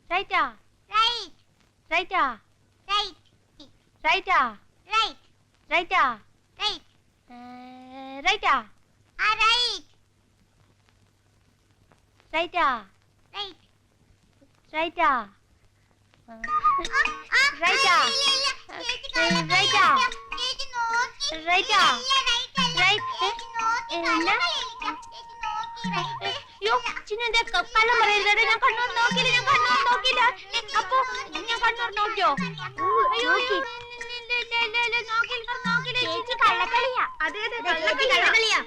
Righta. Right. Righta. Right. Righta. Right. Righta. Right. Righta. Right. Righta. Right. Righta. Righta. Righta. Righta. Right. യോ ചിന്നെ കള്ളം പറയരുത്. ഞാൻ കണ്ണൂർ നോക്കില്ല. അപ്പോ ഞാൻ കണ്ണൂർ നോക്കിയോ? അയ്യോ നോക്കില്ല. കള്ളക്കളിയാ. അതെ കള്ളക്കളിയാ.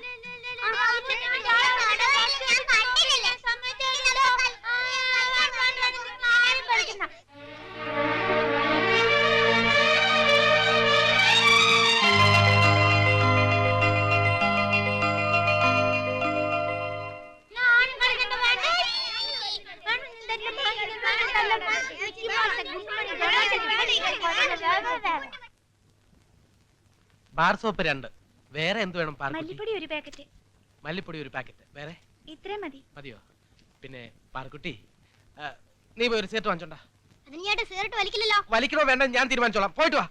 Bar soap 2. വേറെ എന്ത് വേണം? മല്ലിപ്പൊടി ഒരു പാക്കറ്റ്. മല്ലിപ്പൊടി ഒരു പാക്കറ്റ്. വേറെ ഇത്രേ മതിയോ? പിന്നെ പാർക്കുട്ടി, നീ പോയി ഒരു സിഗരറ്റ് വാങ്ങിച്ചോണ്ടാ. വലിക്കണോ വേണ്ട ഞാൻ തീരുമാനിച്ചോളാം. പോയിട്ട് വാ.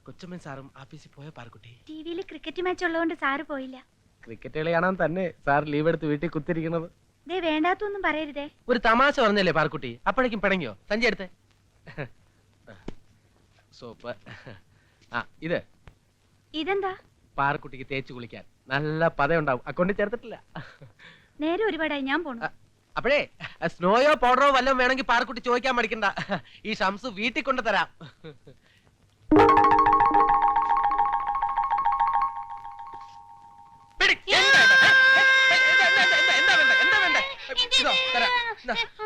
കൊച്ചമ്മൻ സാറും ആഫീസിൽ പോയ പാർക്കുട്ടി? ടിവിയിൽ ക്രിക്കറ്റ് മാച്ച് ഉള്ളതുകൊണ്ട് സാറ് പോയില്ല. ക്രിക്കറ്റ് കളി കാണാൻ തന്നെ സാർ ലീവ് എടുത്ത് വീട്ടിൽ കുത്തിരിക്കുന്നത്. വേണ്ടാത്തൊന്നും പറയരുതേ. ഒരു തമാശ പറഞ്ഞല്ലേ പാർക്കുട്ടി? അപ്പോഴേക്കും പിണങ്ങിയോ? സഞ്ചി എടുത്തേ. സോപ്പ്. ഇതെന്താ? പാർക്കുട്ടിക്ക് തേച്ച് കുളിക്കാൻ നല്ല പതയുണ്ടാവും. അക്കൗണ്ടിൽ ചേർത്തിട്ടില്ല. നേരെ ഒരുപാടായി, ഞാൻ പോണു. അപ്പോഴേ സ്നോയോ പൗഡറോ വല്ലതും വേണമെങ്കിൽ പാർക്കുട്ടി ചോദിക്കാൻ മടിക്കണ്ട. ഈ ഷംസ് വീട്ടിൽ കൊണ്ട് തരാം.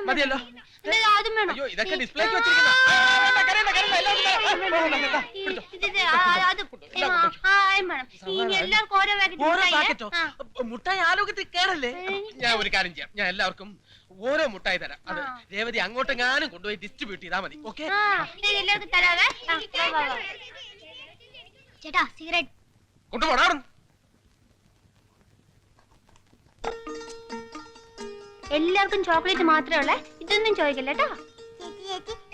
മതിയല്ലോ. അയ്യോ ഇതൊക്കെ ഡിസ്പ്ലേക്ക് വെച്ചിരിക്കുന്ന മുട്ടായി ആലോകത്തിൽ കേടല്ലേ? ഞാൻ ഒരു കാര്യം ചെയ്യാം. ഞാൻ എല്ലാവർക്കും ഓരോ മുട്ടായി തരാം. അത് രേവതി അങ്ങോട്ടെങ്ങാനും കൊണ്ടുപോയി ഡിസ്ട്രിബ്യൂട്ട് ചെയ്താൽ മതി. ഓക്കെ? ചേട്ടാ സിഗരറ്റ് കൊണ്ടുപോടാ. എല്ലാവർക്കും ചോക്ലേറ്റ് മാത്രമേ ഉള്ളേ. ഇതൊന്നും ചോദിക്കല്ല കേട്ടോ.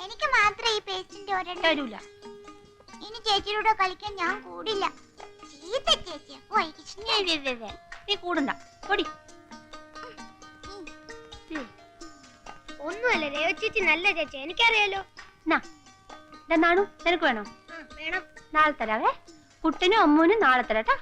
എനിക്ക് മാത്രമേ ഈ പേസ്റ്റിന്റെ ഒരെണ്ണം തരൂല. ഇനി ചേച്ചിയുടെ കളിക്കാൻ ഞാൻ കൂടില്ല. ചീത്ത ചേച്ചി. നീ കൂടണ്ട. പൊടി. ഒന്നുമല്ല രേവ ചേച്ചി നല്ല ചേച്ചി, എനിക്കറിയാലോ. നാണു നിനക്ക് വേണോ? വേണം. നാളെ തരാവേ. കുട്ടനും അമ്മൂനും നാളെ തരാട്ടാ.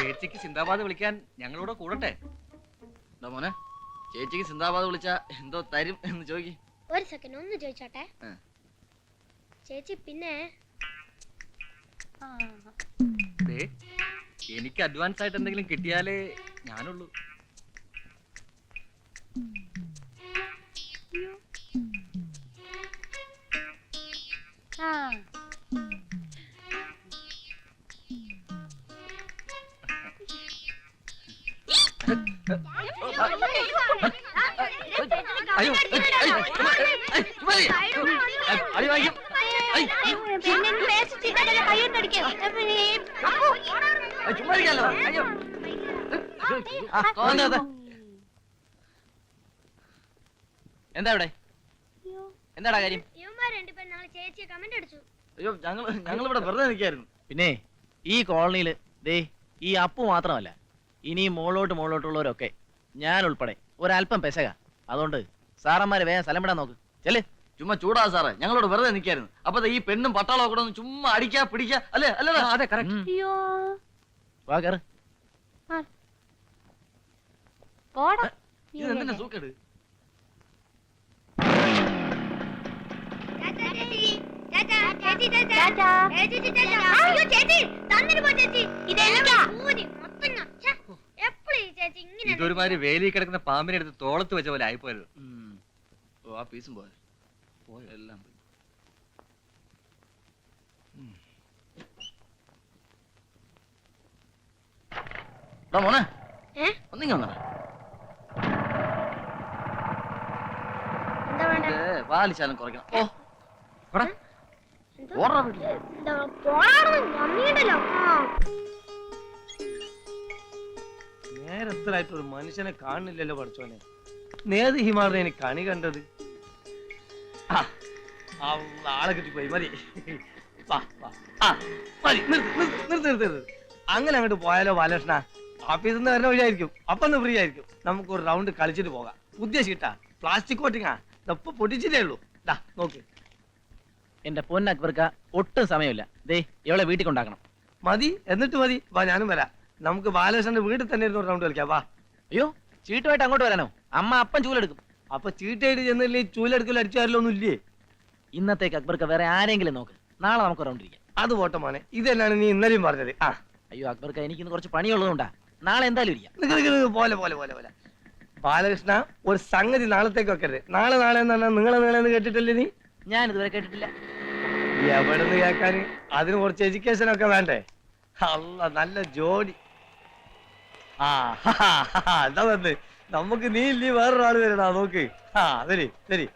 ചേച്ചിക്ക് സിന്ദാബാദ് വിളിക്കാൻ ഞങ്ങളോട് കൂടട്ടെ. മോനെ, ചേച്ചിക്ക് സിന്ദാബാദ് വിളിച്ച എന്തോ തരും എന്ന് ചോദിക്കും. ഒരു സെക്കൻഡ് ഒന്ന് ചോദിച്ചോട്ടെ ചേച്ചി. പിന്നെ എനിക്ക് അഡ്വാൻസ് ആയിട്ട് എന്തെങ്കിലും കിട്ടിയാലേ ഞാനുള്ളൂ. അയ്യോ, എന്താ ഇവിടെ? എന്താടാ കാര്യം? ചേച്ചിയെ കമന്റ് അടിച്ചു. അയ്യോ, ഞങ്ങളിവിടെ വെറുതെ നിൽക്കായിരുന്നു. പിന്നെ ഈ കോളനിയില് ദേ ഈ അപ്പു മാത്രമല്ല, ഇനി മുകളിലോട്ടുള്ളവരൊക്കെ ഞാൻ ഉൾപ്പെടെ ഒരല്പം പെശക. അതുകൊണ്ട് സാറന്മാര് വേഗം സ്ഥലം വിടാൻ നോക്ക്. ചെല്. ചുമ്മാ ചൂടാ സാറേ, ഞങ്ങളോട് വെറുതെ നിൽക്കായിരുന്നു. അപ്പൊ ഈ പെണ്ണും പട്ടാളവും കൂടെ ഒന്ന് ചുമ്മാ അടിക്കാ പിടിക്കാ അല്ലേ? അല്ലേ? അതെ, കറക്റ്റ്. അയ്യോ വാ കേറ്. പോടാ. ഇത് എന്തിനാ സൂക്കേട്? ഇതൊരുമാതിരി വേലി കിടക്കുന്ന പാമ്പിനെ എടുത്ത് തോളത്ത് വെച്ച പോലെ ആയിപ്പോയത്. ആ പീസും പോയ എല്ലാം പോയി. മോനെ, ഒന്നിങ്ങ വന്നേ. പാലിശാലം കുറയ്ക്കണം. ഓ ഓർഡർ വീട്ടിൽ നേരത്തിലായിട്ട് ഒരു മനുഷ്യനെ കാണുന്നില്ലല്ലോ പഠിച്ചോനെ. നേത് ഹിമാറിനെ എനിക്ക് കണി കണ്ടത്. ആളെ കിട്ടിപ്പോയി. മതി നിർത്ത്. അങ്ങനെ അങ്ങോട്ട് പോയാലോ ബാലകൃഷ്ണ? ഓഫീസിൽ നിന്ന് വരുന്ന വഴിയായിരിക്കും. അപ്പൊ ഫ്രീ ആയിരിക്കും. നമുക്ക് ഒരു റൗണ്ട് കളിച്ചിട്ട് പോകാം. പുതിയ ഷീട്ടാ, പ്ലാസ്റ്റിക് കോട്ടിങ്ങാ. ഇപ്പൊ പൊട്ടിച്ചിട്ടേ ഉള്ളൂ. നോക്ക്. എന്റെ പൊന്നക്ബർക്ക ഒട്ടും സമയമില്ല. ദേ ഇവളെ വീട്ടിൽ കൊണ്ടാക്കണം. മതി, എന്നിട്ട് മതി. വാ, ഞാനും വരാം. നമുക്ക് ബാലകൃഷ്ണന്റെ വീട്ടിൽ തന്നെ ഇരുന്ന് ഒരു റൗണ്ട് കളിക്കാം. വാ. അയ്യോ, ചീട്ടുമായിട്ട് അങ്ങോട്ട് വരാനോ? അമ്മ അപ്പം ചൂലെടുക്കും. അപ്പൊ ചീട്ടായിട്ട് ചെന്നില്ലേ ചൂലെടുക്കൽ അടിച്ചാരല്ലോ ഇല്ലേ? ഇന്നത്തേക്ക് അക്ബർക്ക വേറെ ആരെങ്കിലും നോക്ക്. നാളെ നമുക്ക് റൗണ്ട് ഇരിക്കാം. അത് പോട്ടെ മോനെ, ഇതല്ലാണ് നീ ഇന്നലെയും പറഞ്ഞത്. അയ്യോ അക്ബർക്ക, എനിക്കിന്ന് കുറച്ച് പണിയുള്ളതുകൊണ്ടാ. നാളെ എന്തായാലും ഇരിക്കാം. പോലെ ബാലകൃഷ്ണ, ഒരു സംഗതി നാളത്തേക്ക് വെക്കരുത്. നാളെ എന്ന് പറഞ്ഞാൽ നിങ്ങളെ കേട്ടിട്ടില്ലേ നീ? ഞാൻ ഇതുവരെ കേട്ടിട്ടില്ല. എവിടെ നിന്ന് കേൾക്കാൻ? അതിന് കുറച്ച് എഡ്യൂക്കേഷൻ ഒക്കെ വേണ്ടേ? അല്ല, നല്ല ജോഡി. എന്താ വന്ന് നമുക്ക് നീ ഇല്ലേ വേറൊരാള് വരണ. നോക്ക്. ശരി.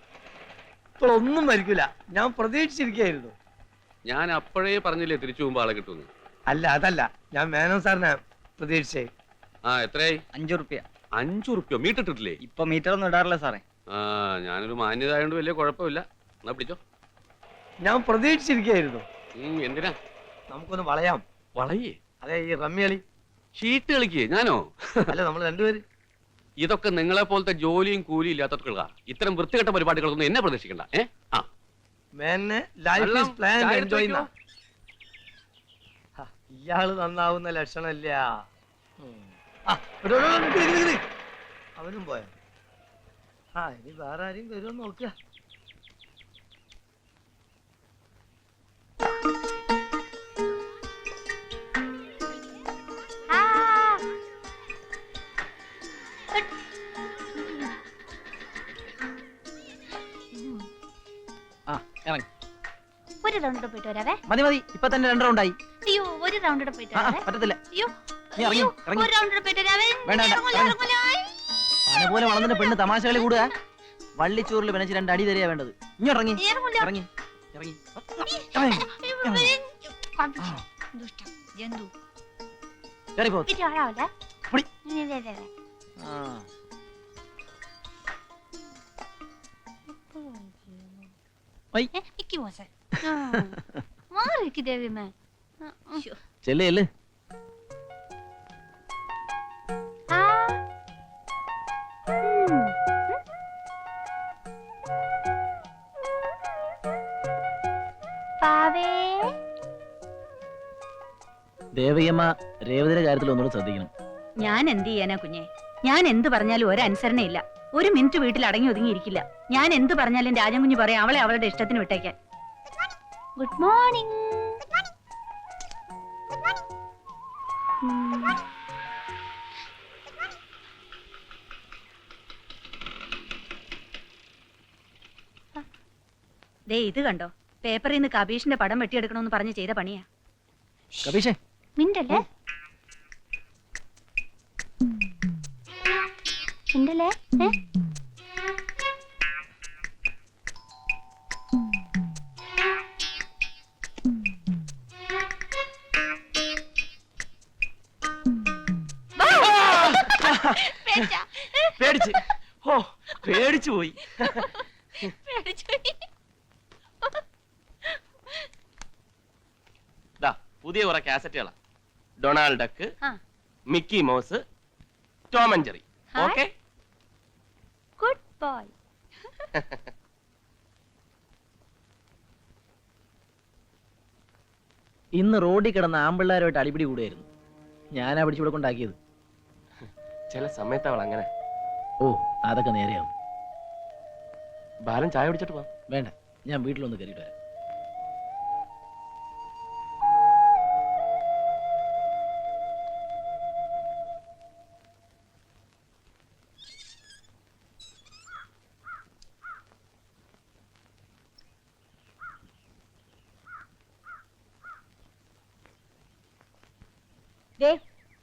ഇപ്പോഴൊന്നും വരിക്കൂല. ഞാൻ പ്രതീക്ഷിച്ചിരിക്കായിരുന്നു. ഞാൻ അപ്പോഴേ പറഞ്ഞില്ലേ തിരിച്ചു പോകുമ്പോ ആളെ കിട്ടുമെന്ന്. അല്ല, അതല്ല, ഞാൻ മേനോൻ സാറിനെ പ്രതീക്ഷിച്ചേ. എത്രയായി? 5 റുപ്യ. 5 റുപ്യ? മീറ്റർ ഇട്ടിട്ടില്ലേ? ഇപ്പൊ മീറ്റർ ഒന്നും ഇടാറില്ല സാറേ. ഞാനൊരു മാന്യത ആയതുകൊണ്ട് വലിയ കുഴപ്പമില്ല. എന്നാ പിടിച്ചോ. ഞാൻ പ്രതീക്ഷിച്ചിരിക്കായിരുന്നു. എന്തിനാ? നമുക്കൊന്ന് വളയാം. വളയേ? അതെ, ഈ റമ്മി കളി. ഷീട്ട് കളിക്കേ? ഞാനോ? അല്ല, നമ്മൾ രണ്ടുപേര്. ഇതൊക്കെ നിങ്ങളെ പോലത്തെ ജോലിയും കൂലിയും ഇല്ലാത്തവർക്കുള്ള ഇത്തരം വൃത്തികെട്ട പരിപാടികളൊന്നും എന്നെ പ്രതീക്ഷിക്കണ്ട. ഇയാള് നന്നാവുന്ന ലക്ഷണല്ല. അവനും പോയ. ഇനി വേറെ ആരെയും വരുമോ നോക്കുക. ഇറങ്ങി. ഒരു റൗണ്ട് പോയിട്ട് വരാവേ. മതി. ഇപ്പൊ തന്നെ 2 റൗണ്ടായി. അയ്യോ, ഒരു റൗണ്ട് പോയിട്ട് വരാവേ. പറ്റത്തില്ല. അയ്യോ, നീ ഇറങ്ങി. ഒരു റൗണ്ട് പോയിട്ട് വരാവേ. വേണ്ട. അതുപോലെ വളർന്നിട്ട് പെണ്ണ് തമാശ കളി കൂടുക. വള്ളിച്ചോറിൽ പിണച്ച് 2 അടി തരിക വേണ്ടത്. ഇങ്ങോട്ടിറങ്ങി. ഇറങ്ങി ദുഷ്ടൻ ജന്തു കേറി പോ. ഇത്തിരി ആളാവല്ലേ പൊടി. ആ. ഐ. ഇക്ക് മോശം മാറിക്ക് ദേവിമേ ചെല്ല് ചെല്ല്. ദേവകിയമ്മ രേവതിയുടെ കാര്യത്തിൽ ഒന്നുകൂടെ ശ്രദ്ധിക്കണം. ഞാൻ എന്ത് ചെയ്യാനാ കുഞ്ഞെ? ഞാൻ എന്ത് പറഞ്ഞാലും ഒരനുസരണയില്ല. ഒരു മിനിറ്റ് വീട്ടിൽ അടങ്ങി ഒതുങ്ങിയിരിക്കില്ല. ഞാൻ എന്ത് പറഞ്ഞാലും രാജൻ കുഞ്ഞ് പറയാം അവളെ അവളുടെ ഇഷ്ടത്തിന് വിട്ടേക്കാൻ. Good morning. ദേ ഇത് കണ്ടോ, പേപ്പറിൽ നിന്ന് കബീഷിന്റെ പടം വെട്ടിയെടുക്കണമെന്ന് പറഞ്ഞ് ചെയ്ത പണിയാ. കബീഷേ മിണ്ടല്ലേ മിണ്ടല്ലേ പേടിച്ച് ഓ പേടിച്ചു പോയി. പുതിയ കുറെ കാസറ്റുകളാ. ഡൊണാൾഡ് ഡക്ക്, ആ. Mickey mouse, Tom and Jerry. Hi. Okay good boy. ഇന്ന് റോഡിൽ കിടന്ന ആമ്പിള്ളാരുമായിട്ട് അടിപിടി കൂടെയായിരുന്നു. ഞാനാ പിടിച്ചുകൂടെ കൊണ്ടാക്കിയത്. ചില സമയത്ത് അവൾ അങ്ങനെ. ഓ അതൊക്കെ നേരെയാവും. ബാലൻ ചായ കുടിച്ചിട്ട് പോവാം. വേണ്ട, ഞാൻ വീട്ടിലൊന്ന് കയറിയിട്ട് വരാം.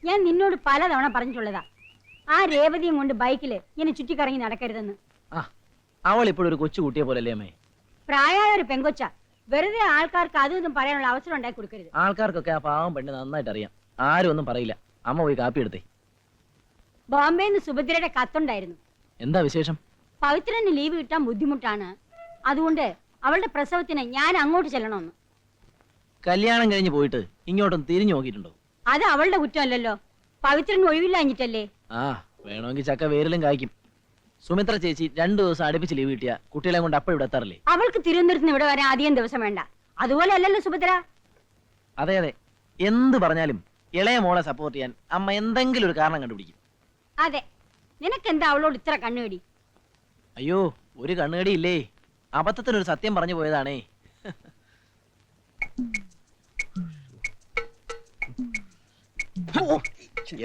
ഞാൻ നിന്നോട് പലതവണ പറഞ്ഞിട്ടുള്ളതാ, ആ രേവതിയും കൊണ്ട് ബൈക്കില് ഇങ്ങനെ ചുറ്റിക്കറങ്ങി നടക്കരുതെന്ന്. ആ അവൾ ഇപ്പോഴൊരു കൊച്ചു കുട്ടിയെ പോലല്ലേ അമ്മേ? പ്രായമായ ഒരു പെങ്കൊച്ച, വെറുതെ ആൾക്കാർക്ക് അതും ഇതും പറയാനുള്ള അവസരം ഉണ്ടാക്കി കൊടുക്കരുത്. ആൾക്കാർക്കൊക്കെ ആ പാവം പെണ്ണ് നന്നായിട്ട് അറിയാം. ആരും ഒന്നും പറയില്ല. അമ്മ പോയി കാപ്പി എടുത്തേ. ബോംബെന്ന് സുഭദ്രയുടെ കത്തുണ്ടായിരുന്നു. എന്താ വിശേഷം? പവിത്രന് ലീവ് കിട്ടാൻ ബുദ്ധിമുട്ടാണ്, അതുകൊണ്ട് അവളുടെ പ്രസവത്തിന് ഞാൻ അങ്ങോട്ട് ചെല്ലണമെന്ന്. കല്യാണം കഴിഞ്ഞ് പോയിട്ട് ഇങ്ങോട്ടും തിരിഞ്ഞു നോക്കിയിട്ടുണ്ടോ? അത് അവളുടെ കുറ്റമല്ലല്ലോ, പവിത്രന് ഒഴിവില്ലാഞ്ഞിട്ടല്ലേ. ആ വേണമെങ്കിൽ ചക്ക വേരിലും കായ്ക്കും. സുമിത്ര ചേച്ചി 2 ദിവസം അടുപ്പിച്ച് ലീവ് കിട്ടിയ കുട്ടികളെ കൊണ്ട് അപ്പോൾ ഇവിടെ എത്താറില്ലേ? അവൾക്ക് തിരുവനന്തപുരത്ത് ഇവിടെ വരാൻ അധികം ദിവസം വേണ്ട. അതുപോലെ അല്ലല്ലോ സുഭദ്ര. അതെ അതെ, എന്ത് പറഞ്ഞാലും ഇളയ മോളെ സപ്പോർട്ട് ചെയ്യാൻ അമ്മ എന്തെങ്കിലും ഒരു കാരണം കണ്ടുപിടിക്കും. അതെ, നിനക്കെന്താ അവളോട് ഇത്ര കണ്ണുകടി? അയ്യോ ഒരു കണ്ണുകടിയില്ലേ, അബദ്ധത്തിനൊരു സത്യം പറഞ്ഞു പോയതാണേ.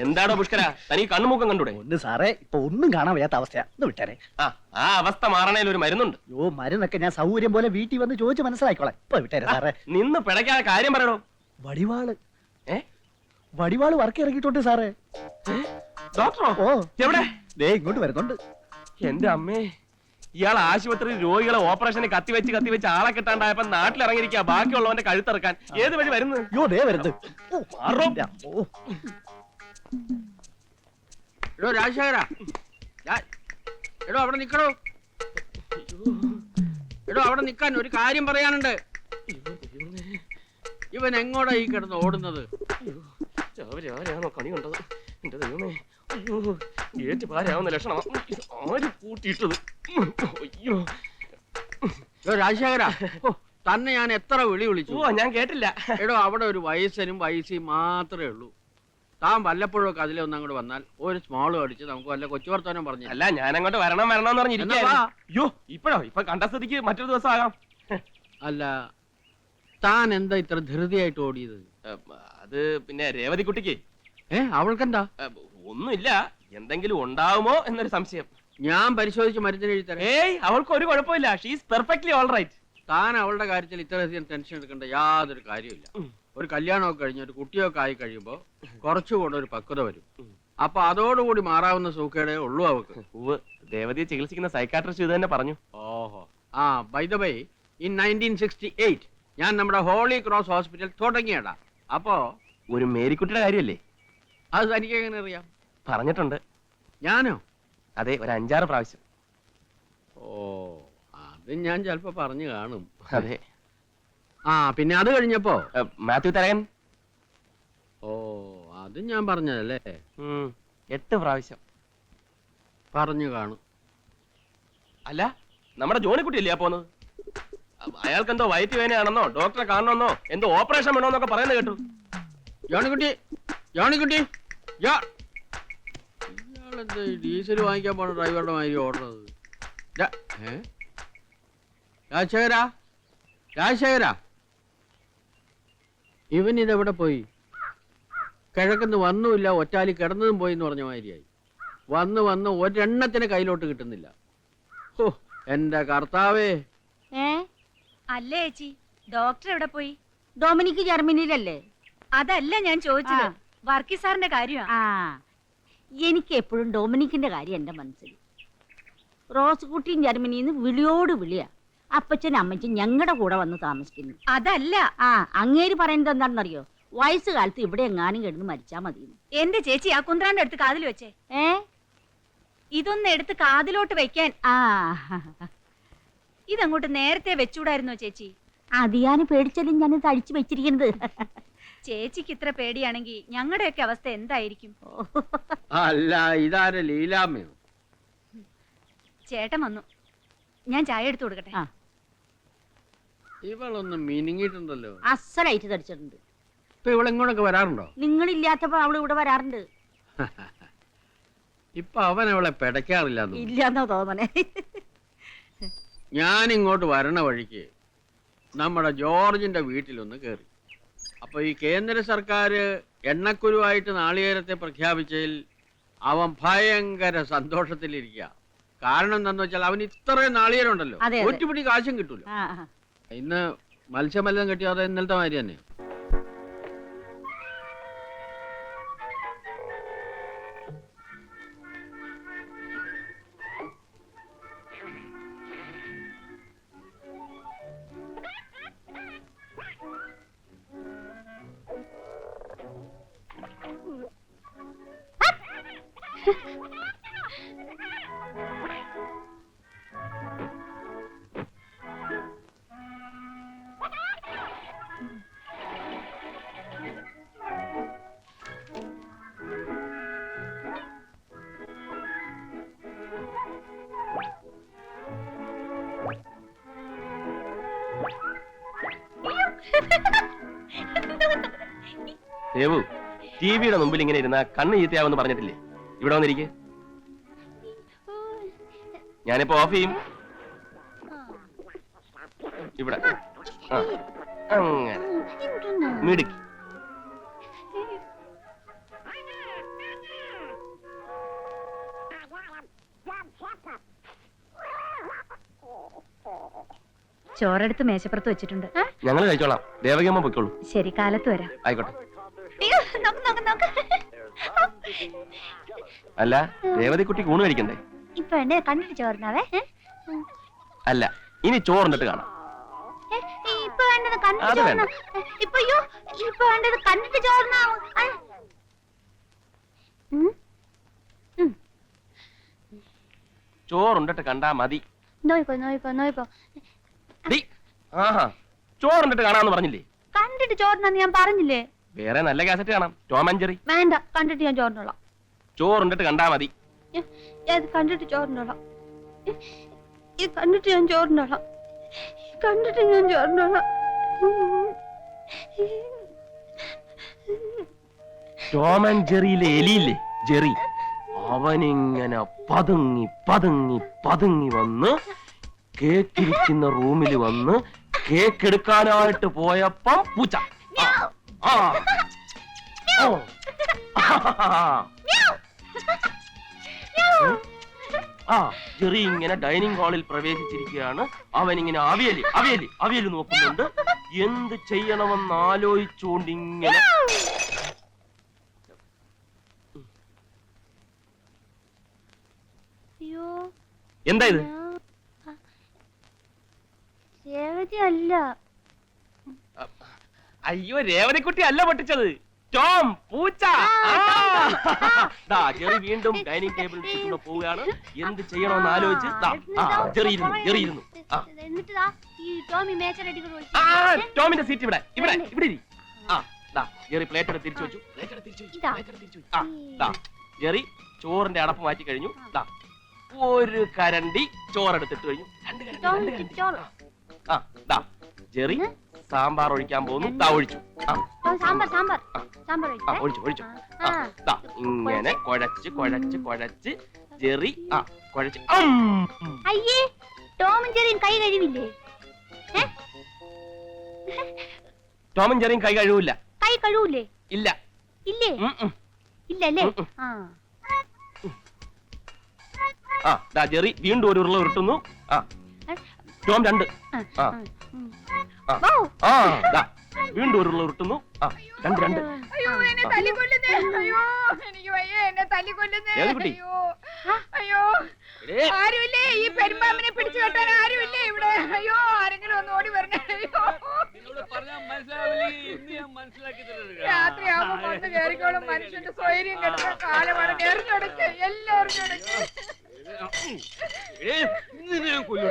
എന്താടോ പുഷ്കര, തനിക്ക് കണ്ണുമുക്കം കണ്ടൂടെ? ഒന്ന് സാറേ, ഇപ്പൊ ഒന്നും കാണാൻ വയ്യാത്ത അവസ്ഥയാ. ഒന്ന് വിട്ടേരെ. ആ അവസ്ഥ മാറണേൽ ഒരു മരുന്നുണ്ട്. യോ മരുന്നൊക്കെ ഞാൻ സൗകര്യം പോലെ വീട്ടിൽ വന്ന് ചോദിച്ച് മനസ്സിലാക്കിക്കോളാം. ഇപ്പൊ വിട്ടേരെ സാറേ. നിന്ന് പിടയ്ക്കാതെ കാര്യം പറയണോ. വടിവാള് ഏ? വടിവാള് വർക്ക് ഇറങ്ങിയിട്ടുണ്ട് സാറേ. ഡോക്ടറോ? ഓ എവിടെ? ദേ ഇങ്ങോട്ട് വരുന്നുണ്ട്. എന്റെ അമ്മേ, ഇയാൾ ആശുപത്രിയിൽ രോഗികളെ ഓപ്പറേഷന് കത്തിവെച്ച് ആളെ കിട്ടാണ്ടായപ്പോ നാട്ടിലിറങ്ങിയിരിക്കുക ബാക്കിയുള്ളവന്റെ കഴുത്തിറക്കാൻ. ഏത് വഴി വരുന്നത്? യോ ദേ വരുന്നത്. ഓ എടോ രാജശേഖര, എടോ അവിടെ നിക്കടോ. എടോ അവിടെ നിക്കാൻ ഒരു കാര്യം പറയാനുണ്ട്. ഇവൻ എങ്ങോട്ടാ ഈ കിടന്ന് ഓടുന്നത്? രാവിലെ ആരെയാണോ കണി കണ്ടത്? എന്റെ ദൈവമേ, അയ്യോ ഏറ്റ് പാരാവുന്ന ലക്ഷണമാ. ആര് കൂട്ടിയിട്ടത്? അയ്യോ എടോ രാജശേഖര, തന്നെ ഞാൻ എത്ര വിളി വിളിച്ചു. ഓ ഞാൻ കേട്ടില്ല. എടോ അവിടെ ഒരു വയസ്സനും വയസ്സിയും മാത്രമേ ഉള്ളൂ. താൻ വല്ലപ്പോഴും ഒക്കെ അതിലെ ഒന്നും അങ്ങോട്ട് വന്നാൽ ഒരു സ്മോൾ അടിച്ച് നമുക്ക് വല്ല കൊച്ചു വർത്താനം പറഞ്ഞു. അല്ല ഞാൻ അങ്ങോട്ട് വരണം എന്ന് പറഞ്ഞിരിക്കുക. അയ്യോ ഇപ്പൊ കണ്ട സ്ഥിതിക്ക് മറ്റൊരു ദിവസം ആകാം. അല്ല, താൻ എന്താ ഇത്ര ധൃതിയായിട്ട് ഓടിയത്? അത് പിന്നെ രേവതി കുട്ടിക്ക് അവൾക്കെന്താ? ഒന്നുമില്ല, എന്തെങ്കിലും ഉണ്ടാവുമോ എന്നൊരു സംശയം. ഞാൻ പരിശോധിച്ച് മരുന്നിന് എഴുതി തരാം. ഏയ് അവൾക്ക് ഒരു കുഴപ്പമില്ല. She's perfectly all right. താൻ അവളുടെ കാര്യത്തിൽ ഇത്രയധികം ടെൻഷൻ എടുക്കേണ്ട യാതൊരു കാര്യമില്ല. ഒരു കല്യാണമൊക്കെ കഴിഞ്ഞ് ഒരു കുട്ടിയൊക്കെ ആയി കഴിയുമ്പോ കുറച്ചുകൂടെ ഒരു പക്വത വരും. അപ്പൊ അതോടുകൂടി മാറാവുന്ന സൂക്കേടേ ഉള്ളൂ അവക്ക്. ദേവതിയെ ചികിത്സിക്കുന്ന സൈക്കാട്രിസ്റ്റ് ഇത് തന്നെ പറഞ്ഞു. ഓഹോ. ആ ബൈ ദ ബൈ, ഇൻ 1968 ഞാൻ നമ്മുടെ ഹോളി ക്രോസ് ഹോസ്പിറ്റൽ തുടങ്ങിയടാ. അപ്പോ ഒരു മേരിക്കുട്ടിയുടെ കാര്യമല്ലേ? അത് തനിക്ക് എങ്ങനെ അറിയാം? പറഞ്ഞിട്ടുണ്ട്. ഞാനോ? അതെ, ഒരു 5-6 പ്രാവശ്യം. ഓ, അത് ഞാൻ ചിലപ്പോ പറഞ്ഞു കാണും. അതെ. ആ, പിന്നെ അത് കഴിഞ്ഞപ്പോ മാത്യു തരകൻ. ഓ, അത് ഞാൻ പറഞ്ഞതല്ലേ? 8 പ്രാവശ്യം പറഞ്ഞു കാണും. അല്ല, നമ്മുടെ ജോണിക്കുട്ടിയല്ലേ പോന്നത്? അയാൾക്ക് എന്തോ വയറ്റ് വേനയാണെന്നോ ഡോക്ടറെ കാണണമെന്നോ എന്തോ ഓപ്പറേഷൻ വേണമെന്നൊക്കെ പറയുന്നത് കേട്ടു. ജോണിക്കുട്ടി, ജോണിക്കുട്ടി, ഇയാളെന്താ ഡീസൽ വാങ്ങിക്കാൻ പോണ ഡ്രൈവറുടെ മാതിരി ഓടുന്നത്? രാജശേഖര, രാജശേഖര, ഇവൻ ഇതെവിടെ പോയി? കിഴക്കുന്ന് വന്നുമില്ല, ഒറ്റാലി കിടന്നതും പോയി എന്ന് പറഞ്ഞ മാതിരിയായി. വന്ന് ഒരെണ്ണത്തിന് കയ്യിലോട്ട് കിട്ടുന്നില്ല. ഓ, എന്റെ കർത്താവേ. അല്ലേ ചേച്ചി, ഡോക്ടർ എവിടെ പോയി? ഡൊമിനിക്ക് ജർമ്മനിയിലല്ലേ? അതല്ല ഞാൻ ചോദിച്ചത്, വർക്കി സാറിന്റെ കാര്യമാ. ആ, എനിക്ക് എപ്പോഴും ഡൊമിനിക്കിന്റെ കാര്യം എന്റെ മനസ്സിൽ. റോസ് കുട്ടിയും ജർമ്മനിന്ന് വിളിയോട് വിളിയാ. അപ്പച്ചനും അമ്മച്ചും ഞങ്ങളുടെ കൂടെ വന്ന് താമസിക്കുന്നു. അതല്ല, ആ, അങ്ങേര് പറയുന്നത് എന്താണെന്നറിയോ? വയസ്സുകാലത്ത് ഇവിടെ എങ്ങാനും കിടന്ന് മരിച്ചാ മതി. എന്റെ ചേച്ചി ആ കുന്ത്രാന്റെ അടുത്ത് കാതിൽ വെച്ചേ. ഇതൊന്ന് എടുത്ത് കാതിലോട്ട് വെക്കാൻ. ആ, ഇതങ്ങോട്ട് നേരത്തെ വെച്ചൂടായിരുന്നോ ചേച്ചി? അത് ഞാൻ പേടിച്ചാലും ഞാൻ തടിച്ചു വെച്ചിരിക്കുന്നത്. ചേച്ചിക്ക് ഇത്ര പേടിയാണെങ്കിൽ ഞങ്ങളുടെയൊക്കെ അവസ്ഥ എന്തായിരിക്കും? അല്ല, ഇതാര ലീലാമ്മയോ? ചേട്ടൻ വന്നു, ഞാൻ ചായ എടുത്തു കൊടുക്കട്ടെ. ഇവളൊന്ന് മിനിങ്ങിട്ടുണ്ടല്ലോ. അസലായിട്ട് തടിച്ചിട്ടുണ്ട്. ഇപ്പൊ ഇവളെങ്ങോട്ടൊക്കെ വരാറുണ്ടോ? നിങ്ങളില്ലാത്തപ്പോ അവള് ഇവിടെ വരാറുണ്ട്. ഇപ്പൊ അവൻ അവളെ പെടയ്ക്കാറില്ല. ഇല്ലാന്നോ തോന്നണേ. ഞാൻ ഇങ്ങോട്ട് വരണ വഴിക്ക് നമ്മുടെ ജോർജിന്റെ വീട്ടിലൊന്ന് കയറി. അപ്പൊ ഈ കേന്ദ്ര സർക്കാർ എണ്ണക്കുരുവായിട്ട് നാളികേരത്തെ പ്രഖ്യാപിച്ചതിൽ അവൻ ഭയങ്കര സന്തോഷത്തിലിരിക്കുക. കാരണം എന്താന്ന് വെച്ചാൽ അവൻ ഇത്രയും നാളികേരം ഉണ്ടല്ലോ, ഒറ്റപ്പിടി കാശും കിട്ടൂല. ഇന്ന് മത്സ്യമല്ലം കിട്ടിയോ? അതോ ഇന്നലത്തെ മാതിരി തന്നെ? ദേവു, ടിവിയുടെ മുമ്പിൽ ഇങ്ങനെ ഇരുന്ന കണ്ണ് ചീത്തയാവെന്ന് പറഞ്ഞിട്ടില്ലേ? ഇവിടെ വന്നിരിക്കെ, ഞാനിപ്പോ ഓഫ് ചെയ്യും. ഇവിടെ അങ്ങനെ മിടുക്കി. ചോറെടുത്ത് മേശപ്പുറത്ത് വെച്ചിട്ടുണ്ട്. ഞങ്ങൾ കഴിച്ചോളാം, ദേവകിയമ്മ പൊയ്ക്കോളൂ. ശരി, കാലത്ത് വരാം. ആയിക്കോട്ടെ. അല്ല, രേവതിക്കുട്ടിക്ക് ഊണ് കഴിക്കണ്ടേ? ഇപ്പൊ എന്നെ കണ്ടിട്ട് ചോറിനാവേ. അല്ല, ഇനി ചോറിന്നിട്ട് കാണാം. ഇപ്പൊ വേണ്ടത് കണ്ടിട്ട് അത് വേണ്ട. ഇപ്പൊ വേണ്ടത് കണ്ടിട്ട് ചോറിനാവും. ചോറുണ്ടിട്ട് കണ്ടാ മതി. നോയിപ്പോ ആഹാ, ചോറുണ്ടിട്ട് കാണാന്ന് പറഞ്ഞില്ലേ? കണ്ടിട്ട് ചോറിനാന്ന് ഞാൻ പറഞ്ഞില്ലേ? വേറെ നല്ല കാസറ്റ് കാണാം, ടോം ആൻഡ് ജെറി. വേണ്ട, കണ്ടിട്ട് ഞാൻ ചോറിനോളാം. ചോറുണ്ടിട്ട് കണ്ടാ മതി. കണ്ടിട്ട് ചോറിനോളാം. കണ്ടിട്ട് ഞാൻ ചോറിനോളാം. ടോം ആൻഡ് ജെറിയിലെ എലിയില്ലേ, ജെറി, അവനിങ്ങനെ പതുങ്ങി പതുങ്ങി പതുങ്ങി വന്ന് കേക്കിരിക്കുന്ന റൂമിൽ വന്ന് കേക്ക് എടുക്കാനായിട്ട് പോയപ്പം പൂച്ച. ജെറി ഇങ്ങനെ ഡൈനിങ് ഹാളിൽ പ്രവേശിച്ചിരിക്കുകയാണ്. അവനിങ്ങനെ അവിയല് നോക്കുന്നുണ്ട്. എന്ത് ചെയ്യണമെന്ന് ആലോചിച്ചുകൊണ്ടിങ്ങനെ എന്താ ഇത്? രേവതി അല്ല. അയ്യോ രേവതിക്കുട്ടി അല്ല പൊട്ടിച്ചത്, ടോം പൂച്ച. ദാ ജെറി വീണ്ടും ഡൈനിങ് ടേബിളിൽ ചുറ്റുന്ന പോവുകയാണ്. എന്ത് ചെയ്യണമെന്ന് ആലോചിച്ച് ജെറി ഇരുന്നു. എന്നിട്ട് ദാ ഈ ടോമി മേച്ചർ അടിക്കുന്നു. ടോമിന്റെ സീറ്റ് ഇവിടെ ഇവിടെ ഇവിടെ ഇരി. ജെറി പ്ലേറ്റ് എടുത്ത് തിരിച്ചു വെച്ചു. ജെറി ചോറിന്റെ അടപ്പ് മാറ്റി കഴിഞ്ഞു. ഒരു കരണ്ടി ചോറെടുത്തിട്ട് കഴിഞ്ഞു. ജെറി സാമ്പാർ ഒഴിക്കാൻ പോകുന്നു. ഒഴിച്ചു. ഒഴിച്ചു. ഇങ്ങനെ കുഴച്ച് ജെറി കുഴച്ച്. അയ്യേ, ടോമും ജെറിയും കൈ കഴിവില്ലേ? ടോമും ജെറിയും കൈ കഴുകില്ല. കൈ കഴുകൂലേ? ഇല്ല. ഇല്ലേ? ഇല്ലല്ലേ? ജെറി വീണ്ടും ഒരു ഉരുള ഉരുട്ടുന്നു. ടോം 2. വീണ്ടും ഒരു ഉരുള ഉരുട്ടുന്നു. 2. അയ്യോ എന്നെ തല്ലിക്കൊല്ലുന്നേ. അയ്യോ എനിക്ക് വയ്യ, എന്നെ തല്ലിക്കൊല്ലുന്നേ. അയ്യോ അയ്യോ ആരുമില്ലേ? ഈ പെരുമ്പാമ്പിനെ പിടിച്ചു കെട്ടാൻ ആരുമില്ലേ ഇവിടെ? അയ്യോ ആരെങ്കിലും ഒന്ന് ഓടി വരണേ. അയ്യോ രാത്രിയാവുമ്പോ വന്ന് കയറിക്കോളും. മനുഷ്യന്റെ സ്വൈര്യം കെട്ടുന്ന കാലമാണ്. എറിഞ്ഞൊടക്ക്, എല്ലാം എറിഞ്ഞൊടക്ക്.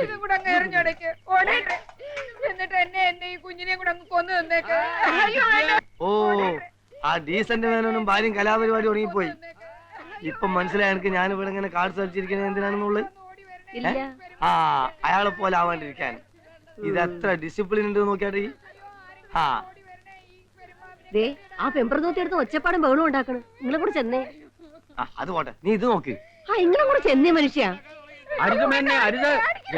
ഇതും കൂടെ അങ്ങ് എറിഞ്ഞൊടക്ക്, ഓടട്ടെ. എന്നിട്ട് എന്നെ ഈ കുഞ്ഞിനെയും കൂടെ അങ്ങ് കൊന്നു തന്നേക്ക്. അയ്യോ ഓ, ആ ഡീസന്റ് മേനോനും ഭാര്യയും കലാപരിപാടി തുടങ്ങിപ്പോയി. ഇപ്പൊ മനസ്സിലായി എനിക്ക് ഞാൻ ഇവിടെ ഇങ്ങനെ കാർഡ് കളിച്ചിരിക്കുന്നത് എന്തിനാണെന്നുള്ളത്. അയാളെ പോലെ ആവാണ്ടിരിക്കാൻ ഇതെത്ര ഡിസിപ്ലിൻ ഉണ്ട് നോക്കിയാട്ടെ. ആ പെമ്പർ നോക്കിയെടുത്ത് ഒച്ചപ്പാടും ബഹളും ഉണ്ടാക്കണം. നിങ്ങളെ കൂടെ ചെന്നേ. അത് പോട്ടെ, നീ ഇത് നോക്ക്. നിങ്ങളെ കൂടെ ചെന്നേ മനുഷ്യ.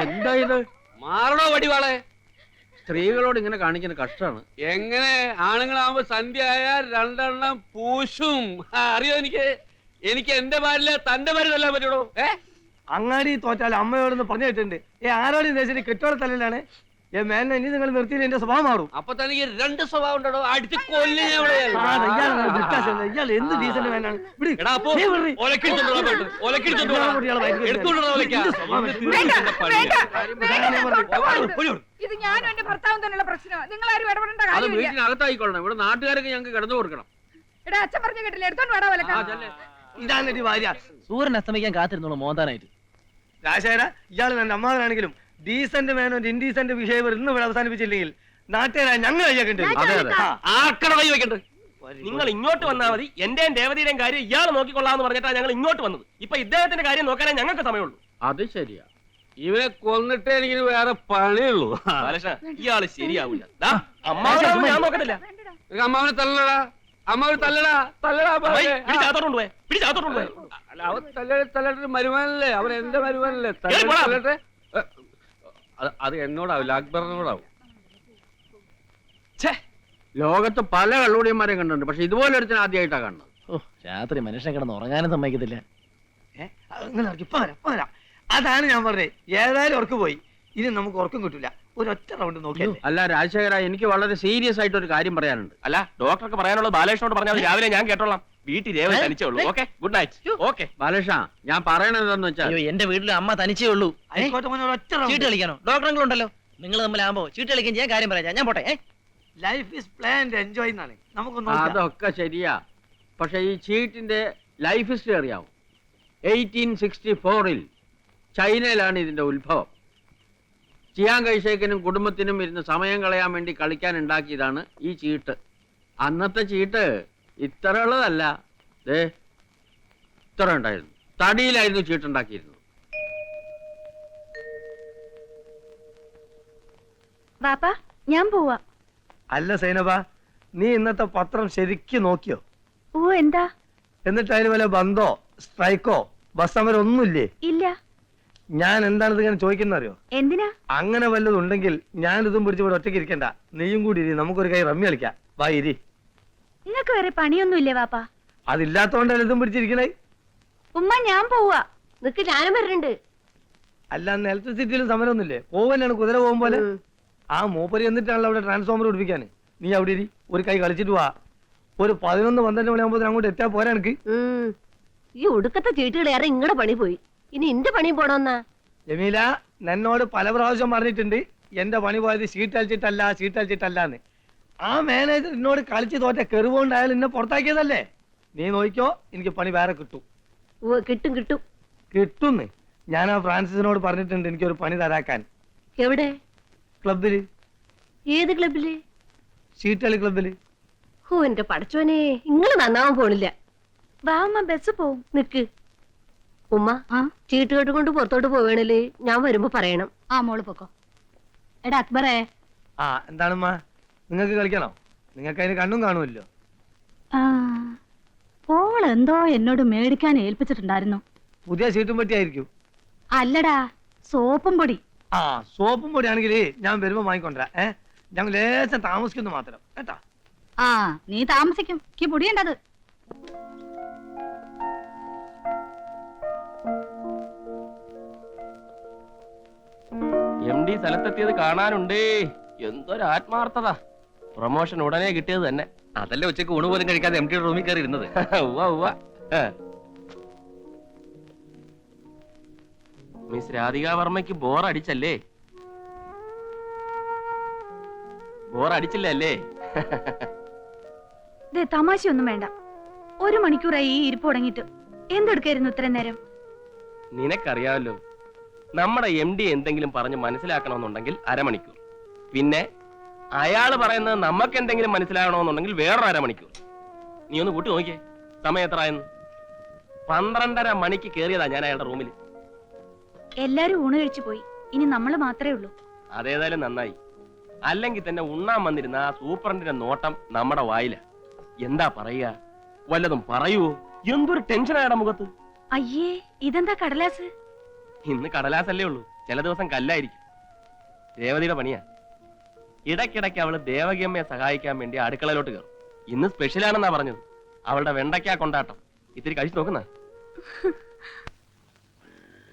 എന്താ ഇത്? മാറണോ വടിവാളെ? സ്ത്രീകളോട് ഇങ്ങനെ കാണിക്കുന്ന കഷ്ടമാണ്. എങ്ങനെ ആണുങ്ങളാവുമ്പോ സന്ധ്യ ആയാൽ 2 പൂശും. അറിയോ എനിക്ക് എന്റെ ഭാര്യ തന്റെ ഭാര്യ തല്ലാൻ പറ്റുള്ളൂ. അങ്ങാടി തോറ്റാൽ അമ്മയോടൊന്ന് പറഞ്ഞു കേട്ടിട്ടുണ്ട്. ആരോട് ദേശം കെട്ടോടെ തലയിലാണ്. മേലെ ഇനി നിങ്ങൾ നിർത്തിയിട്ട് എന്റെ സ്വഭാവം മാറും. അപ്പൊ തനിക്ക് 2 സ്വഭാവം ഉണ്ടോ? അടിച്ച് കൊല്ലേ. ഇയാൾ എന്ത് ഡീസന്റ് മേനാണ്. ഇത് ഞാനും എന്റെ ഭർത്താവും തന്നെയുള്ള പ്രശ്നം. നിങ്ങൾ ആരും ഇടപെടേണ്ട അത് കാര്യമില്ല. വീട്ടിനകത്തായിക്കൊള്ളണം. ഇവിടെ നാട്ടുകാരൊക്കെ ഞങ്ങൾക്ക് കിടന്നു കൊടുക്കണം. എടാ അച്ഛൻ പറഞ്ഞു കേട്ടില്ല, എടുത്തോണ്ട് വേടാ വിലക്കാം. ഇതാണ് ഭാര്യ. സൂര്യൻ അസ്തമിക്കാൻ കാത്തിരുന്നോളൂ മോന്താനായിട്ട്. രാജേര, ഇയാൾ എന്റെ അമ്മാവനാണെങ്കിലും ഡീസന്റ് മേനോ ഇൻഡീസന്റ് ബിഹേവിയർ ഇന്ന് ഇവിടെ അവസാനിപ്പിച്ചില്ലെങ്കിൽ നാട്ടുകാരായ ഞങ്ങൾ കഴിയാക്കേണ്ടി വരും. നിങ്ങൾ ഇങ്ങോട്ട് വന്നാൽ മതി. എന്റെയും ദേവതയുടെയും കാര്യം ഇയാൾ നോക്കിക്കൊള്ളാന്ന് പറഞ്ഞിട്ടാണ് ഞങ്ങൾ ഇങ്ങോട്ട് വന്നത്. ഇപ്പൊ ഇദ്ദേഹത്തിന്റെ കാര്യം നോക്കാനേ ഞങ്ങൾക്ക് സമയമുള്ളൂ. അത് ശരിയാ. ഇവനെ കൊന്നിട്ടേ എനിക്ക് വേറെ പണിയുള്ളൂ. ഇയാള് ശരിയാവില്ല. അമ്മാവനെ ഞാൻ നോക്കത്തില്ല. അമ്മാവനെ തല്ലടാ, അമ്മാവനെ തല്ലടാ, തല്ലടാ. പിടിച്ചാത്തോണ്ട് പോയെ. അവൻ തല്ലട്ട് മരുമാനല്ലേ? അവൻ എന്റെ മരുമാനല്ലേ? തല്ലട്ടെ. അത് എന്നോടാവില്ല, അക്ബറിനോടാവും. ലോകത്ത് പല കള്ളുടിയന്മാരെയും കണ്ടിട്ടുണ്ട്, പക്ഷെ ഇതുപോലെ ഒരുത്തിന് ആദ്യമായിട്ടാ കാണുന്നത്. ഓ, രാത്രി മനുഷ്യനെ കിടന്ന് ഉറങ്ങാനും സമ്മതിക്കത്തില്ല. അതാണ് ഞാൻ പറഞ്ഞത്. ഏതായാലും ഉറക്ക് പോയി. ഇനി നമുക്ക് ഉറക്കം കിട്ടില്ല. ഒരൊറ്റ റൗണ്ട് നോക്കിയല്ലേ. അല്ല രാജശേഖര, എനിക്ക് വളരെ സീരിയസ് ആയിട്ട് ഒരു കാര്യം പറയാനുണ്ട്. അല്ല, ഡോക്ടർക്ക് പറയാനുള്ളത് ബാലകൃഷ്ണനോട് പറഞ്ഞാൽ രാവിലെ ഞാൻ കേട്ടോളാം. വീട്ടിൽ രേവതി തനിച്ചേ ഉള്ളൂ. Okay, good night. Okay Balakrishna, ഞാൻ പറയണത് എന്താന്ന് വെച്ചാൽ, അയ്യോ, എന്റെ വീട്ടിൽ അമ്മ തനിച്ചേ ഉള്ളൂ. ചീട്ട് കളിക്കാനോ? ഡോക്ടറുകളുണ്ടല്ലോ. നിങ്ങൾ തമ്മിലാകുമ്പോ ചീട്ട് കളിക്കാൻ ചെയ്യാൻ കാര്യം പറയാം. ഞാൻ പോട്ടെ. ലൈഫ് ഈസ് പ്ലാൻഡ് എൻജോയ് എന്നാണ്. നമുക്ക് അതൊക്കെ ശരിയാ. പക്ഷെ ഈ ചീട്ടിന്റെ ലൈഫ് ഹിസ്റ്ററി അറിയാവും. 1864 ചൈനയിലാണ് ഇതിന്റെ ഉത്ഭവം. ചിയാങ് കൈഷേക്കിനും കുടുംബത്തിനും ഇരുന്ന് സമയം കളയാൻ വേണ്ടി കളിക്കാൻ ഉണ്ടാക്കിയതാണ് ഈ ചീട്ട്. അന്നത്തെ ചീട്ട് ഇത്ര ഉള്ളതല്ല, ഇത്ര ഉണ്ടായിരുന്നു. തടിയിലായിരുന്നു ചീട്ടുണ്ടാക്കിയിരുന്നത്. ബാപ്പാ, ഞാൻ പോവാ. അല്ല സൈനബ, നീ ഇന്നത്തെ പത്രം ശരിക്കും നോക്കിയോ? ഓ, എന്താ? എന്നിട്ട് അതിന് വല്ല ബന്ധോ സ്ട്രൈക്കോ ബസ് സമരം ഒന്നുമില്ലേ? ഇല്ല. ഞാൻ എന്താണിത് ഇങ്ങനെ ചോദിക്കുന്ന അറിയോ? എന്തിനാ? അങ്ങനെ വല്ലതും ഉണ്ടെങ്കിൽ ഞാൻ ഇതും പിടിച്ച് ഇവിടെ ഒറ്റയ്ക്ക് ഇരിക്കണ്ട. നീയും കൂടി ഇരി, നമുക്കൊരു കൈ റമ്മി കളിക്കാം. വാ ഇരി. നിങ്ങൾക്ക് വേറെ പണിയൊന്നുമില്ലേ ബാപ്പാ? അതില്ലാത്തോണ്ടല്ല ഇതും പിടിച്ചിരിക്കണേ. ഉമ്മ, ഞാൻ പോവാ. നിനക്ക് ഞാനും വരുന്നുണ്ട്. അല്ല, അന്ന് ഇലക്ട്രിസിറ്റിയിലും സമരമൊന്നുമില്ലേ? പോവനാണ് കുതിര പോകും പോലെ. ആ മൂപ്പര് എന്നിട്ടാണല്ലോ അവിടെ ട്രാൻസ്ഫോമർ പിടിപ്പിക്കാൻ. നീ അവിടെ ഇരി, ഒരു കൈ കളിച്ചിട്ട് വാ. ഒരു 11-12 മണിയാകുമ്പോൾ അങ്ങോട്ട് എത്താൻ പോരാ എനിക്ക്. ഈ ഒടുക്കത്തെ ചീട്ടുകളേറെ ഇങ്ങടെ പണി പോയി. ഇനി എന്റെ പണിയും പോണോന്നാ. ജമീല, എന്നോട് പല പ്രാവശ്യം പറഞ്ഞിട്ടുണ്ട് എന്റെ പണി പോയത് ഷീറ്റ് അടിച്ചിട്ടല്ലാന്ന്. ആ മാനേജർ എന്നോട് കളിച്ച് തോറ്റ കെറുകൊണ്ടായാലും എന്നെ പുറത്താക്കിയതല്ലേ. നീ നോക്കിക്കോ, എനിക്ക് പണി വേറെ കിട്ടും. കിട്ടുന്ന്. ഞാൻ ആ ഫ്രാൻസിസിനോട് പറഞ്ഞിട്ടുണ്ട് എനിക്കൊരു പണി തരാക്കാൻ. എവിടെ? ക്ലബില്. ഏത് ക്ലബില്? ഷീറ്റ് കളി ക്ലബില്. ഓ എന്റെ പടച്ചോനെ, ഇങ്ങള് നന്നാവാൻ പോണില്ല. വാമ്മ ബസ് പോവും. നിക്ക് ഉമ്മ, ചീട്ട് കെട്ടുകൊണ്ട് പുറത്തോട്ട് പോവേണല്ലേ, ഞാൻ വരുമ്പോ പറയണം. ആ മോള് പൊക്കോ. എടാ അക്ബറേ. ആ എന്താണമ്മ, നിങ്ങൾക്ക് കളിക്കണോ? നിങ്ങൾക്ക് അതിന് കണ്ണും കാണുമല്ലോ. പോൾ എന്തോ എന്നോട് മേടിക്കാൻ ഏൽപ്പിച്ചിട്ടുണ്ടായിരുന്നു. പുതിയ ഷീറ്റും പറ്റിയായിരിക്കും. അല്ലടാ, സോപ്പും പൊടി. ആ സോപ്പും പൊടിയാണെങ്കിൽ ഞാൻ വരുമ്പോ വാങ്ങിക്കൊണ്ടരാ. ഞങ്ങൾ ലേശം താമസിക്കുന്നു മാത്രം കേട്ടാ. ആ നീ താമസിക്കും, എനിക്ക് പൊടിയുണ്ടത്. MD സ്ഥലത്തെത്തിയത് കാണാനുണ്ടേ. എന്തൊരു ആത്മാർത്ഥത. പ്രൊമോഷൻ ഉടനെ കിട്ടിയത് തന്നെ. അതല്ലേ ഉച്ചക്ക് ഊണ് പോലും കഴിക്കാതെ MD റൂമിൽ കയറി ഇരുന്നത്. മിസ് രാധിക വർമ്മയ്ക്ക് ബോറടിച്ചല്ലേ? ബോറടിച്ചില്ലേ? തമാശയൊന്നും വേണ്ട. 1 മണിക്കൂറായി ഈ ഇരിപ്പ് തുടങ്ങിയിട്ട്. എന്തെടുക്കായിരുന്നു ഇത്രയും നേരം? നിനക്കറിയാമല്ലോ, നമ്മുടെ MD എന്തെങ്കിലും പറഞ്ഞ് മനസ്സിലാക്കണമെന്നുണ്ടെങ്കിൽ അരമണിക്കൂർ. പിന്നെ അയാള് പറയുന്നത് നമുക്ക് എന്തെങ്കിലും മനസ്സിലാകണമെന്നുണ്ടെങ്കിൽ വേറൊരു അരമണിക്കൂർ. നീ ഒന്ന് കൂട്ടി നോക്കിയേ സമയം എത്രയെന്ന്. 12:30 മണിക്ക് കയറിയതാ ഞാൻ അയാളുടെ റൂമിൽ. എല്ലാരും ഊണ് കഴിച്ചു പോയി. ഇനി നമ്മള് മാത്രമേ ഉള്ളൂ. അതേതായാലും നന്നായി. അല്ലെങ്കിൽ തന്നെ ഉണ്ണാൻ വന്നിരുന്ന ആ സൂപ്രണ്ടിന്റെ നോട്ടം നമ്മുടെ വായില. എന്താ പറയുക? വല്ലതും പറയൂ. എന്തൊരു ടെൻഷനായുടെ മുഖത്ത്. അയ്യേ, ഇതെന്താ കടലാസ്? ഇന്ന് കടലാസല്ലേ ഉള്ളൂ, ചില ദിവസം കല്ലായിരിക്കും. രേവതിയുടെ പണിയാ. ഇടയ്ക്കിടയ്ക്ക് അവള് ദേവകിയമ്മയെ സഹായിക്കാൻ വേണ്ടി അടുക്കളയിലോട്ട് കയറും. ഇന്ന് സ്പെഷ്യലാണെന്നാ പറഞ്ഞത്. അവളുടെ വെണ്ടയ്ക്ക കൊണ്ടാട്ടം ഇത്തിരി കഴിച്ചു നോക്കുന്ന.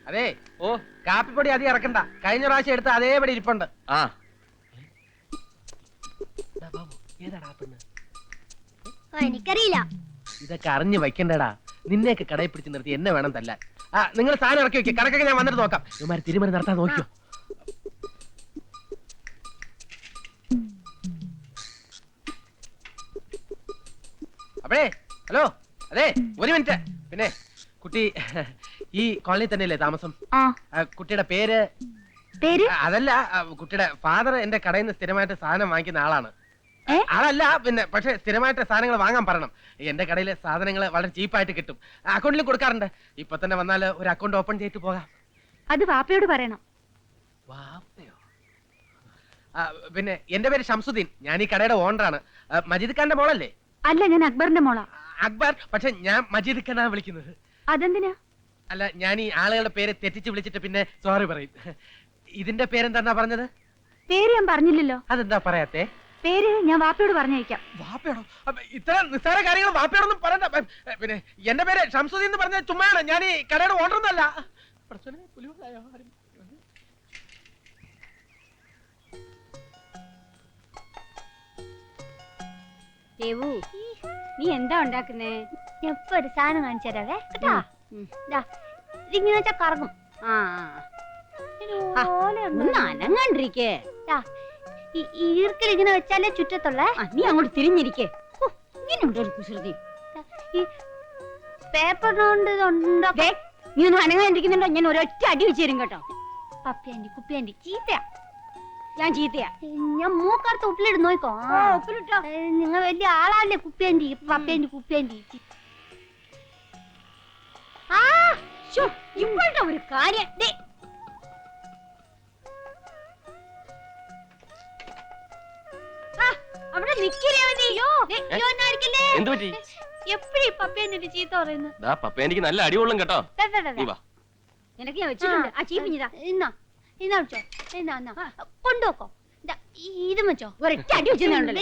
അതെ, ഓ കാപ്പിപ്പൊടി അധികം ഇറക്കണ്ട. കഴിഞ്ഞ പ്രാവശ്യം എടുത്ത അതേപടി ഇരിപ്പുണ്ട്. ആ എനിക്കറിയില്ല. ഇതൊക്കെ അറിഞ്ഞു വയ്ക്കണ്ടടാ. നിന്നെയൊക്കെ കടയിൽ പിടിച്ച് നിർത്തി എന്നെ വേണം തല്ലാൻ. നിങ്ങൾ സാധനം ഇറക്കി വെക്കുക. കണക്കൊക്കെ ഞാൻ വന്നിട്ട് നോക്കാം. ഇവന്മാര് തിരുമറി നടത്താൻ നോക്കിയോ. അപ്പഴേ ഹലോ, അതെ 1 മിനിറ്റ്. പിന്നെ കുട്ടി ഈ കോളനി തന്നെയല്ലേ താമസം? കുട്ടിയുടെ പേര്? അതല്ല, കുട്ടിയുടെ ഫാദർ എന്റെ കടയിൽ നിന്ന് സ്ഥിരമായിട്ട് സാധനം വാങ്ങിക്കുന്ന ആളാണ്. ആളല്ല പിന്നെ, പക്ഷെ സ്ഥിരമായിട്ട് സാധനങ്ങൾ വാങ്ങാൻ പറയണം. എന്റെ കടയിലെ സാധനങ്ങൾ വളരെ ചീപ്പായിട്ട് കിട്ടും. അക്കൗണ്ടിലും കൊടുക്കാറുണ്ട്. ഇപ്പൊ തന്നെ വന്നാൽ ഒരു അക്കൗണ്ട് ഓപ്പൺ ചെയ്തിട്ട് പോകാം. അത് വാപ്പയോട് പറയണം. വാപ്പയോ? പിന്നെ എന്റെ പേര് ഷംസുദ്ദീൻ. ഞാൻ ഈ കടയുടെ ഓണറാണ്. മജീദ് ഖാന്റെ മോളല്ലേ? അല്ല, ഞാൻ അക്ബറിന്റെ മോളാ. അക്ബർ? പക്ഷെ ഞാൻ മജീദ് ഖാനാണ് വിളിക്കുന്നത്. അതെന്തിനാ? അല്ല, ഞാൻ ഈ ആളുകളുടെ പേര് തെറ്റിച്ച് വിളിച്ചിട്ട് പിന്നെ സോറി പറയും. ഇതിന്റെ പേരെന്താ പറഞ്ഞത്? പേര് ഞാൻ പറഞ്ഞില്ലല്ലോ. അതെന്താ പറയാത്തെ? പേര് ഞാൻ വാപ്പയോട് പറഞ്ഞയക്കാം. വാപ്പയോടോ? ഇത്ര നിസ്സാര കാര്യങ്ങൾ വാപ്പയോടൊന്നും പറയണ്ട. പിന്നെ എന്റെ പേര് ഷംസുദ്ദീൻ എന്ന് പറഞ്ഞ ചുമ്മാണ്. ഞാൻ ഈ കടയുടെ ഓണറൊന്നല്ല. നീ എന്താ ഉണ്ടാക്കുന്നേ? എപ്പോ ഒരു സാധനം കാണിച്ചു തരാവേ കേട്ടാ. ഇങ്ങനെ വെച്ചാ കറങ്ങും. അനങ്ങാണ്ടിരിക്കേ. ഈർക്കിൽ ഇങ്ങനെ വെച്ചാലേ ചുറ്റത്തുള്ള. നീ അങ്ങോട്ട് തിരിഞ്ഞിരിക്കേ. ഇങ്ങനെയുണ്ട് ഒരു കുസൃതി. ഈ പേപ്പറിനോണ്ട് നീ ഒന്നും അനങ്ങാണ്ടിരിക്കുന്നുണ്ടോ? ഞാൻ ഒരൊറ്റ അടി വെച്ച് തരും കേട്ടോ. പപ്പിയാണ്ടി കുപ്പിയാണ്ടി ചീത്തയാ. ഞാൻ ചീത്തയാ? ഞാൻ മൂക്കടുത്ത് ഉപ്പിലിട്ട് നോക്കോ. നിങ്ങൾ വലിയ ആളാല്ലേ കുപ്പിയാണ്ടി പപ്പിയാണ്ടി കുപ്പിയാണ്ടി. ഇപ്പോഴത്തെ ഒരു കാര്യം അവിടെ എപ്പോഴും പപ്പിയാണ്ടി ചീത്ത പറയുന്നത്. പപ്പേനിക്ക് നല്ല അടികൊള്ളും കേട്ടോ. നിനക്ക് ഞാൻ വെച്ചിട്ടുണ്ട്. ആ ചീപ്പിഞ്ഞതാ. കൊണ്ടുവെക്കോ. ഇതും വെച്ചോ. ഒരൊറ്റ അടി വെച്ചിട്ടുണ്ടല്ലോ.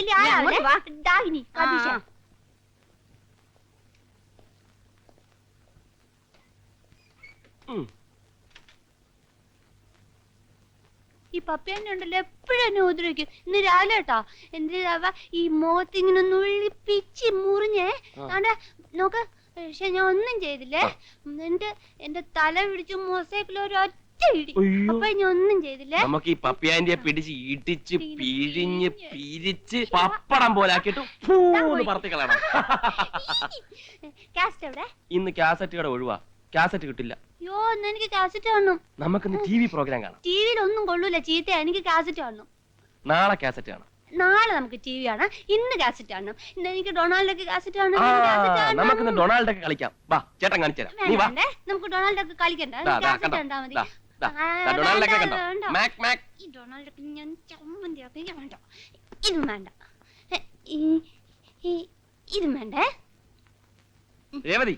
ഈ പപ്പിയാണ്ടി ഉണ്ടല്ലോ എപ്പോഴും എന്നെ ഉപദ്രവിക്കും. ഇന്ന് രാവിലെ കേട്ടോ എന്റെ ഈ മുഖത്തിങ്ങനെ നുള്ളിപ്പിച്ച് മുറിഞ്ഞേ നോക്ക്. പക്ഷെ ഞാൻ ഒന്നും ചെയ്തില്ലേ. എന്നിട്ട് എന്റെ തല പിടിച്ച് മൊസൈക്കിൽ ഒരൊറ്റ ഇടി. അയ്യോ. അപ്പൊ ഞാൻ ഒന്നും ചെയ്തില്ലേ? നമുക്ക് ഈ പപ്പിയാൻറ്റിയെ പിടിച്ച് ഇടിച്ച് പിഴിഞ്ഞ് പിരിച്ച് പപ്പടം പോലാക്കിയിട്ട് ഫൂന്ന് പറത്തി കളയണം. കാസറ്റ് എവിടെ? ഇന്ന് കാസറ്റ് കട ഒഴിവാ, കാസറ്റ് കിട്ടില്ല. അയ്യോ എന്നാ എനിക്ക് കാസറ്റ് കാണണം. നമുക്കിന്ന് TV പ്രോഗ്രാം കാണാം. ടിവിയിൽ ഒന്നും കൊള്ളൂല, ചീത്ത. എനിക്ക് കാസറ്റ് കാണണം. നാളെ കാസറ്റ് കാണാം. നാളെ നമുക്ക് ടി വി കാണാം. ഇന്ന് കാസറ്റ് കാണണം. ഇന്ന് എനിക്ക് ഡൊണാൾഡൊക്കെ കാസറ്റ് കാണണം. ആ, എനിക്ക് കാസറ്റ് കാണണം. നമുക്കിന്ന് ഡൊണാൾഡ് ഒക്കെ കളിക്കാം.വാ ചേട്ടൻ കാണിച്ചു തരാം. നീ വാ. വേണ്ടേ? നമുക്ക് ഡൊണാൾഡൊക്കെ കളിക്കണ്ട. ദാ, ദാ, കാസറ്റ് കണ്ടോ? കണ്ടാ മതി. ദാ, ദാ, ആ, ദാ, ഡൊണാൾഡൊക്കെ വേണ്ട, കണ്ടോ? വേണ്ട. Mac Mac. ഈ ഡൊണാൾഡൊക്കെ ഞാൻ ചമ്മന്തി ആക്കി വേണ്ട. ഇതും വേണ്ട. ഇതും വേണ്ടേ? രേവതി,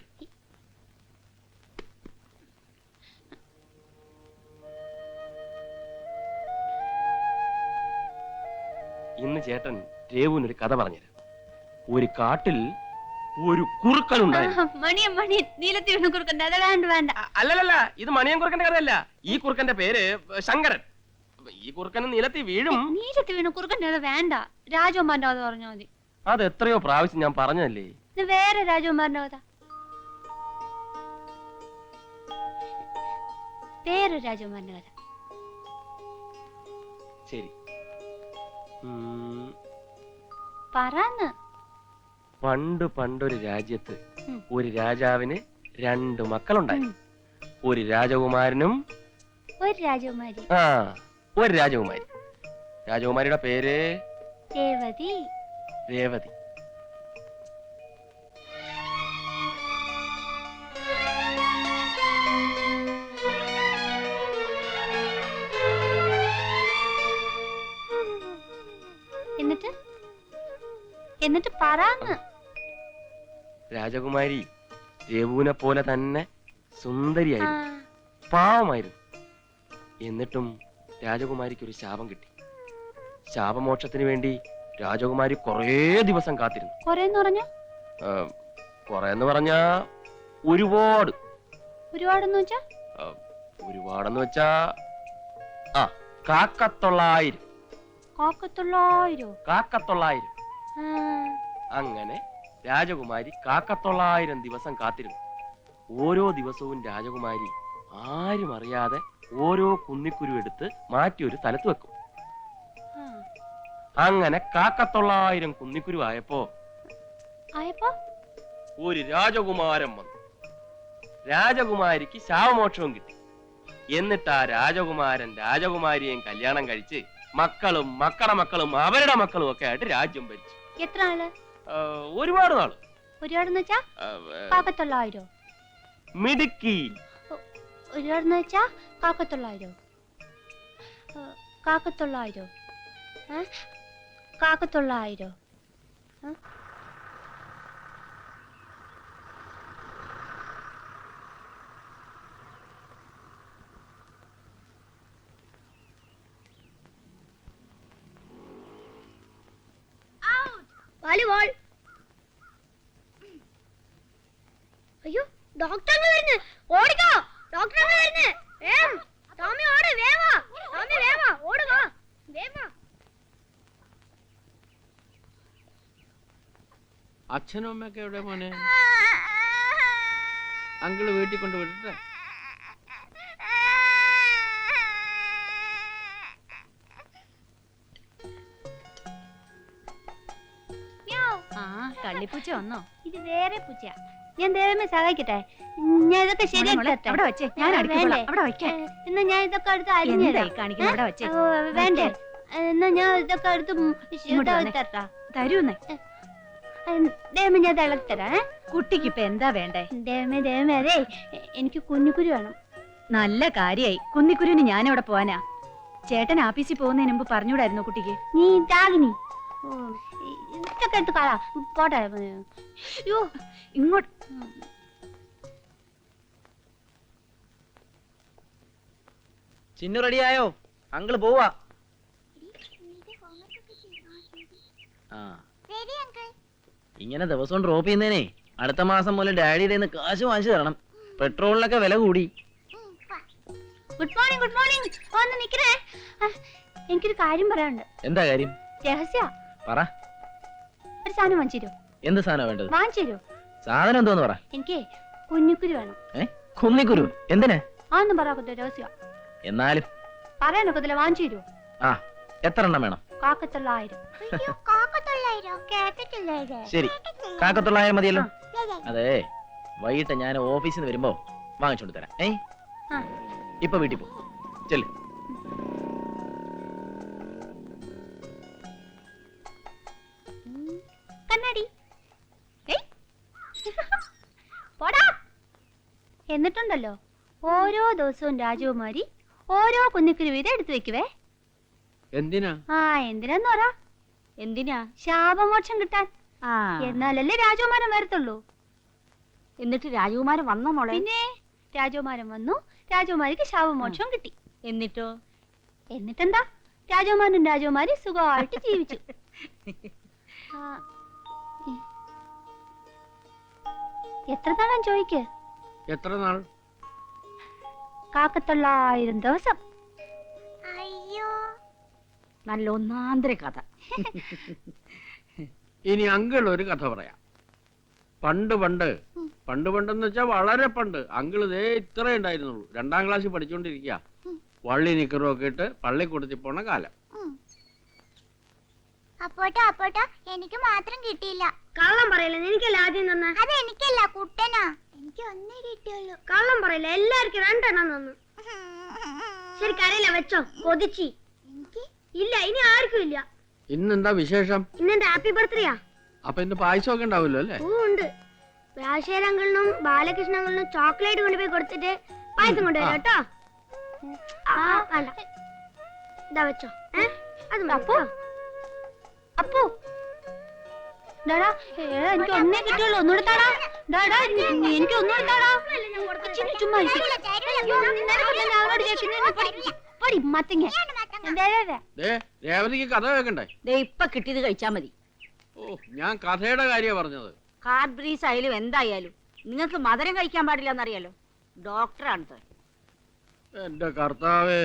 ഇന്ന് ചേട്ടൻ രേവുവിനൊരു കഥ പറഞ്ഞുതരാം. ഒരു കാട്ടിൽ ഒരു കുറുക്കനുണ്ടായിരുന്നു. മണിയൻ നീലത്തി വീണ് കുറുക്കണ്ട. അത് വേണ്ട വേണ്ട. അല്ലല്ല, ഇത് മണിയൻ കുറുക്കന്റെ കഥയല്ല. ഈ കുറുക്കന്റെ പേര് ശങ്കരൻ. ഈ കുറുക്കന് നിലത്തി വീഴും. നീലത്തി വീണ് കുറുക്കണ്ട. അത് വേണ്ട. രാജകുമാരന്റെ കഥ പറഞ്ഞാൽ മതി. അത് എത്രയോ പ്രാവശ്യം ഞാൻ പറഞ്ഞതല്ലേ. ഇത് വേറെ രാജകുമാരന്റെ കഥ. വേറൊരു രാജകുമാരന്റെ കഥ. ശരി. പറന്ന്. പണ്ടൊരു രാജ്യത്ത് ഉം. ഒരു രാജാവിന് 2 മക്കളുണ്ടായിരുന്നു. ഒരു രാജകുമാരനും ഒരു രാജകുമാരി. ഒരു രാജകുമാരി. രാജകുമാരിയുടെ പേര് രേവതി. രേവതി. എന്നിട്ട് പറന്ന്. രാജകുമാരി രേവുവിനെ പോലെ തന്നെ സുന്ദരിയായിരുന്നു, പാവമായിരുന്നു. എന്നിട്ടും രാജകുമാരിക്ക് ഒരു ശാപം കിട്ടി. ശാപമോക്ഷത്തിന് വേണ്ടി രാജകുമാരി കുറേ ദിവസം കാത്തിരുന്നു. കൊറേന്ന് പറഞ്ഞാ ഒരുപാട്. ഒരുപാടെന്ന് വെച്ചാ ഒരുപാടെന്ന് വെച്ചാ കാക്കത്തൊള്ളായിരം. കാക്കത്തൊള്ളായിരം. അങ്ങനെ രാജകുമാരി കാക്കത്തൊള്ളായിരം ദിവസം കാത്തിരുന്നു. ഓരോ ദിവസവും രാജകുമാരി ആരും അറിയാതെ ഓരോ കുന്നിക്കുരു എടുത്ത് മാറ്റി ഒരു സ്ഥലത്ത് വെക്കും. അങ്ങനെ കാക്കത്തൊള്ളായിരം കുന്നിക്കുരു ആയപ്പോ ഒരു രാജകുമാരൻ വന്നു. രാജകുമാരിക്ക് ശാപമോക്ഷവും കിട്ടി. എന്നിട്ട് ആ രാജകുമാരൻ രാജകുമാരിയെയും കല്യാണം കഴിച്ച് മക്കളും മക്കളുടെ മക്കളും അവരുടെ മക്കളും ഒക്കെ ആയിട്ട് രാജ്യം ഭരിച്ചു. എത്ര നാള്? ഒരുപാട് നാള്. ഒരുപാടെന്ന് വെച്ചാ കാക്കത്തൊള്ളായിരോ? മിടുക്കി. ഒരുപാടെന്ന് വെച്ചാ കാക്കത്തൊള്ളായിരോ? കാക്കത്തൊള്ളായിരോ? കാക്കത്തൊള്ളായിരോ? വാലിബോൾ. അയ്യോ ഡോക്ടർ വരുന്നു, ഓടിക്കോ. ഡോക്ടർ വരുന്നു, വേഗം ടോമി ഓട്, വേവാ ടോമി വേവാ, ഓടുക വേവാ. അച്ഛനും അമ്മയൊക്കെ എവിടെ മോനെ? അങ്കിള് വീട്ടിൽ കൊണ്ട് വിടട്ടെ? കള്ളിപ്പൂച്ച വന്നോ? ഇത് വേറെ പൂച്ച. ഞാൻ ദേവമേ സഹായിക്കട്ടെ? ഞാൻ ഇതൊക്കെ ശരിയാക്കി അവിടെ വെച്ചേ, ഞാൻ അവിടെ വെക്കാം. എന്നാ ഞാൻ ഇതൊക്കെ എടുത്ത് അരിഞ്ഞു വേണ്ടേ? എന്നാ ഞാൻ ഇതൊക്കെ എടുത്ത് തരട്ടാ? തരൂന്നേ. ദേവമേ ഞാൻ ഇളക്കി തരാം. കുട്ടിക്ക് ഇപ്പൊ എന്താ വേണ്ടേ? ദേവമേ അതെ, എനിക്ക് കുഞ്ഞുകുരു വേണം. നല്ല കാര്യായി. കുന്നിക്കുരുവിന് ഞാൻ എവിടെ പോവാനാ? ചേട്ടൻ ആഫീസിൽ പോകുന്നതിന് മുമ്പ് പറഞ്ഞൂടായിരുന്നു കുട്ടിക്ക്? നീ ദാഗിനി ഇതൊക്കെ എടുത്ത് കളാ പോട്ടെ. അയ്യോ ഇങ്ങോട്ട്. ചിന്നു റെഡിയായോ? അങ്കിള് പോവാ. ഇങ്ങനെ ദിവസവും ഡ്രോപ്പ് ചെയ്യുന്നേനെ അടുത്ത മാസം മുതൽ ഡാഡിയുടെ കാശ് വാങ്ങിച്ചു തരണം. പെട്രോളിനൊക്കെ വില കൂടി. Good morning. Good morning. ഒന്ന് നിക്കണേ, എനിക്കൊരു കാര്യം പറയാനുണ്ട്. എന്താ കാര്യം? രഹസ്യ. പറ. ഒരു സാധനം വാങ്ങിച്ചു. എന്ത് സാധനം വേണ്ടത്? വാങ്ങിച്ചു. സാധനം എന്തോന്ന് പറ. എനിക്ക് കുഞ്ഞുക്കുരു വേണം. കുന്നിക്കുരു എന്തിനാ? ആന്നും പറയാത്ത രഹസ്യ. എന്നാലും പറയാനൊക്കത്തില്ല, വാങ്ങിച്ചു തരുമോ? ആ എത്ര എണ്ണം വേണം? 900. ശരി, 900 മതിയല്ലോ. അതെ, വൈകിട്ട് ഞാൻ ഓഫീസിൽ നിന്ന് വരുമ്പോ വാങ്ങിച്ചോണ്ട് തരാം. ആ. ഇപ്പൊ വീട്ടിൽ പോ, ചെല്ല്. കണ്ണാടി. പോടാ. എന്നിട്ടുണ്ടല്ലോ, ഓരോ ദിവസവും രാജകുമാരി ഓരോ കുഞ്ഞിക്കുരു വീതം എടുത്തു വെക്കുവേ. എന്തിനാ? എന്തിനാന്ന് പറ. എന്തിനാ? ശാപമോക്ഷം കിട്ടാൻ. ആ എന്നാലല്ലേ രാജകുമാരൻ വരത്തുള്ളൂ. എന്നിട്ട് രാജകുമാരൻ വന്നോ മോളെ? പിന്നെ രാജകുമാരൻ വന്നു, രാജകുമാരിക്ക് ശാപമോക്ഷം കിട്ടി. എന്നിട്ടോ? എന്നിട്ടെന്താ, രാജകുമാരനും രാജകുമാരി സുഖമായിട്ട് ജീവിച്ചു. എത്ര നാളാൻ ചോദിക്ക്? എത്ര നാൾ? 900 ദിവസം. നല്ല ഒന്നാന്തര കഥ. ഇനി അങ്കിൾ ഒരു കഥ പറയാം. പണ്ട് പണ്ടെന്ന് വെച്ചാൽ വളരെ പണ്ട്, അങ്കിൾ ഇതേ ഇത്രേ ഉണ്ടായിരുന്നുള്ളൂ. 2ാം ക്ലാസ്സിൽ പഠിച്ചുകൊണ്ടിരിക്കുക. വള്ളി നിക്കറും ഒക്കെ ഇട്ട് പള്ളിക്കൂടത്തിൽ പോണ കാലം. അപ്പോട്ടോ എനിക്ക് മാത്രം കിട്ടിയില്ല. കള്ളം പറയല്ലേ, എനിക്കല്ല ആദ്യം തന്ന. അത് എനിക്കല്ല, കുട്ടനാ. എനിക്ക് ഒന്നേ കിട്ടിയുള്ളൂ. കള്ളം പറയല്ലേ, എല്ലാവർക്കും 2 എണ്ണം തന്നു. ശരി, കരയില്ല, വെച്ചോ. കൊതിച്ചി ഇല്ല, ഇനി ആർക്കും ഇല്ല. ഇന്നെന്താ വിശേഷം? ഇന്നെന്റെ ഹാപ്പി ബർത്ത്ഡേയാ. അപ്പൊ ഇന്ന് പായസമൊക്കെ ഉണ്ടാവില്ലോ അല്ലേ? ഉണ്ട്. രാജശേഖരങ്ങളിനും ബാലകൃഷ്ണങ്ങളിനും ചോക്ലേറ്റ് കൊണ്ടുപോയി കൊടുത്തിട്ട് പായസം കൊണ്ടുവരാം കേട്ടോ. വേണ്ട, ഇതാ വെച്ചോ. അത് അപ്പോ അപ്പോ ഡാടാ, എനിക്ക് ഒന്നേ കിട്ടിയുള്ളൂ. ഒന്നുകൂടെ താടാ. ഡാടാ, എനിക്ക് ഒന്നുകൂടെ താടാ. ചുമ്മാ മത്തങ്ങ. രേവതിക്ക് കഥ കേൾക്കണ്ടേ? ഇപ്പൊ കിട്ടിയത് കഴിച്ചാ മതി. ഓ, ഞാൻ കഥയുടെ കാര്യ പറഞ്ഞത്. കാർബ്രീസ് ആയാലും എന്തായാലും നിങ്ങൾക്ക് മധുരം കഴിക്കാൻ പാടില്ല എന്നറിയാലോ. ഡോക്ടറാണ്. എന്റെ കർത്താവേ.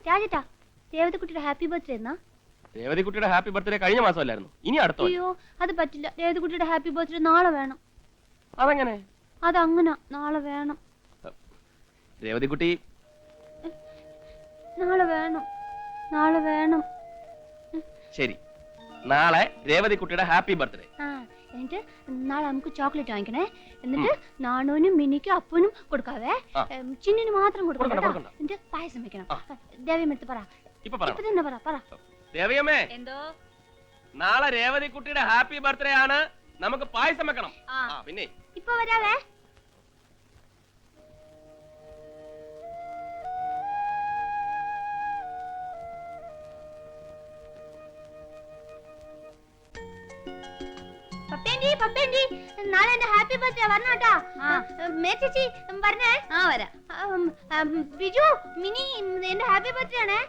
രാജേട്ടാ, രേവതിക്കുട്ടിയുടെ ഹാപ്പി ബർത്ത്ഡേ എന്നാ? രേവതിക്കുട്ടിയുടെ ഹാപ്പി ബർത്ത്ഡേ കഴിഞ്ഞ മാസമല്ലായിരുന്നു? ഇനി അടുത്ത. അയ്യോ, അത് പറ്റില്ല. രേവതിക്കുട്ടിയുടെ ഹാപ്പി ബർത്ത്ഡേ നാളെ വേണം. അതെങ്ങനെ? അതങ്ങനെ, നാളെ വേണം. രേവതിക്കുട്ടി നാളെ വേണം, നാളെ വേണം. ശരി, നാളെ രേവതിക്കുട്ടിയുടെ ഹാപ്പി ബർത്ത്ഡേ. എന്നിട്ട് നാളെ നമുക്ക് ചോക്ലേറ്റ് വാങ്ങിക്കണേ. എന്നിട്ട് നാണുവിനും മിനിക്കും അപ്പനും കൊടുക്കാവേ. ചിന്നിന് മാത്രം കൊടുക്കണം. എന്നിട്ട് പായസം വെക്കണം. ദേവിയമ്മടുത്ത് പറ. ഇപ്പൊ തന്നെ പറ. ദേവിയമ്മേ, എന്തോ? നാളെ രേവതിക്കുട്ടിയുടെ ഹാപ്പി ബർത്ത്ഡേ ആണ്, നമുക്ക് പായസം വെക്കണം. പിന്നെ ഇപ്പൊ വരാവേ. പപ്പേന്റി, നാളെ എന്റെ ഹാപ്പി ബർത്ത്ഡേ വരണോട്ടാ. മേച്ചേച്ചി പറഞ്ഞേ. വരാം. ബിജു, മിനി, എന്റെ ഹാപ്പി ബർത്ത്ഡേ ആണേ.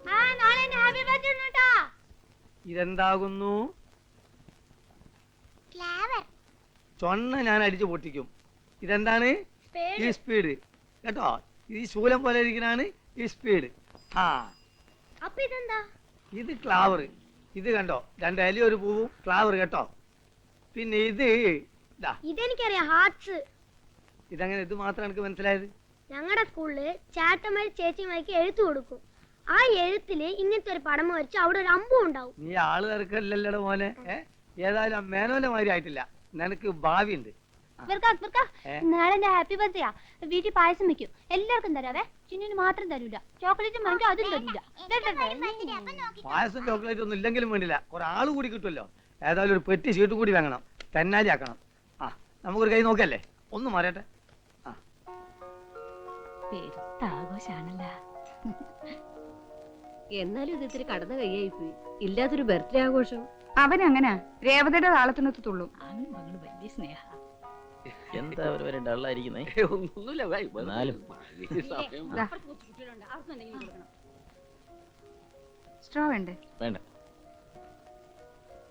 നാളെ എന്റെ ഹാപ്പി ബർത്ത്ഡേ ആണോട്ടാ. ഇതെന്താകുന്നു? ചൊണ്ണ ഞാൻ അടിച്ചു പൊട്ടിക്കും. ഇതെന്താണ്? ഈ സ്പീഡ് കേട്ടോ. ഈ ശൂലം പോലെ ഇരിക്കണാണ് ഈ സ്പീഡ്. അപ്പൊ ഇതെന്താ? ഇത് ക്ലാവർ. ഇത് കണ്ടോ, 2 ഇലയും 1 പൂവും ക്ലാവർ കേട്ടോ. പിന്നെ ഇത് ഇതെനിക്കറിയാം, ഹാർട്സ്. ഇതങ്ങനെ, ഇത് മാത്രം എനിക്ക് മനസ്സിലായത്. ഞങ്ങളുടെ സ്കൂളില് ചേട്ടന്മാര് ചേച്ചിമാർക്ക് എഴുത്ത് കൊടുക്കും. ആ എഴുത്തില് ഇങ്ങനത്തെ ഒരു പടം വരച്ച് അവിടെ ഒരു അമ്പും ഉണ്ടാവും. നീ ആള് തിരക്കല്ലല്ലോ മോനെ. ഏതായാലും മേനോന്റെ മാതിരി ആയിട്ടില്ല, നിനക്ക് ഭാവിയുണ്ട്. നാളെ എന്റെ ഹാപ്പി ബർത്ത്ഡേയാ. വീട്ടിൽ പായസം വെക്കും, എല്ലാവർക്കും തരാവേ. ചിന്നിന് മാത്രം തരൂല. ചോക്ലേറ്റ് വാങ്ങിക്കും, അതും തരൂല. പായസം ചോക്ലേറ്റ് ഒന്നും ഇല്ലെങ്കിലും വേണ്ടില്ല, കുറെ ആള് കൂടി കിട്ടുമല്ലോ. ഏതായാലും ഒരു പെട്ടി ഷീറ്റ് കൂടി വാങ്ങണം, തെന്നാലി ആക്കണം. നമുക്കൊരു കൈ നോക്കല്ലേ, ഒന്ന് മാറട്ടെ. ആഘോഷാണല്ലോ. എന്നാലും ഇത് ഇത്തിരി കടന്ന കൈയായി പോയി. ഇല്ലാത്തൊരു ബർത്ത്ഡേ ആഘോഷം. അവനങ്ങനെ രേവതയുടെ താളത്തിനെത്തുള്ളൂ. അവനും മകള് വലിയ സ്നേഹ. എന്താ ഒരു ഡള്ളായിരിക്കുന്നേ? സ്ട്രോ വേണ്ടേ? വേണ്ട.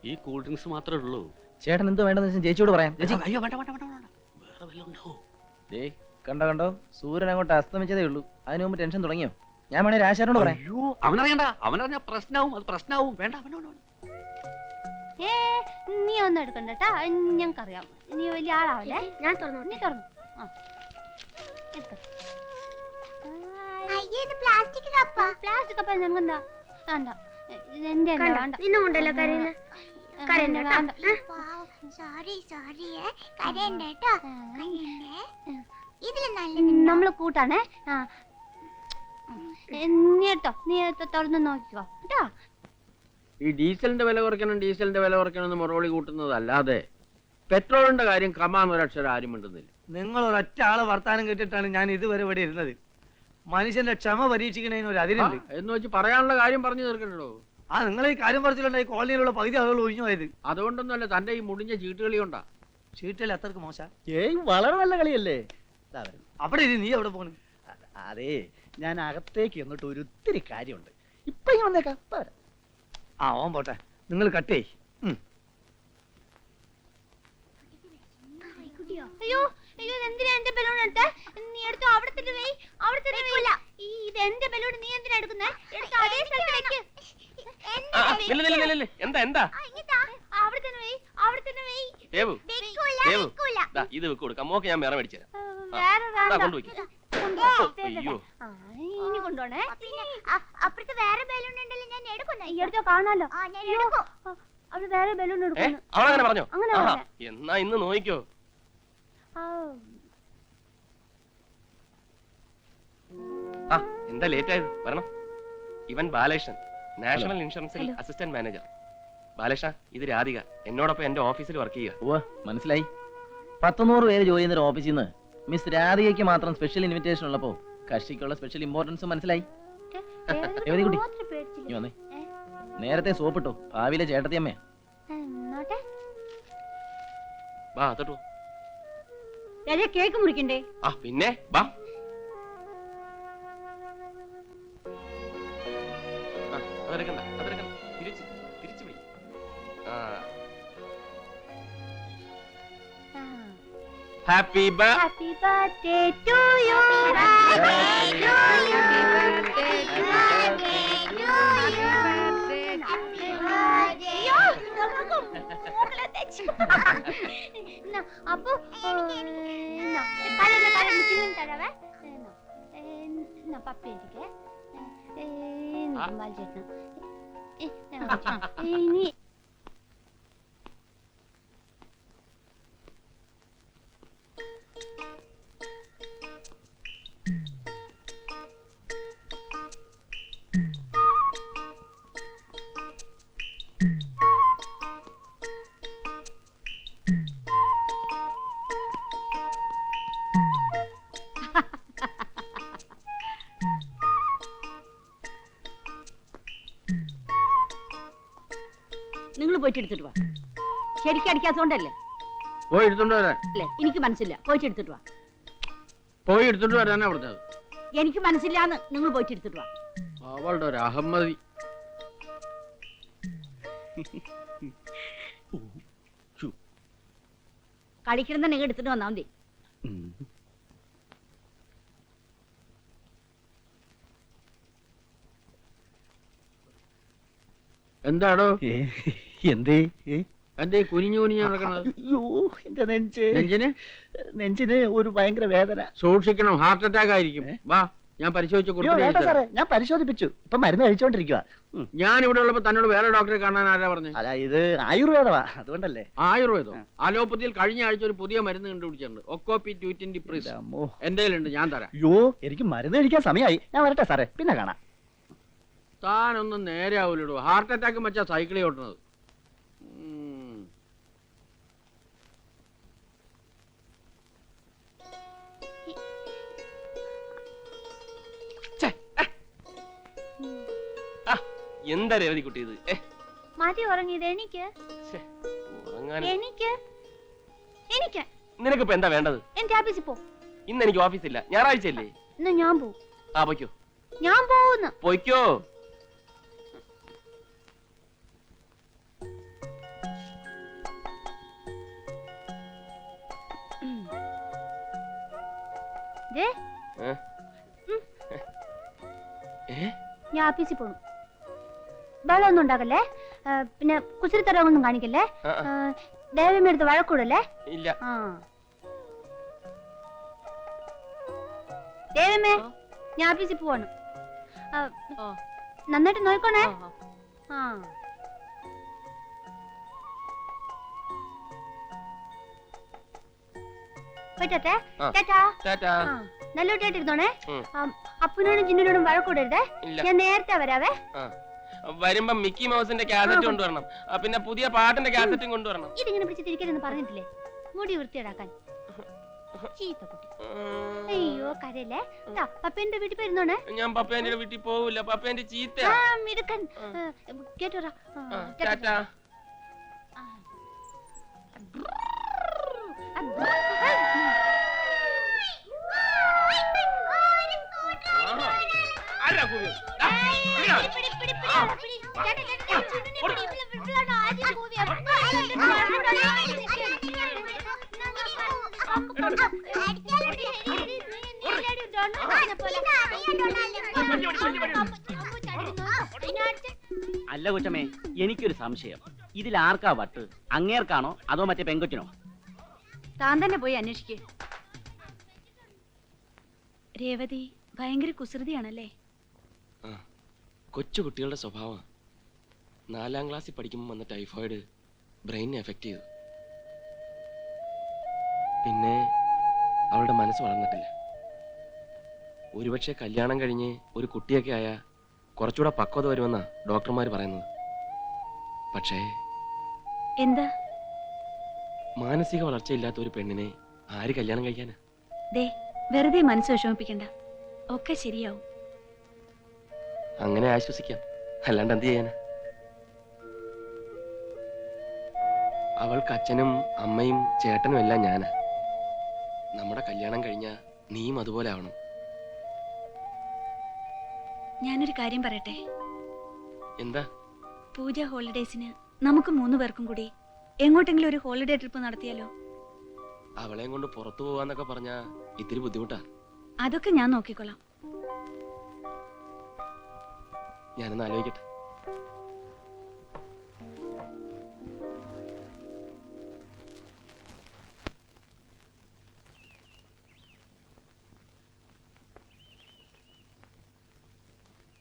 ഈ കൂൾ ഡ്രിങ്ക്സ് മാത്രമേ ഉള്ളൂ. ചേട്ടൻ എന്തോ വേണ്ടെന്ന് ചേച്ചിയോട് പറയാം. അയ്യോ, വേണ്ട. വേറെ വല്ലതും ഉണ്ടോ? കണ്ടോ, സൂര്യൻ അങ്ങോട്ട് അസ്തമിച്ചതേ ഉള്ളൂ. അതിനു മുമ്പ് ടെൻഷൻ തുടങ്ങിയോ? ഞാൻ വേണേ രാശാനോട് പറയാം. അയ്യോ, അവനറിയണ്ട. അവനറിഞ്ഞ പ്രശ്നവും. അത് പ്രശ്നവും. വേണ്ട. ഏ നീ ഒന്നും എടുക്കണ്ട കേട്ടാ, ഞങ്ങൾക്കറിയാം നീ വലിയ ആളാവല്ലേ. ഞാൻ തുറന്നു. നീ തുറന്നു. ആ എടുത്തോ. അയ്യേ, ഇത് പ്ലാസ്റ്റിക് കപ്പാ. പ്ലാസ്റ്റിക് കപ്പ ഞങ്ങെന്താ വേണ്ട, ഇതെന്റെ വേണ്ട. നിന്നുകൊണ്ടല്ലോ കരയുന്ന. വേണ്ട. സോറി സോറി, കരയണ്ട കേട്ടോ. ഇതില് നല്ല നമ്മള് കൂട്ടാണേ. ആ നീ കേട്ടോ, നീ തുറന്ന് നോക്കിക്കോ കേട്ടോ. ഈ ഡീസലിന്റെ വില കുറയ്ക്കണം എന്ന് മുറവിളി കൂട്ടുന്നതല്ലാതെ പെട്രോളിന്റെ കാര്യം കമാൻ ഒരക്ഷരം ആരും മിണ്ടുന്നില്ല. നിങ്ങൾ ഒരൊറ്റ ആളെ വർത്താനം കേട്ടിട്ടാണ് ഞാൻ ഇതുവരെ ഇവിടെ ഇരുന്നത്. മനുഷ്യന്റെ ക്ഷമ പരീക്ഷിക്കണതിന് ഒരു അതിരുണ്ട്. എന്ന് വെച്ച് പറയാനുള്ള കാര്യം പറഞ്ഞു തീർക്കണ്ടോ? ആ നിങ്ങൾ ഈ കാര്യം പറഞ്ഞിട്ടുണ്ടായി കോളനിയിലുള്ള പകുതി ആളുകൾ ഒഴിഞ്ഞു പോയത്. അതുകൊണ്ടൊന്നുമല്ല, തന്റെ ഈ മുടിഞ്ഞ ചീട്ടുകളി കൊണ്ടാ. ചീട്ടൽ അത്രക്ക് മോശ. ഏയ് വളരെ നല്ല കളിയല്ലേ. ദാ വരുന്നു. അവിടെ ഇരി, നീ എവിടെ പോണ്? അതെ, ഞാൻ അകത്തേക്ക് എന്നിട്ട് ഒത്തിരി കാര്യമുണ്ട്. ഇപ്പൊ ഞാൻ വന്നേക്കാം. ഇപ്പൊ വരാം. ആ ഓൻ പോട്ടെ, നിങ്ങൾ കട്ടേ. അയ്യോ അയ്യോ, എന്തിനാ എന്റെ ബലൂൺ എടുത്തേ? നീ എടുത്തോ, അവിടെ തന്നെ വെയ്, അവിടെ തന്നെ വെയില്ല. ഇത് എന്റെ ബലൂൺ, നീ എന്തിനാ എടുക്കുന്നേ? എടുത്തോ, അതേ സ്ഥലത്ത് വെക്ക്. എന്താ എന്താ അവിടെ തന്നെ വെയ്, അവിടെ തന്നെ വെയ്. ദേവു ദാ, ഇത് വെക്ക് കൊടുക്കാം. മോക്ക് ഞാൻ വേറെ മേടിച്ചു തരാം. വേറെ വേണ്ട. കൊണ്ടുപോയി. അയ്യോ ആ, ഇനി കൊണ്ടോണേ. അപ്പുറത്ത് വേറെ ബലൂൺ ഉണ്ടല്ലോ, ഞാൻ എടുക്കുന്നു. ഈ എടുത്തോ, കാണാലോ. ഞാൻ എടുക്കും. അവിടെ വേറെ ബലൂൺ എടുക്കുന്നു. അവളങ്ങനെ പറഞ്ഞോ? അങ്ങനെ ആഹാ, പറഞ്ഞെ. എന്നാ ഇന്ന് നോക്കിക്കോ. ആ എന്താ ലേറ്റ് ആയത്? വരണം. ഇവൻ ബാലകൃഷ്ണൻ, നാഷണൽ ഇൻഷുറൻസിൽ അസിസ്റ്റന്റ് മാനേജർ. ബാലകൃഷ്ണ, ഇത് രാധിക, എന്നോടൊപ്പം എന്റെ ഓഫീസിൽ വർക്ക് ചെയ്യുക. മനസ്സിലായി. 100 പേര് ജോലി ചെയ്യുന്ന ഓഫീസിൽ നിന്ന് മിസ് രാധികയ്ക്ക് മാത്രം സ്പെഷ്യൽ ഇൻവിറ്റേഷൻ ഉള്ളപ്പോ കക്ഷിക്കുള്ള സ്പെഷ്യൽ ഇമ്പോർട്ടൻസ് മനസ്സിലായി. കുട്ടി നീ വന്നേ. നേരത്തെ സോപ്പിട്ടോ, ഭാവിയിലെ ചേട്ടത്തിയമ്മേ. വാ തൊട്ടു. കേക്ക് മുറിക്കണ്ടേ? ആ പിന്നെ വാ. അതെടുക്കണ്ട, അതെടുക്കണ്ട, തിരിച്ചു പോയി. Happy Happy birthday to you. അപ്പൊ പപ്പി എനിക്ക് ഇനി നിങ്ങൾ പോയിട്ട് എടുത്തിട്ട് വാ. ശരിക്കും അടിക്കാത്തോണ്ടല്ലേ? പോയി എടുത്തോണ്ട് വരാൻ. അല്ലേ, എനിക്ക് മനസ്സില്ല. പോയിട്ട് എടുത്തിട്ട് വാ. പോയി എടുത്തോണ്ട് വരാനാ പറഞ്ഞത്. എനിക്ക് മനസ്സില്ലാന്ന്. നിങ്ങൾ പോയിട്ട് എടുത്തിട്ട് വാ. അവളുടെ ഒരു അഹമ്മതി. കളിക്കണം നിങ്ങൾ എടുത്തിട്ട് വന്നാ മതി. എന്താടോ എന്തേ? എന്റെ കുനിഞ്ഞു നടക്കണത്? അയ്യോ, എന്റെ നെഞ്ചിന് നെഞ്ചിന് ഒരു ഭയങ്കര വേദന. സൂക്ഷിക്കണം, ഹാർട്ട് അറ്റാക്ക് ആയിരിക്കും. വാ, ഞാൻ പരിശോധിച്ചു. ഞാൻ പരിശോധിപ്പിച്ചു. ഇപ്പൊ മരുന്ന് കഴിച്ചോണ്ടിരിക്കുക. ഞാൻ ഇവിടെ ഉള്ളപ്പോ തന്നോട് വേറെ ഡോക്ടറെ കാണാൻ ആരാ പറഞ്ഞു? അല്ല, ഇത് ആയുർവേദമാ, അതുകൊണ്ടല്ലേ. ആയുർവേദം? അലോപ്പതിയിൽ കഴിഞ്ഞ ആഴ്ച ഒരു പുതിയ മരുന്ന് കണ്ടുപിടിച്ചിട്ടുണ്ട്. ഒക്കോപി 220 പ്രിസ്. എന്റെ കയ്യിലുണ്ട്, ഞാൻ തരാം. അയ്യോ, എനിക്ക് മരുന്ന് കഴിക്കാൻ സമയമായി. ഞാൻ വരട്ടെ സാറേ, പിന്നെ കാണാം. താനൊന്നും നേരെ ആവൂലോ. ഹാർട്ട് അറ്റാക്ക് വെച്ചാ സൈക്കിളിൽ ഓട്ടുന്നത്. എന്താ രേവതി കുട്ടി ഇത്? മതി ഉറങ്ങിയത്. എനിക്ക് നിനക്കിപ്പോ എന്താ വേണ്ടത്? എന്റെ ഓഫീസിൽ പോ. ഇന്ന് എനിക്ക് ഓഫീസില്ല, ഞായറാഴ്ച അല്ലേ. എന്നാ ഞാൻ പോവും. ആ പൊയ്ക്കോ. ഞാൻ പോവുന്നു. പൊയ്ക്കോ. ഞാൻ ഓഫീസിൽ പോണു. വെള്ളമൊന്നും ഉണ്ടാകല്ലേ. പിന്നെ കുസൃത്തരമൊന്നും കാണിക്കല്ലേ. ദേവമ്മ എടുത്ത് വഴക്കൂടല്ലേ. ഇല്ല. ദേവമ്മേ, ഞാൻ ഓഫീസിൽ പോവാണ്. നന്നായിട്ട് നോക്കണേ. നല്ല കുട്ടിയായിട്ടിരുന്നോണേ. അപ്പനോടും ജിന്നിനോടും വഴക്കൂടരുതേ. ഞാൻ നേരത്തെ വരാവേ. വരുമ്പോ മിക്കി മൗസിന്റെ കാസറ്റ് കൊണ്ടുവരണം. പിന്നെ പുതിയ പാട്ടിന്റെ കാസറ്റും കൊണ്ടുവരണം. ഇതിങ്ങനെ പിടിച്ച് തിരിക്കരുതെന്ന് പറഞ്ഞിട്ടില്ലേ? മുടി വൃത്തിയിടാക്കാൻ. ചീത്ത കുട്ടി. അയ്യോ കരയല്ലേ. പപ്പേന്റെ വീട്ടിൽ പോയിരുന്നോണേ. ഞാൻ പപ്പേന്റെ വീട്ടിൽ പോവില്ല. പപ്പേന്റെ ചീത്ത മിടുക്കൻ. കേട്ടോടാ. അല്ല കൊച്ചമ്മേ, എനിക്കൊരു സംശയം. ഇതിൽ ആർക്കാ വട്ട്? അങ്ങേർക്കാണോ അതോ മറ്റേ പെങ്കൊച്ചിനോ? താൻ തന്നെ പോയി അന്വേഷിക്കേ. രേവതി ഭയങ്കര കുസൃതിയാണല്ലേ. കൊച്ചു കുട്ടികളുടെ സ്വഭാവം. 4ാം ക്ലാസ്സിൽ പഠിക്കുമ്പോൾ വന്ന ടൈഫോയിഡ് ബ്രെയിനെ എഫക്ട് ചെയ്തു. പിന്നെ അവളുടെ മനസ്സ് വളർന്നിട്ടില്ല. ഒരുപക്ഷെ കല്യാണം കഴിഞ്ഞ് ഒരു കുട്ടിയൊക്കെ ആയ കുറച്ചുകൂടെ പക്വത വരുമെന്നാ ഡോക്ടർമാർ പറയുന്നത്. പക്ഷേ എന്താ? മാനസിക വളർച്ചയില്ലാത്ത ഒരു പെണ്ണിനെ ആര് കല്യാണം കഴിക്കാനാ? ദേ, വെറുതെ മനസ്സ് വിഷമിപ്പിക്കണ്ട, ഒക്കെ ശരിയാവും. അങ്ങനെ ആശ്വസിക്കാം, അല്ലാണ്ട് എന്ത് ചെയ്യാനാ? അവൾക്ക് അച്ഛനും അമ്മയും ചേട്ടനും എല്ലാം ഞാനാ. നമ്മുടെ കല്യാണം കഴിഞ്ഞാ നീയും അതുപോലെ ആവണം. ഞാനൊരു കാര്യം പറയട്ടെ. എന്താ? പൂജ ഹോളിഡേസിന് നമുക്ക് 3 പേർക്കും കൂടി എങ്ങോട്ടെങ്കിലും ഒരു ഹോളിഡേ ട്രിപ്പ് നടത്തിയാലോ? അവളെയും കൊണ്ട് പുറത്തു പോവാന്നൊക്കെ പറഞ്ഞാ ഇത്തിരി ബുദ്ധിമുട്ടാ. അതൊക്കെ ഞാൻ നോക്കിക്കൊള്ളാം. ഞാനൊന്ന് ആലോചിക്കട്ടെ.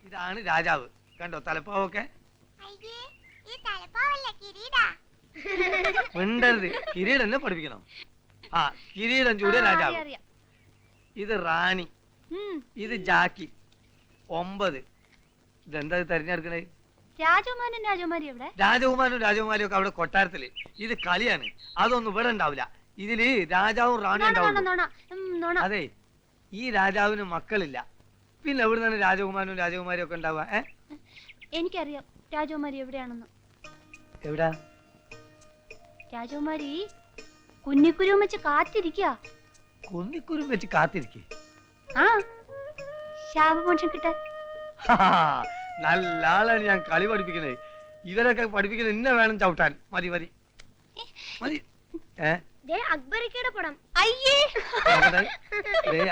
ഇതാണ് രാജാവ്. കണ്ടോ തലപ്പാവൊക്കെ? മിണ്ടരുത്. കിരീടം എന്നെ പഠിപ്പിക്കണം. കിരീടം ചൂടിയ രാജാവ്. ഇത് റാണി. ഇത് ജാക്കി. 9. ഇതെന്താ തെരഞ്ഞെടുക്കണേ? രാജകുമാരനും രാജകുമാരി എവിടെ? രാജകുമാരനും രാജകുമാരിയും ഒക്കെ അവിടെ കൊട്ടാരത്തില്. ഇത് കളിയാണ്. അതൊന്നും ഇവിടെ ഉണ്ടാവില്ല. ഇതില് രാജാവും റാണിയും ഉണ്ടാവും. അതെ, ഈ രാജാവിന് മക്കളില്ല. പിന്നെ എവിടെ നിന്നാണ് രാജകുമാരനും രാജകുമാരിയും ഒക്കെ ഉണ്ടാവുക? എനിക്കറിയാം രാജകുമാരി എവിടെയാണെന്ന്. എവിടാ? രാജകുമാരി കുന്നിക്കുരു വെച്ച് കാത്തിരിക്കുക. കുന്നിക്കുരു വെച്ച് കാത്തിരിക്കേ? ശാപമോക്ഷം കിട്ടാൻ. നല്ല ആളാണ് ഞാൻ കളി പഠിപ്പിക്കുന്നത്. ഇവരൊക്കെ പഠിപ്പിക്കുന്നത് ഇന്നെ വേണം ചവിട്ടാൻ. മതി മതി മതി. അക്ബറിക്കയുടെ പടം. അയ്യേ,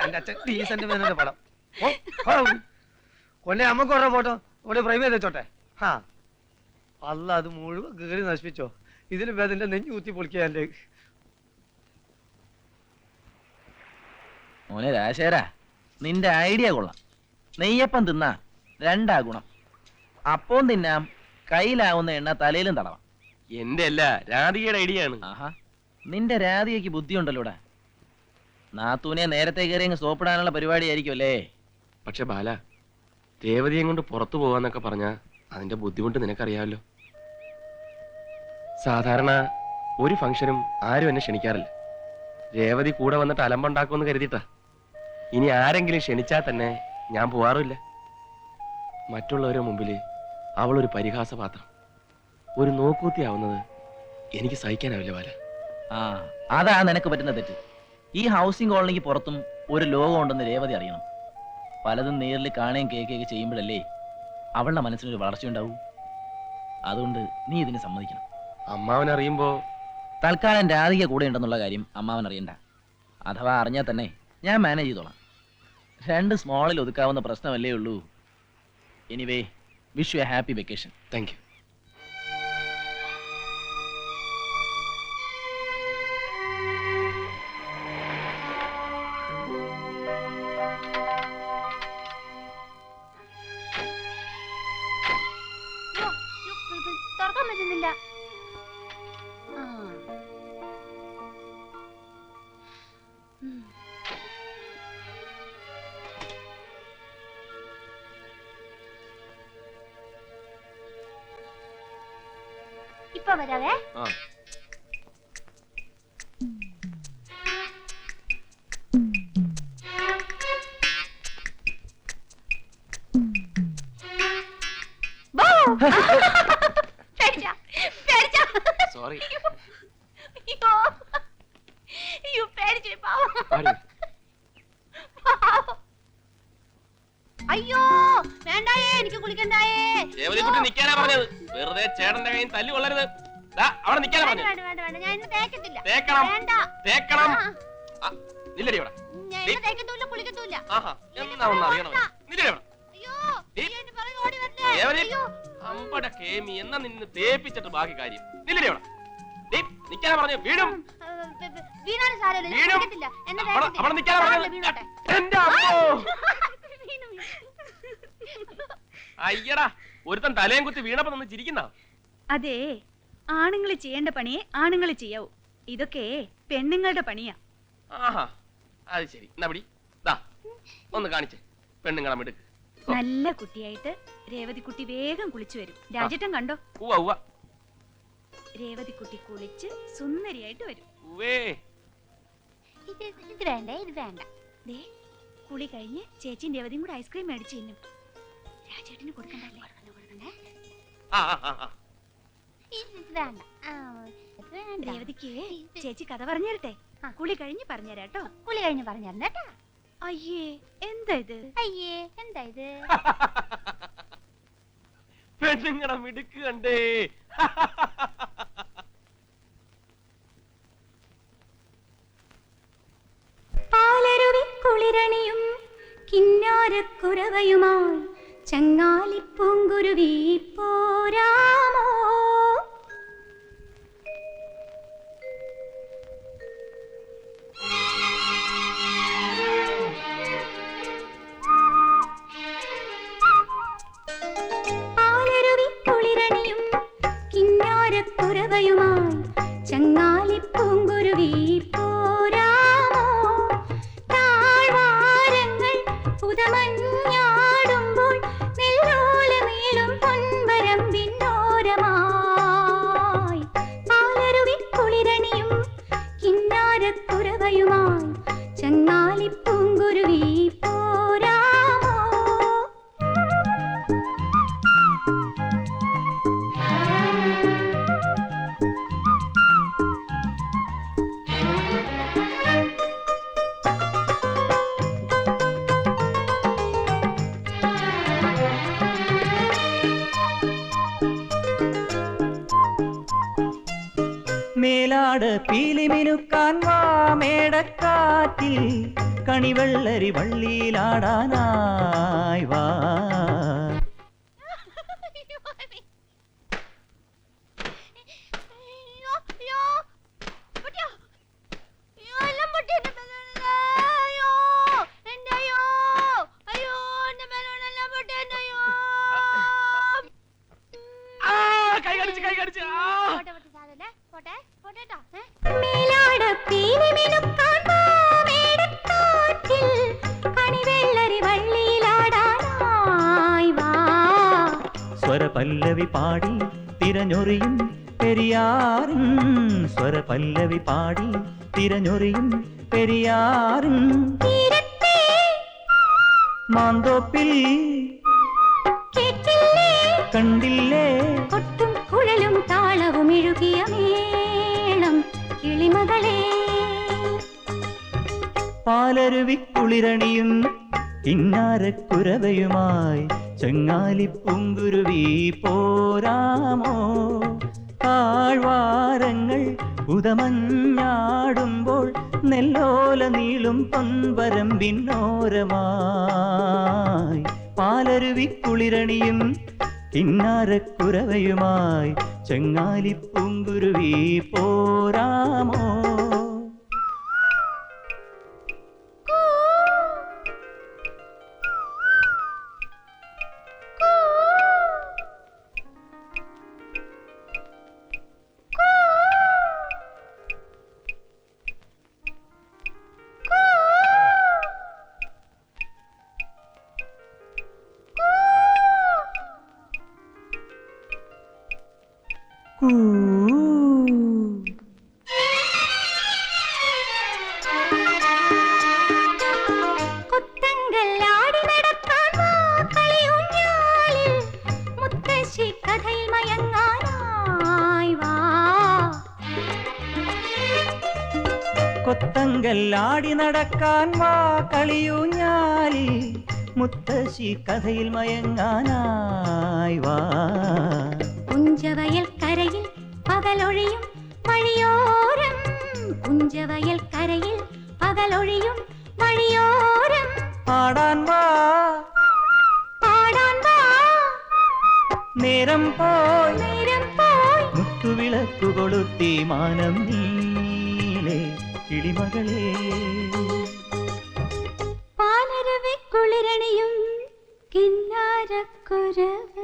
എന്റെ അച്ഛൻ ഡീസന്റ് മേനോന്റെ പടം. കൊന്നെ അമ്മക്ക് ഓരോ ഫോട്ടോ ഇവിടെ ഫ്രെയിം ചെയ്ത് വെച്ചോട്ടെ. അല്ല, അത് മുഴുവൻ കീറി നശിപ്പിച്ചോ. ഇതിന് പേരിന്റെ നെഞ്ഞു കുത്തി പൊളിക്കുക. എന്റെ മോനെ രാശേരാ, നിന്റെ ഐഡിയ കൊള്ളാം. നെയ്യപ്പം തിന്നാ 2 ഗുണം. അപ്പം തിന്നാം, കയ്യിലാവുന്ന എണ്ണ തലയിലും തടവാം. എന്റെ അല്ല, രാധികയുടെ ഐഡിയ ആണ്. ആഹാ, നിന്റെ രാധികയ്ക്ക് ബുദ്ധിയുണ്ടല്ലോടാ. നാത്തൂനെ നേരത്തെ കയറി അങ്ങ് സോപ്പിടാനുള്ള പരിപാടിയായിരിക്കും അല്ലേ? പക്ഷെ ബാല, രേവതിയും കൊണ്ട് പുറത്തു പോവാന്നൊക്കെ പറഞ്ഞാ അതിന്റെ ബുദ്ധിമുട്ട് നിനക്കറിയാമല്ലോ. സാധാരണ ഒരു ഫംഗ്ഷനും ആരും എന്നെ ക്ഷണിക്കാറില്ല. രേവതി കൂടെ വന്നിട്ട് അലമ്പുണ്ടാക്കുമെന്ന് കരുതിയിട്ടാ. ഇനി ആരെങ്കിലും ക്ഷണിച്ചാൽ തന്നെ ഞാൻ പോവാറില്ല. മറ്റുള്ളവരുടെ മുമ്പിൽ അവളൊരു പരിഹാസപാത്രം, ഒരു നോക്കൂത്തിയാവുന്നത് എനിക്ക് സഹിക്കാനാവില്ല ബാല. അതാ നിനക്ക് പറ്റുന്ന തെറ്റ്. ഈ ഹൗസിംഗ് കോളനിക്ക് പുറത്തും ഒരു ലോകം ഉണ്ടെന്ന് രേവതി അറിയണം. പലതും നേരിൽ കാണുകയും കേൾക്കുകയൊക്കെ ചെയ്യുമ്പോഴല്ലേ അവളുടെ മനസ്സിനൊരു വളർച്ചയുണ്ടാവൂ. അതുകൊണ്ട് നീ ഇതിന് സമ്മതിക്കണം. അമ്മാവൻ അറിയുമ്പോ? തൽക്കാലം രാധിക കൂടെ ഉണ്ടെന്നുള്ള കാര്യം അമ്മാവൻ അറിയണ്ട. അഥവാ അറിഞ്ഞാൽ തന്നെ ഞാൻ മാനേജ് ചെയ്തോളാം. 2 സ്മോളിൽ ഒതുക്കാവുന്ന പ്രശ്നമല്ലേ ഉള്ളൂ. Anyway, wish you A happy vacation. Thank you. വേണ്ട. ഇപ്പൊ വരാവേ. സോറി. അയ്യോ വേണ്ടായേ, എനിക്ക് കുളിക്കണ്ടായേ. ദേവതിക്കുട്ടി നിക്കാനാ പറഞ്ഞത്, വെറുതെ ചേട്ടന്റെ കയ്യിൽ തല്ലു കൊള്ളരുത്. അവിടെ നിക്കാനാ പറഞ്ഞത്. വേണ്ട വേണ്ട വേണ്ട, ഞാൻ ഇന്ന് തേക്കത്തില്ല. തേക്കണം, വേണ്ട, തേക്കണം. നില്ലടി അവിടെ. ഞാൻ ഇന്ന് തേക്കത്തൂല്ല, കുളിക്കത്തൂല്ല. ആഹാ, എന്നാ ഒന്ന് അറിയണം. നില്ലടി അവിടെ. അയ്യോ എന്റെ പുറകെ ഓടി വരണ്ടേ. ദേവതി, അയ്യോ അമ്പട കേമി, എന്നാ നിന്നെ തേപ്പിച്ചിട്ട് ബാക്കി കാര്യം. നില്ലടി അവിടെ. നിക്കാനാ പറഞ്ഞു. വീടും വീണാലും സാരമില്ല, ഞാൻ വീണും. കുളിക്കത്തില്ല. എന്നെ അവിടെ നിക്കാനാ പറഞ്ഞത്. വീണോട്ടെ. എന്റെ അമ്മോ. അയ്യടാ, ഒരുത്തൻ തലയും കുത്തി വീണപ്പോ നിന്ന് ചിരിക്കുന്ന. അതെ, ആണുങ്ങൾ ചെയ്യേണ്ട പണിയെ ആണുങ്ങൾ ചെയ്യാവൂ. ഇതൊക്കെ പെണ്ണുങ്ങളുടെ പണിയാ. ആഹാ, അത് ശരി. എന്നാ പിടി, ദാ ഒന്ന് കാണിച്ചേ പെണ്ണുങ്ങളെ മിടുക്ക്. നല്ല കുട്ടിയായിട്ട് രേവതിക്കുട്ടി വേഗം കുളിച്ചു വരും. രാജേട്ടൻ കണ്ടോ? ഉവ്വ ഉവ്വ. രേവതിക്കുട്ടി കുളിച്ച് സുന്ദരിയായിട്ട് വരും. ഉവ്വേ. ഇത് വേണ്ട, ഇത് വേണ്ട. ദേ, കുളി കഴിഞ്ഞ് ചേച്ചിയും രേവതിയും കൂടെ ഐസ്ക്രീം മേടിച്ച് തിന്നും. രാജേട്ടന് കൊടുക്കണ്ടല്ലേ? ആ ആ ആ ആ. ഇത് വേണ്ട. ഇത് വേണ്ട. രേവതിക്ക് ചേച്ചി കഥ പറഞ്ഞു തരട്ടെ? കുളി കഴിഞ്ഞ് പറഞ്ഞുതരാട്ടോ. കുളി കഴിഞ്ഞ് പറഞ്ഞു തരണേട്ടാ. അയ്യേ, എന്താ ഇത്? അയ്യേ എന്താ ഇത്? പെണ്ണുങ്ങളെ മിടുക്ക് കണ്ടേ. പാലരുവി കുളിരണിയും കിന്നാരക്കുരവയുമായി ചങ്ങാലിപ്പൂങ്കുരുവി പോരാമോ? പാലരുവി കുളിരണിയും കിന്നാരക്കുരവയുമായി ചങ്ങാലിപ്പൂങ്കുരുവി പോരാമോ? താഴ്വാരങ്ങൾ പുതമഞ്ഞാടുമ്പോൾ നെല്ലോലമേളും പൊൻവരമ്പിന്നോരമായി പാലരുവി കുളിരണിയും കിന്നാരക്കുരവയുമായി ചങ്ങാലിപ്പൂങ്കുരുവി പോരാമോ? മേലാട് പീലിമിനുക്കാൻ വാ മേടക്കാറ്റിൽ കണിവെള്ളരി വള്ളിയിലാടാനായി വാ. മേലാട് പീലിമിനുക്കാൻ വാ മേടക്കാറ്റിൽ കണിവെള്ളരി വള്ളിയിലാടാനായി വാ. സ്വരപല്ലവി പാടി തിരഞ്ഞൊറിയും പെരിയാറിൻ, സ്വരപല്ലവി പാടി തിരഞ്ഞൊറിയും പെരിയാറിൻ തീരത്തെ മാന്തോപ്പിൽ കേട്ടില്ലേ കണ്ടില്ലേ കൊട്ടും കുഴലും താളവും ഇഴുകിയ മേളം കിളിമകളെ. പാലരുവി കുളിരണിയും കിന്നാരക്കുരവയുമായി ചങ്ങാലിപ്പൂങ്കുരുവി പോരാമോ? താഴ്വാരങ്ങൾ ഉദമഞ്ഞാടുമ്പോൾ നെല്ലോല നീളും പൊൻവരമ്പിന്നോരമായി പാലരുവി കുളിരണിയും കിന്നാരക്കുരവയുമായി ചങ്ങാലിപ്പൂങ്കുരുവി പോരാമോ? കൊത്തങ്കല്ലാടി നടക്കാൻ വാ കളിയൂഞ്ഞാലിൽ, മുത്തശ്ശി കഥയിൽ മയങ്ങാനായി വാ. കൊത്തങ്കല്ലാടി നടക്കാൻ വാ കളിയൂഞ്ഞാലി, മുത്തശ്ശി കഥയിൽ മയങ്ങാനായി വാ. പുഞ്ചവയൽ കരയിൽ പകലൊഴിയും വഴിയോരം, പുഞ്ചവയൽ കരയിൽ പകലൊഴിയും വഴിയോരം. പാടാൻ വാ പാടാൻ വാ നേരം പോയി, നേരം പോയി. മുത്തുവിളക്കു കൊളുത്തി മാനം നീളെ കിളിമകളെ. പാലരുവി കുളിരണിയും കിന്നാരക്കുരവ.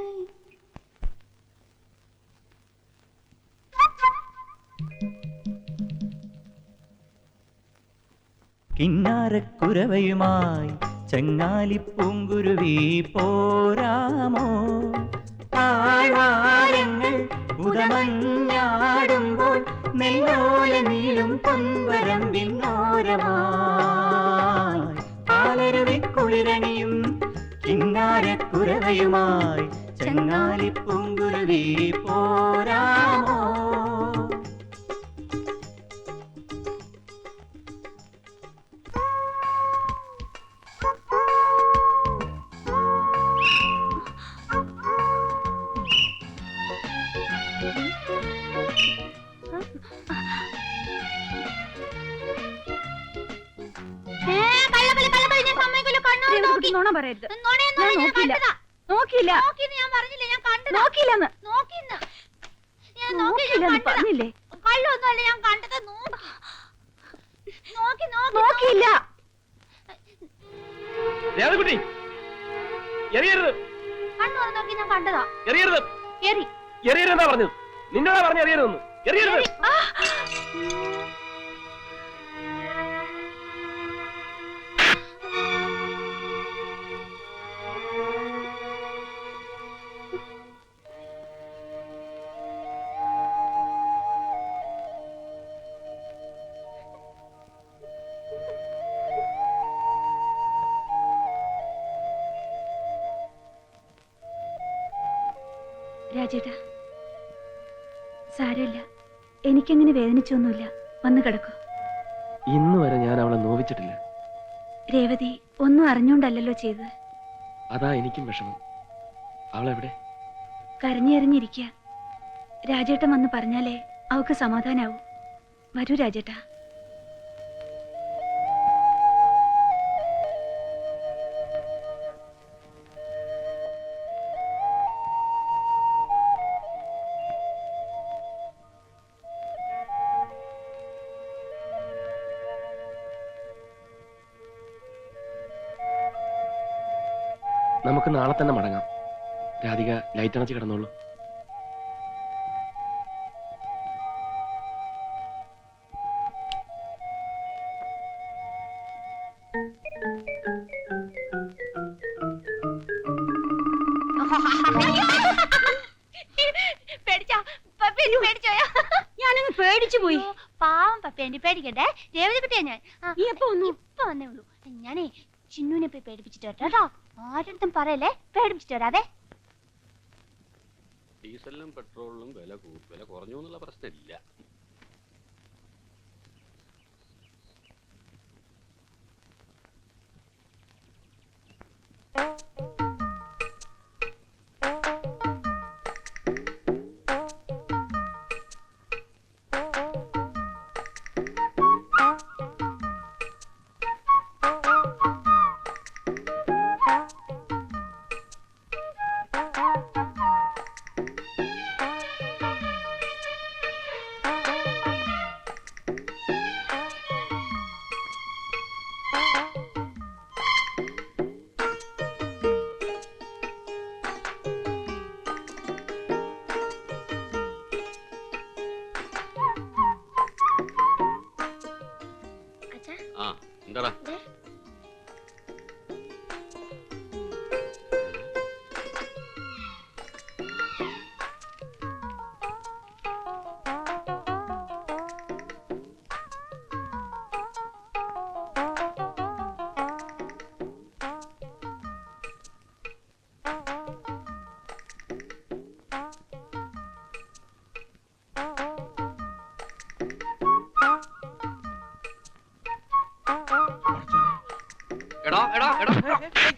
കിന്നാരക്കുരവയുമായി ചങ്ങാലിപ്പൂങ്കുരുവി പോരാമോ? താഴ്വാരങ്ങൾ ഉദമഞ്ഞാടുമ്പോൾ നെല്ലോല നീളും പൊൻവരമ്പിന്നോരമായി, പാലരുവിക്കുളിരണിയും കിന്നാരക്കുരവയുമായി ചങ്ങാലിപ്പൂങ്കുരുവി പോരാമോ? നുണ പറയരുത്. ഞാൻ നോക്കിയില്ല. നോക്കിയില്ല. നോക്കിയില്ലെന്ന്. നോക്കിയില്ലെന്ന് പറഞ്ഞില്ലേ? കള്ളൊന്നുമല്ല ഞാൻ കണ്ടത്. നോക്കിയില്ല. ദേവകുട്ടി എറിയരുത്, കണ്ണു നോക്കി ഞാൻ കണ്ടതാ. എറിയരുത്, എറി എറിയരുതെന്നാ പറഞ്ഞത്. നിന്നോടാ പറഞ്ഞ എറിയരുതെന്ന്. എറിയരുത്. രാജേട്ടാ, സാരമില്ല, എനിക്കങ്ങനെ വേദനിച്ചൊന്നുമില്ല. വന്നു കിടക്കൂ. ഇന്ന് വരെ ഞാൻ അവളെ നോവിച്ചിട്ടില്ല. രേവതി ഒന്നും അറിഞ്ഞോണ്ടല്ലോ ചെയ്തത്. അതാ എനിക്കും വിഷമം. അവളെവിടെ? കരഞ്ഞെറിഞ്ഞിരിക്കുക. രാജേട്ടൻ വന്ന് പറഞ്ഞാലേ അവക്ക് സമാധാനാവൂ. വരൂ രാജേട്ടാ. നമുക്ക് നാളെ തന്നെ മടങ്ങാം. രാധിക ലൈറ്റ് അണച്ച് കിടന്നോളൂ. ഞാനങ്ങ് പേടിച്ചു പോയി. പാവം പപ്പ, എന്നെ പേടിക്കട്ടെ. രേവതി കുട്ടിയാ ഞാൻ. ഇപ്പൊ വന്നേ ഉള്ളൂ. ഞാനേ ചിന്നുവിനെ പോയി പേടിപ്പിച്ചിട്ട് വരാം കേട്ടോ. ആരടുത്തും പറയല്ലേ, പേടിപ്പിച്ചിട്ട് വരാതെ. ഡീസലിനും പെട്രോളിനും വില കുറഞ്ഞു എന്നുള്ള പ്രശ്നമില്ല.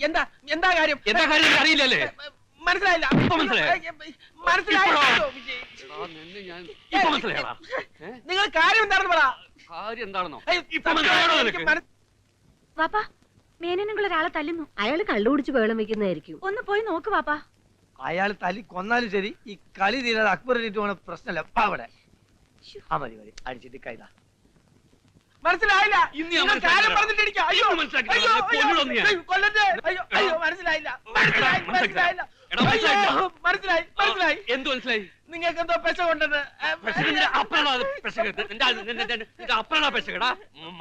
എന്താ എന്താ കാര്യം? എന്താ കാര്യം നിനക്ക് അറിയില്ലല്ലേ? മനസ്സിലായില്ല. ഇപ്പൊ മനസ്സിലായോ? മനസ്സിലായോ? ഇപ്പൊ മനസ്സിലായടാ? നിങ്ങൾ കാര്യം എന്താണെന്ന് പറ. കാര്യം എന്താണെന്നോ? ഏയ്, ഇപ്പൊ മനസ്സിലായോ നിനക്ക്? വാപ്പാ മേനനുള്ള ഒരാളെ തല്ലുന്നു. അയാൾ കള്ളുകുടിച്ച് വേളം വെക്കുന്നതായിരിക്കും. ഒന്ന് പോയി നോക്ക് വാപ്പാ. അയാൾ തല്ലി കൊന്നാലും ശരി ഈ കളി തീരാതെ അക്ബറിനിട്ട് പോണ പ്രശ്നമല്ല. അവിടെ ആ മതി മതി അടിച്ചിട്ട് കൈതാ. മനസ്സിലായില്ല. ഇന്ന് ഞാൻ നിങ്ങൾ കാര്യം പറഞ്ഞിട്ടിരിക്കുക. അയ്യോ മനസ്സിലാക്കി. അയ്യോ, കൊല്ലണം നീ. അയ്യോ, കൊല്ലട്ടെ. അയ്യോ അയ്യോ മനസ്സിലായില്ല. മനസ്സിലായി മനസ്സിലായില്ല. എടാ, മനസ്സിലായില്ല. അയ്യോ, മനസ്സിലായി മനസ്സിലായി. എന്ത് മനസ്സിലായി? നിങ്ങൾക്ക് എന്തോ പെശ കൊണ്ടെന്ന്.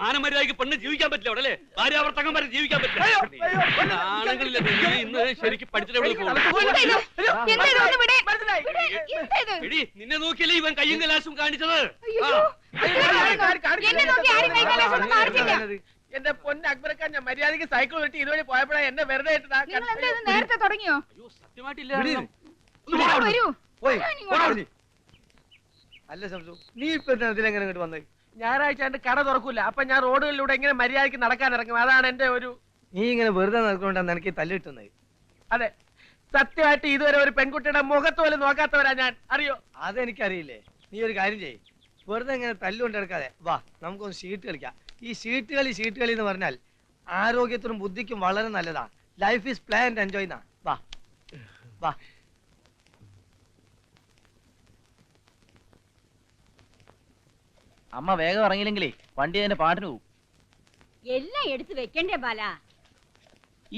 മാനമര്യാദക്ക് പെണ്ണ് ജീവിക്കാൻ പറ്റില്ല അവിടെ അല്ലേ? ഭാര്യാവർത്തകം വരെ ജീവിക്കാൻ പറ്റില്ല. അയ്യോ, അയ്യോ, ആണുങ്ങളില്ല ഇന്ന് ശരിക്കും പഠിച്ചിട്ട് എവിടെ പോകും? മനസ്സിലായി. എടി നിന്നെ നോക്കിയല്ലേ ഇവൻ കയ്യും കലാശവും കാണിച്ചത്. എന്റെ പൊന്ന് അക്ബറക്കാൻ ഞാൻ മര്യാദക്ക് സൈക്കിൾ വെട്ടി ഇതുവഴി പോയപ്പോഴാ എന്നെ വെറുതെ ഇട്ടതാ. നിങ്ങൾ എന്താ ഇത് നേരത്തെ തുടങ്ങിയോ? അയ്യോ സത്യമായിട്ടില്ല. വരൂ. പോയി പോടാ. അല്ല സംസു, നീ ഇപ്പൊ ഇതിലെങ്ങനെ ഇങ്ങോട്ട് വന്നത്? ഞായറാഴ്ച എന്റെ കട തുറക്കൂല. അപ്പൊ ഞാൻ റോഡുകളിലൂടെ എങ്ങനെ മര്യാദക്ക് നടക്കാൻ ഇറങ്ങും. അതാണ് എന്റെ ഒരു. നീ ഇങ്ങനെ വെറുതെ നടക്കൊണ്ടാണ് എനിക്ക് തല്ല് കിട്ടുന്നത്. അതെ, സത്യമായിട്ട് ഇതുവരെ ഒരു പെൺകുട്ടിയുടെ മുഖത്ത് പോലും നോക്കാത്തവരാ ഞാൻ. അറിയോ? അതെനിക്കറിയില്ലേ. നീ ഒരു കാര്യം ചെയ്യ്, വെറുതെ ഇങ്ങനെ തല്ലുകൊണ്ട് എടുക്കാതെ വാ, നമുക്കൊന്ന് ഷീട്ട് കളിക്കാം. ഈ ഷീട്ട് കളി എന്ന് പറഞ്ഞാൽ ആരോഗ്യത്തിനും ബുദ്ധിക്കും വളരെ നല്ലതാ. Life is play and enjoy എന്നാ. വാ വാ. അമ്മ വേഗം ഇറങ്ങിയില്ലെങ്കിലേ വണ്ടി അതിന്റെ പാട്ടിന് പോകും. എല്ലാം എടുത്ത് വെക്കണ്ടേ ബാല?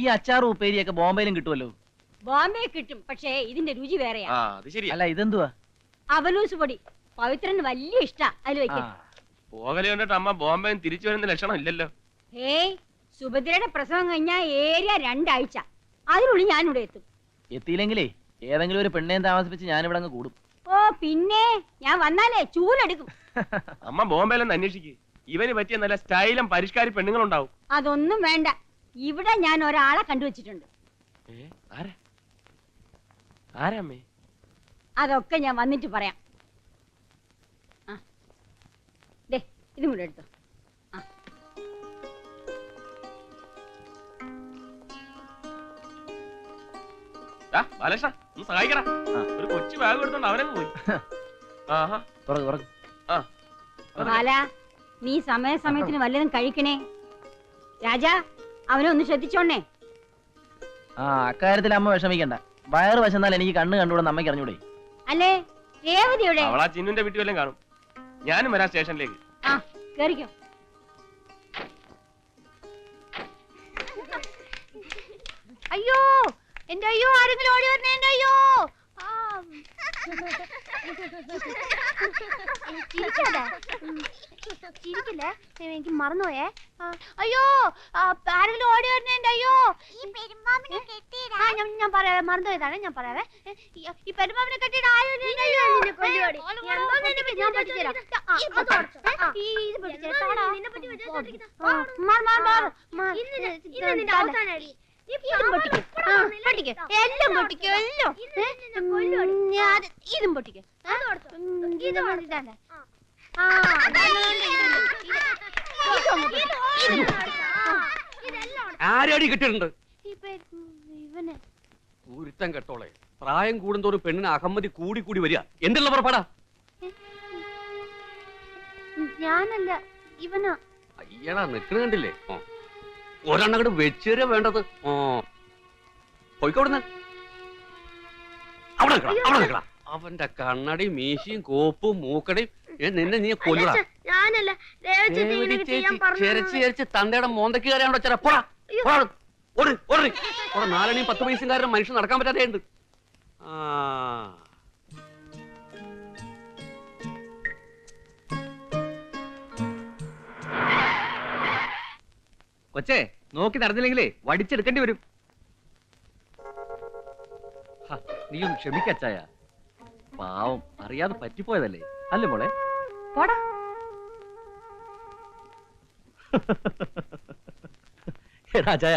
ഈ അച്ചാറും ഉപ്പേരിയൊക്കെ ബോംബെയിലും കിട്ടുമല്ലോ. ബോംബെ കിട്ടും, പക്ഷേ ഇതിന്റെ രുചി വേറെയാ. അത് ശരിയാ. അല്ല ഇതെന്തുവാ? അവലൂസ് പൊടി പവിത്രന് വലിയ ഇഷ്ടാ. അതിൽ വെക്കും. പോകലെ കണ്ടിട്ട് അമ്മ ബോംബെ തിരിച്ചു വരുന്ന ലക്ഷണം ഇല്ലല്ലോ. ഹേയ്, സുഭദ്രയുടെ പ്രസവം കഴിഞ്ഞാ ഏരിയ 2 ആഴ്ച. അതിനുള്ളിൽ ഞാനിവിടെ എത്തും. എത്തിയില്ലെങ്കിലേ ഏതെങ്കിലും ഒരു പെണ്ണേം താമസിപ്പിച്ച് ഞാനിവിടെ അങ്ങ് കൂടും. ഓ പിന്നെ ഞാൻ വന്നാലേ ചൂലെടുക്കും. അമ്മ ബോംബെയിലൊന്ന് അന്വേഷിക്ക്. ഇവന് പറ്റിയ നല്ല സ്റ്റൈലും പരിഷ്കാരി പെണ്ണുങ്ങളുണ്ടാവും. അതൊന്നും വേണ്ട. ഇവിടെ ഞാൻ ഒരാളെ കണ്ടുവച്ചിട്ടുണ്ട്. ആരാമ്മേ? അതൊക്കെ ഞാൻ വന്നിട്ട് പറയാം. ദേ ഇതും കൂടെ എടുത്തോ. ബാലകൃഷ്ണ ഒന്ന് സഹായിക്കടാ. ഒരു കൊച്ചു ബാഗ് എടുത്തോണ്ട് അവനങ്ങ് പോയി. ബാല, നീ സമയത്തിന് വല്ലതും കഴിക്കണേ. രാജാ, അവനെ ഒന്ന് ശ്രദ്ധിച്ചോണേ. ആ അക്കാര്യത്തിൽ അമ്മ വിഷമിക്കണ്ട. വയറ് വശന്നാൽ എനിക്ക് കണ്ണ് കണ്ടുകൂടെ അമ്മയ്ക്ക് അറിഞ്ഞൂടെ? അല്ലേ രേവതിയുടെ? അവളാ ചിന്നുന്റെ വീട്ടിൽ വല്ലതും കാണും. ഞാനും വരാം സ്റ്റേഷനിലേക്ക്. ആ കേറിക്കോ. അയ്യോ എന്റെ അയ്യോ, ആരെങ്കിലും ഓടി വരണേ. എന്റെ അയ്യോ. ചിരിക്കില്ലേ, എനിക്ക് മറന്നുപോയേ. അയ്യോ, ആരെങ്കിലും ഓടി വരണേ. എന്റെ അയ്യോ. ഞാൻ പറയാവേ, മറന്നുപോയതാണ്. ഞാൻ പറയാവേ, ഈ പെരുമാവിനെ കെട്ടിയിട്ട് ആരും ഇതും പൊട്ടിക്കോ. ആരടി കിട്ടിയിട്ടുണ്ട്? ഇവന് ഒരുത്തം കെട്ടോളെ. പ്രായം കൂടുന്തോറും പെണ്ണിന് അഹമ്മതി കൂടി കൂടി വരിക. എന്തുള്ള പുറപ്പാടാ? ഞാനല്ല, ഇവനാ. അയ്യടാ നിക്കണ കണ്ടില്ലേ? ഒരെണ്ണങ്ങട് വെച്ചുതരാ വേണ്ടത്. പോയിക്കോടുന്ന അവിടെ നിൽക്കടാ. അവന്റെ കണ്ണടി മീശയും കോപ്പും മൂക്കടയും നിന്നെ നീ കൊല്ലടാ. ചെരച്ച് തന്തയുടെ മോന്തക്ക് കയറിയാണോ ചെറപ്പോടാ. 4 10 പൈസക്കാരൻ മനുഷ്യൻ നടക്കാൻ പറ്റാതെയുണ്ട്. കൊച്ചേ, നോക്കി നടന്നില്ലെങ്കിലേ വടിച്ചെടുക്കേണ്ടി വരും. നീ ഒന്ന് ക്ഷമിക്കച്ചായ. പാവം അറിയാതെ പറ്റിപ്പോയതല്ലേ അല്ലേ മോളെ? പോടാ. രാജായ,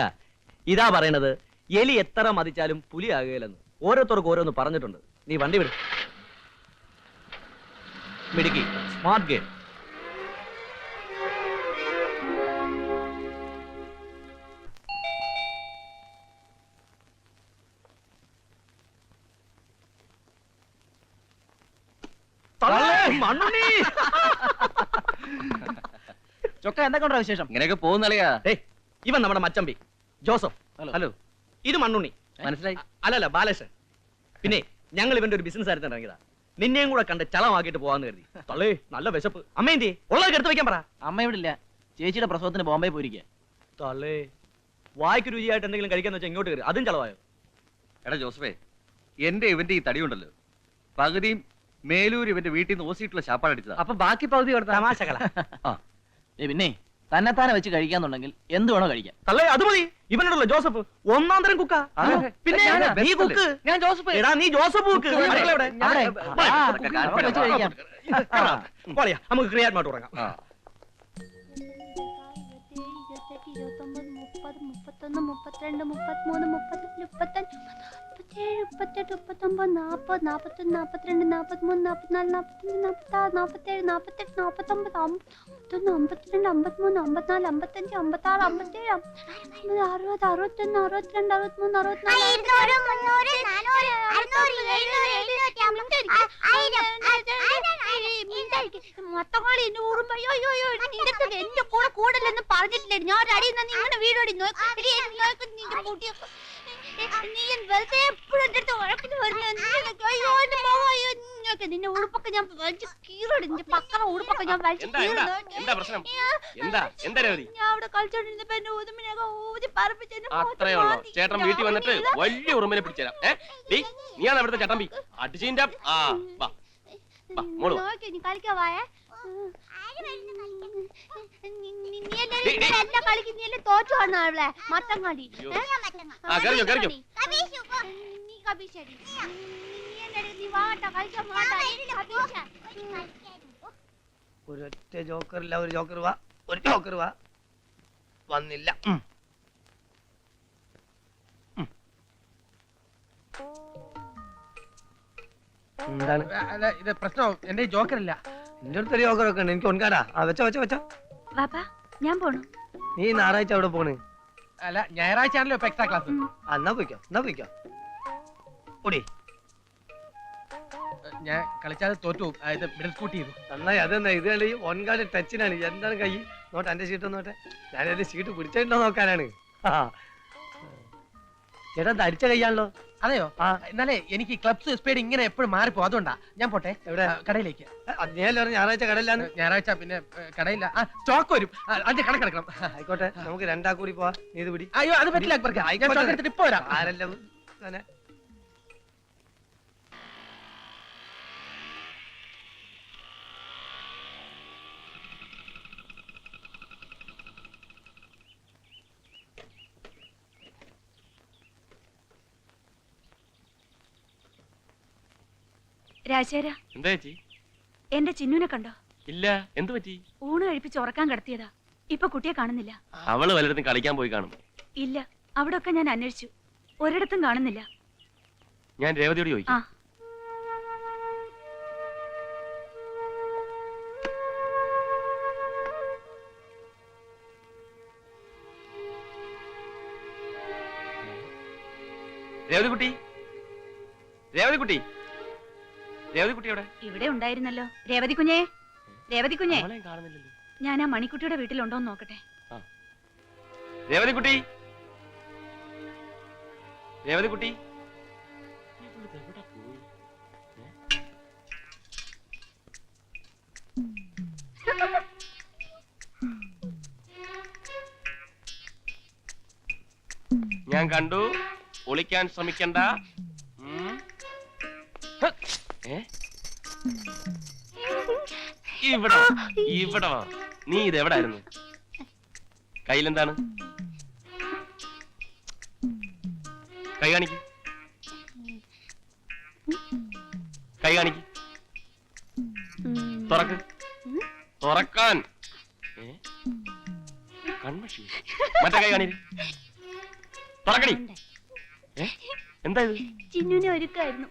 ഇതാ പറയണത്, എലി എത്ര മതിച്ചാലും പുലി ആകുകയില്ലെന്ന് ഓരോരുത്തർക്ക് ഓരോന്ന് പറഞ്ഞിട്ടുണ്ട്. നീ വണ്ടി വിടും. മിടുക്കി, സ്മാർട്ട് ഗെയിം. മണ്ണുണ്ണി. ചൊക്ക എന്തൊക്കെ ഉണ്ടോ വിശേഷം? ഇങ്ങനെയൊക്കെ പോകുന്നളിയാ. ഇവൻ നമ്മുടെ മച്ചമ്പി ജോസഫ്. ഹലോ, ഇത് മണ്ണുണ്ണി. മനസ്സിലായി? അല്ലല്ല, ബാലേഷൻ. പിന്നെ ഞങ്ങൾ ഇവന്റെ ഒരു ബിസിനസ് ആയിരുന്നു ഇറങ്ങിയതാ. നിന്നെയും കൂടെ കണ്ട് ചളമാക്കിയിട്ട് പോവാന്ന് കരുതി. തള്ളേ, നല്ല വിശപ്പ്. അമ്മ എന്തി ഉള്ളത് എടുത്ത് വെക്കാൻ പറ. അമ്മ ഇവിടെ ഇല്ല, ചേച്ചിയുടെ പ്രസവത്തിന് ബോംബെ പോയിരിക്കുക. തള്ളേ, വായ്ക്ക് രുചിയായിട്ട് എന്തെങ്കിലും കഴിക്കാന്ന് വെച്ചാൽ ഇങ്ങോട്ട് കയറി, അതും ചളവായോ? എടാ ജോസഫേ, എന്റെ ഇവന്റെ ഈ തടിയുണ്ടല്ലോ, പകുതിയും മേലൂർ ഇവന്റെ വീട്ടിൽ നിന്ന് ഓസിയിട്ടുള്ള ശാപ്പാട് അടിച്ചതാ. അപ്പൊ ബാക്കി പകുതി തമാശകള. പിന്നെ തന്നെത്താനെ വെച്ച് കഴിക്കാന്നുണ്ടെങ്കിൽ എന്ത് വേണോ കഴിക്കാം. തള്ളേ, അത് മതി. ഇവനോടല്ലോ ജോസഫ്, ഒന്നാം തരം കുക്കാ. പിന്നെ നീ കുക്ക്. ഞാൻ ജോസഫ്. എടാ നീ ജോസഫ് കുക്ക്. നമുക്ക് ക്രിയാത്മായിട്ട് ഉറങ്ങാം. മൊത്തങ്ങളി എന്നെ ഓടുമ്പോ എന്റെ കൂടെ കൂടലെന്ന് പറഞ്ഞിട്ടില്ലേ? ഞാൻ അടി നിങ്ങളുടെ വീടോടി വെറുതെ എപ്പോഴും എന്റെ അടുത്ത് വഴക്കിന് വരുന്ന നിന്നെ ഉടുപ്പൊക്കെ ഞാൻ കീറോടി, നിന്റെ പക്കറ ഉടുപ്പൊക്കെ ഞാൻ ഞാൻ അവിടെ കളിച്ചോണ്ടിരുന്നപ്പോ എന്നെ ഊതുമിനൊക്കെ ഊതി പറപ്പിച്ചു. അത്രേ ഉള്ളൂ. ചേട്ടൻ വീട്ടിൽ വന്നിട്ട് വലിയ ഉറുമ്പിനെ പിടിച്ചുതരാം. നീയാണ് അവിടുത്തെ ചട്ടമ്പി അടിച്ചിന്റെ. നീ കളിക്കാവായ എല്ലാ കളിക്കും. നീ എല്ലാം തോറ്റു കാണുന്ന അവിടെ മട്ടം കളി. നീ കബീശടി, നീ വാട്ട കളിക്കാൻ ഒരൊറ്റ ജോക്കറില്ല. ഒരു ജോക്കർ വാ, ഒരു ജോക്കർ വാ. വന്നില്ല. എന്താണ് ഇത് പ്രശ്നം? എന്റെ ജോക്കറില്ല. എന്റെ അടുത്തൊരു ജോക്കറൊക്കെ ഉണ്ട്. എനിക്ക് ഒൻകാടാ. വെച്ചോ വെച്ചോ വെച്ചോ. ഞാൻ പോണു. നീ ഞായറാഴ്ച അവിടെ പോണ്? അല്ല, ഞായറാഴ്ച ആണല്ലോ ഇപ്പൊ എക്സ്ട്രാ ക്ലാസ്. എന്നാ പോയിക്കോ, എന്നാ പോയിക്കോ. ഓടി. ഞാൻ കളിച്ചാൽ തോറ്റു. ഇത് മിഡിൽ സ്കൂട്ട് ചെയ്തു. നന്നായി. അതെന്നാ ഇത് കളി ഒൻകാട് ടച്ചിനാണ്. എന്താണ് കൈ? നോട്ടെ എന്റെ ഷീറ്റ് നോട്ടെ. ഞാൻ എന്റെ ഷീറ്റ് പിടിച്ചിട്ടുണ്ടോ നോക്കാനാണ്. ചേട്ടാ അടിച്ച കൈയാണല്ലോ. അതെയോ? എന്നാലേ എനിക്ക് ക്ലബ്സ് സ്പീഡ് ഇങ്ങനെ എപ്പോഴും മാറിപ്പോ. അതുകൊണ്ടാ ഞാൻ പോട്ടെ. എവിടെ? കടയിലേക്ക്. ഞാൻ ഞായറാഴ്ച കടയിലാണ്. ഞായറാഴ്ച പിന്നെ കടയില്ല. സ്റ്റോക്ക് വരും, അതിന്റെ കണക്കെടുക്കണം. ആയിക്കോട്ടെ, നമുക്ക് രണ്ടാ കൂടി പോവാ. നീ ഇത് പിടി. അയ്യോ, അത് പറ്റില്ല അക്ബർക്ക്. ഞാൻ സ്റ്റോക്ക് എടുത്തിട്ട് ഇപ്പൊ വരാം. ആരെല്ലാം രാജേര, എന്താ ചേച്ചി? എന്റെ ചിന്നുനെ കണ്ടോ? ഇല്ല. എന്ത് പറ്റി? ഊണ് കഴിപ്പിച്ച് ഉറക്കാൻ കിടത്തിയതാ. ഇപ്പൊ കുട്ടിയെ കാണുന്നില്ല. അവള് വല്ലയിടത്തും കളിക്കാൻ പോയി കാണും. ഇല്ല, അവിടെ ഒക്കെ ഞാൻ അന്വേഷിച്ചു, ഒരിടത്തും കാണുന്നില്ല. ഞാൻ രേവതിയോട് ചോദിക്കാം. രേവതിക്കുട്ടി, രേവതിക്കുട്ടി, രേവതിക്കുട്ടി എവിടെ? ഇവിടെ ഉണ്ടായിരുന്നല്ലോ. രേവതി കുഞ്ഞേ, രേവതി കുഞ്ഞേ. കാണുന്നില്ലല്ലോ. ഞാൻ ആ മണിക്കുട്ടിയുടെ വീട്ടിലുണ്ടോന്ന് നോക്കട്ടെ. രേവതിക്കുട്ടി, രേവതിക്കുട്ടി. ഞാൻ കണ്ടു. ഒളിക്കാൻ ശ്രമിക്കണ്ട. ഇവിടെ ഇവിടെ വാ. നീ ഇത് എവിടായിരുന്നു? കയ്യിലെന്താണ്? കൈ കാണിക്ക്, കൈ കാണിക്ക്. തുറക്ക്, തുറക്കാൻ. കൺമഷി. മറ്റേ കൈ കാണിക്ക്. തുറക്കടി. എന്താ ഇത്? ചിന്നുനെ ഒരുക്കായിരുന്നു.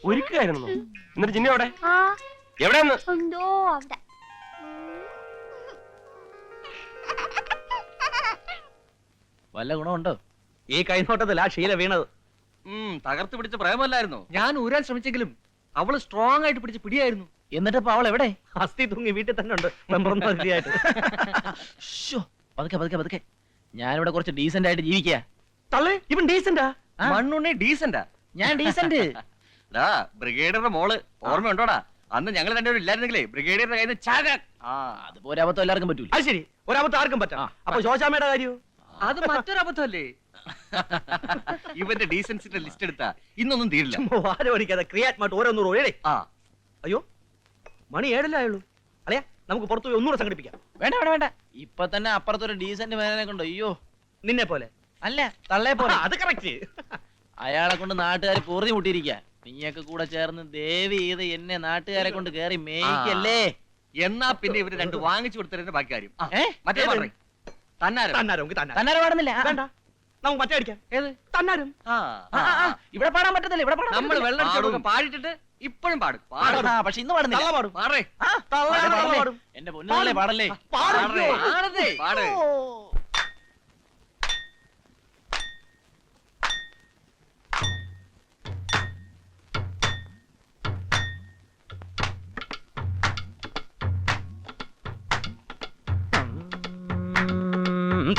ഒരുക്കായിരുന്നു? എന്നിട്ട് ചിന്നു എവിടെ? എവിടെയെന്ന്? എന്തോ അവിടെ. വല്ല ഗുണമുണ്ടോ? ഈ കൈനോട്ടത്തിൽ ആ ശീല വീണത്. തകർത്ത് പിടിച്ച പ്രേമല്ലായിരുന്നു. ഞാൻ ഊരാൻ ശ്രമിച്ചെങ്കിലും അവള് സ്ട്രോങ് ആയിട്ട് പിടിച്ച് പിടിയായിരുന്നു. എന്നിട്ടിപ്പോ അവൾ എവിടെ? അസ്ഥി തൂങ്ങി വീട്ടിൽ തന്നെ ഉണ്ട് മെമ്പറൊന്നും അതിഥിയായിട്ട്. ശ്ശോ, പതുക്കെ പതുക്കെ പതുക്കെ. ഞാനിവിടെ കുറച്ച് ഡീസന്റ് ആയിട്ട് ജീവിക്കുക. തള്ളേ ഇവൻ ഡീസന്റാ? മണ്ണുണ്ണി ഡീസന്റാ. ഞാൻ ഡീസന്റ്. ബ്രിഗേഡിയറുടെ മോള് ഓർമ്മയുണ്ടോടാ? അന്ന് ഞങ്ങൾ രണ്ടുപേരും ഇല്ലായിരുന്നെങ്കിലേ ബ്രിഗേഡിയറുടെ കയ്യിൽ നിന്ന് ചാകാൻ. അതുപോലെ അബദ്ധം എല്ലാവർക്കും പറ്റൂല. അത് ശരി, ഒരബദ്ധം ആർക്കും പറ്റാം. അപ്പൊ ശോശാമ്മയുടെ കാര്യോ? അത് മറ്റൊരു അബദ്ധമല്ലേ? ഇവന്റെ ഡീസൻസിന്റെ ലിസ്റ്റ് എടുത്താ ഇന്നൊന്നും തീരില്ല. വാര പഠിക്കാതെ ക്രിയാത്മായിട്ട് ഓരോന്നൂറ് ഒഴേ. ആ അയ്യോ, മണി 7 ആയുള്ളൂ. അളിയാ, നമുക്ക് പുറത്തു പോയി ഒന്നുകൂടെ സംഘടിപ്പിക്കാം. വേണ്ട വേണ്ട വേണ്ട, ഇപ്പൊ തന്നെ അപ്പുറത്തൊരു ഡീസന്റ് മേനെ കൊണ്ട്. അയ്യോ, നിന്നെ പോലെ അല്ല തള്ളേ പോലെ. അത് കറക്റ്റ്. അയാളെ കൊണ്ട് നാട്ടുകാർ പൊറുതി മുട്ടിയിരിക്കുക. നീയൊക്കെ കൂടെ ചേർന്ന് ദേവി ചെയ്ത് എന്നെ നാട്ടുകാരെ കൊണ്ട് കേറി മേയ്ക്കല്ലേ. എന്നാ പിന്നെ ഇവര് രണ്ട് വാങ്ങിച്ചു കൊടുത്തതിന്റെ ബാക്കി കാര്യം. മറ്റേ തന്നാരം തന്നാരം പാടുന്നില്ല. വേണ്ട, നമുക്ക് മറ്റേ അടിക്കാം. ഏത് തന്നാരും? ഇവിടെ പാടാൻ പറ്റത്തില്ല. ഇവിടെ പാടാൻ നമ്മൾ വെള്ളം പാടിട്ടിട്ട് ഇപ്പോഴും പാടും. പക്ഷെ ഇന്ന് പാടുന്നില്ല. പാടേ എന്റെ പൊന്നുകളെ പാടല്ലേ. പാടേ.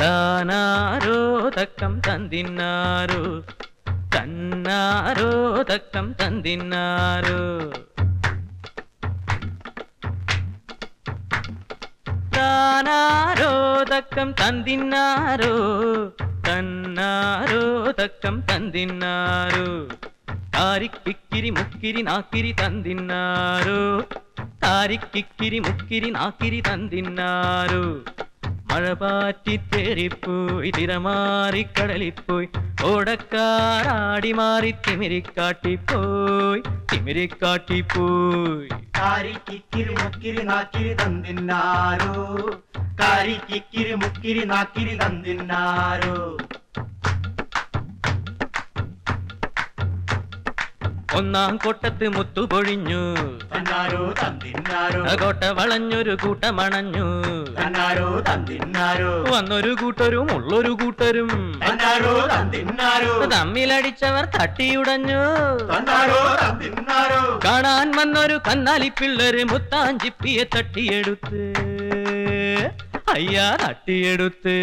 താനാരോ തക്കം തന്തിന്നാരോ തന്നാരോ തക്കം തന്തിന്നാരോ താനാരോ തക്കം തന്തിന്നാരോ തന്നാരോ തക്കം തന്തിന്നാരോ താരിക്കിക്കിരി മുക്കിരി നാക്കിരി തന്തിന്നാരോ താരിക്കിക്കിരി മുക്കിരി നാക്കിരി തന്തിന്നാരോ മഴ പാറ്റി തേറിപ്പോയി തിരമാറിക്കടലിപ്പോയി ഓടക്കാറാടി മാറി തിമിരിക്കാട്ടിപ്പോയി തിമിരിക്കാട്ടിപ്പോയി കാരിക്കിക്കിരി മുക്കിരി നാക്കിരി തന്നിന്നാരോ കാരിക്കിക്കിരി മുക്കിരി നാക്കിരി തന്നിന്നാരോ ഒന്നാം കൊട്ടത്ത് മുത്തുപൊഴിഞ്ഞു തന്നാരോ തന്നിന്നാരോ കോട്ട വളഞ്ഞൊരു കൂട്ടമണഞ്ഞു തന്നാരോ തന്നിന്നാരോ വന്നൊരു കൂട്ടരും ഉള്ളൊരു കൂട്ടരും തന്നാരോ തന്നിന്നാരോ തമ്മിലടിച്ചവർ തട്ടിയുടഞ്ഞു തന്നാരോ തന്നിന്നാരോ കാണാൻ വന്നൊരു കന്നാലി പിള്ളേര് മുത്താഞ്ചിപ്പിയെ തട്ടിയെടുത്ത് അയ്യാ തട്ടിയെടുത്ത്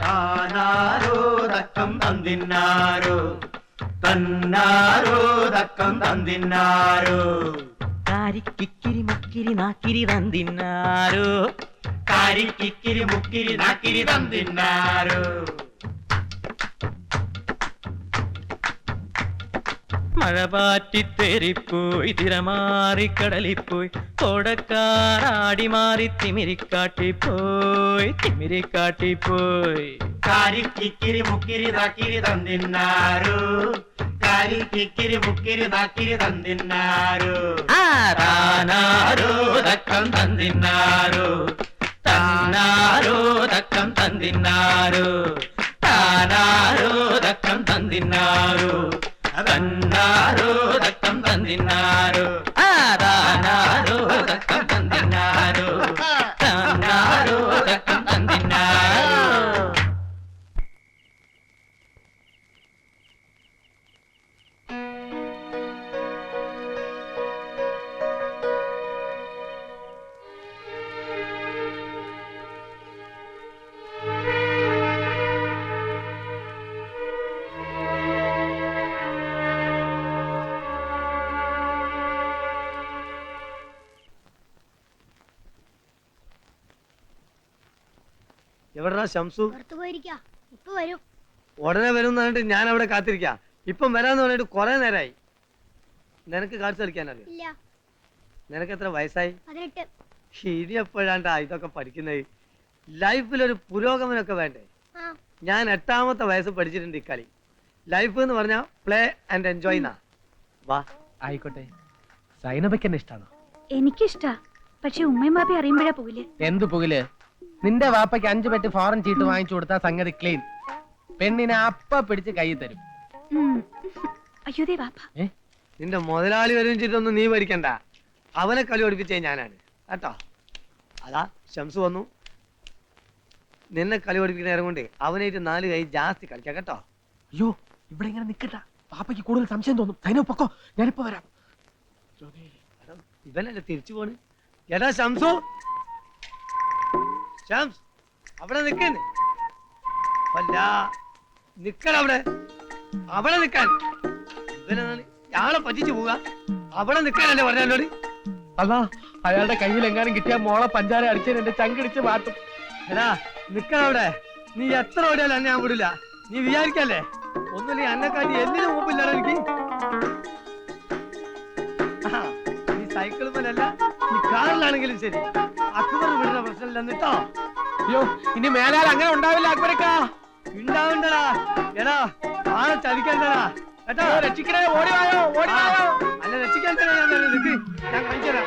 താനാരോ തക്കം തന്നിന്നാരോ തന്നാരോ തക്കം തന്നിന്നാരോ കാരിക്കിക്കിരി മുക്കിരി നാക്കിരി തന്തിന്നാരോ കാരിക്കിക്കിരി മുക്കിരി നാക്കിരി തന്നിന്നാരോ മഴ പാറ്റി തേറിപ്പോയി തിരമാറിക്കടലിപ്പോയി കോടക്കാറാടി മാറി തിമിരിക്കാട്ടിപ്പോയി തിമിരിക്കാട്ടിപ്പോയി കാരിക്കിക്കിരി മുക്കിരി നാക്കിരി തന്നിന്നാരോ കാരിക്കിക്കിരി മുക്കിരി നാക്കിരി തന്നിന്നാരോ താനാരോ തക്കം തന്തിന്നാരോ തന്നാരോ തക്കം തന്തിന്നാരോ താനാരോ തക്കം തന്തിന്നാരോ തന്നാരോ തക്കം തന്തിന്നാരോ താനാരോ തക്കം തന്തിന്നാരോ തന്നാരോ തക്കം തന്തിന്നാരോ എവിടെടാ ശംസു? പുറത്തു പോയിരിക്കാ, ഇപ്പൊ വരും. ഉടനെ വരും എന്ന് പറഞ്ഞിട്ട് ഞാൻ അവിടെ കാത്തിരിക്കാം. ഇപ്പം വരാന്ന് പറഞ്ഞിട്ട് കുറെ നേരമായി. നിനക്ക് കാണിച്ചു കളിക്കാൻ അറിയാം? ഇല്ല. നിനക്ക് എത്ര വയസ്സായി? 18. ഇനി എപ്പോഴാണ്ടാ ഇതൊക്കെ പഠിക്കുന്നത്? ലൈഫിലൊരു പുരോഗമനമൊക്കെ വേണ്ടേ? ഞാൻ 8ാമത്തെ വയസ്സ് പഠിച്ചിട്ടുണ്ട് ഈ കളി. ലൈഫ് എന്ന് പറഞ്ഞാൽ പ്ലേ ആൻഡ് എൻജോയ് എന്നാ. വാ. ആയിക്കോട്ടെ. സൈനബയ്ക്ക് എന്നെ ഇഷ്ടാണോ? എനിക്കിഷ്ടാ, പക്ഷെ ഉമ്മയും ബാപ്പി അറിയുമ്പോഴാ പോകില്ലേ. എന്ത് പുകില്? നിന്റെ വാപ്പയ്ക്ക് 5 പെട്ടി ഫോറിൻ ചീട്ട് വാങ്ങിച്ചു കൊടുത്താ സംഗതി ക്ലീൻ. പെണ്ണിനെ അപ്പ പിടിച്ച് കൈ തരും. അയ്യോദേ വാപ്പ. നിന്റെ മുതലാളി വരുന്നിട്ടൊന്നും നീ പഠിക്കണ്ട. അവനെ കളി പഠിപ്പിച്ചേ ഞാനാണ് കേട്ടോ. അതാ ശംസു വന്നു. നിന്നെ കളി പഠിപ്പിക്കുന്ന നേരം കൊണ്ട് അവനായിട്ട് 4 കൈ ജാസ്തി കളിക്കാം കേട്ടോ. അയ്യോ, ഇവിടെ ഇങ്ങനെ നിക്കട്ട. പാപ്പയ്ക്ക് കൂടുതൽ സംശയം തോന്നും. സൈനോ പൊക്കോ, ഞാനിപ്പോ വരാം. ഇവനല്ലേ തിരിച്ചു പോണ്. എടാ ശംസു, ശംസ് അവിടെ നിൽക്കുന്നു. അല്ല നിക്കണ അവിടെ, അവിടെ നിൽക്കാൻ. ഇവനാണ് ആളെ പറ്റിച്ചു പോവുക. അവിടെ നിൽക്കാനല്ലേ പറഞ്ഞോട്. അല്ല അയാളുടെ കയ്യിൽ എങ്ങാനും കിട്ടിയ മോളെ പഞ്ചാര അടിച്ച് എന്റെ ചങ്കിടിച്ച് മാറ്റും. എടാ നിക്കണ അവിടെ. നീ എത്ര ഓടിയാലും എന്നെ ഞാൻ വിടില്ല. നീ വിചാരിക്കല്ലേ ഒന്നുമില്ല എന്നെക്കാട്ടി എന്തിനും മുമ്പില്ലടാ എനിക്ക്. നീ സൈക്കിൾ മേലല്ല നീ കാറിലാണെങ്കിലും ശരി അക്ബർ വിടുന്ന പ്രശ്നമില്ല എന്നിട്ടോ. അയ്യോ ഇനി മേലാൽ അങ്ങനെ ഉണ്ടാവില്ല അക്ബരക്കാ. ഉണ്ടാവണ്ടടാ. എടാ ആളെ ചതിക്കണ്ടടാ കേട്ടോ. രക്ഷിക്കണേ, ഓടി വായോ, ഓടി വായോ. അല്ല രക്ഷിക്കണ്ടേ, ഞാൻ നിക്ക്, ഞാൻ കാണിച്ചുതരാം.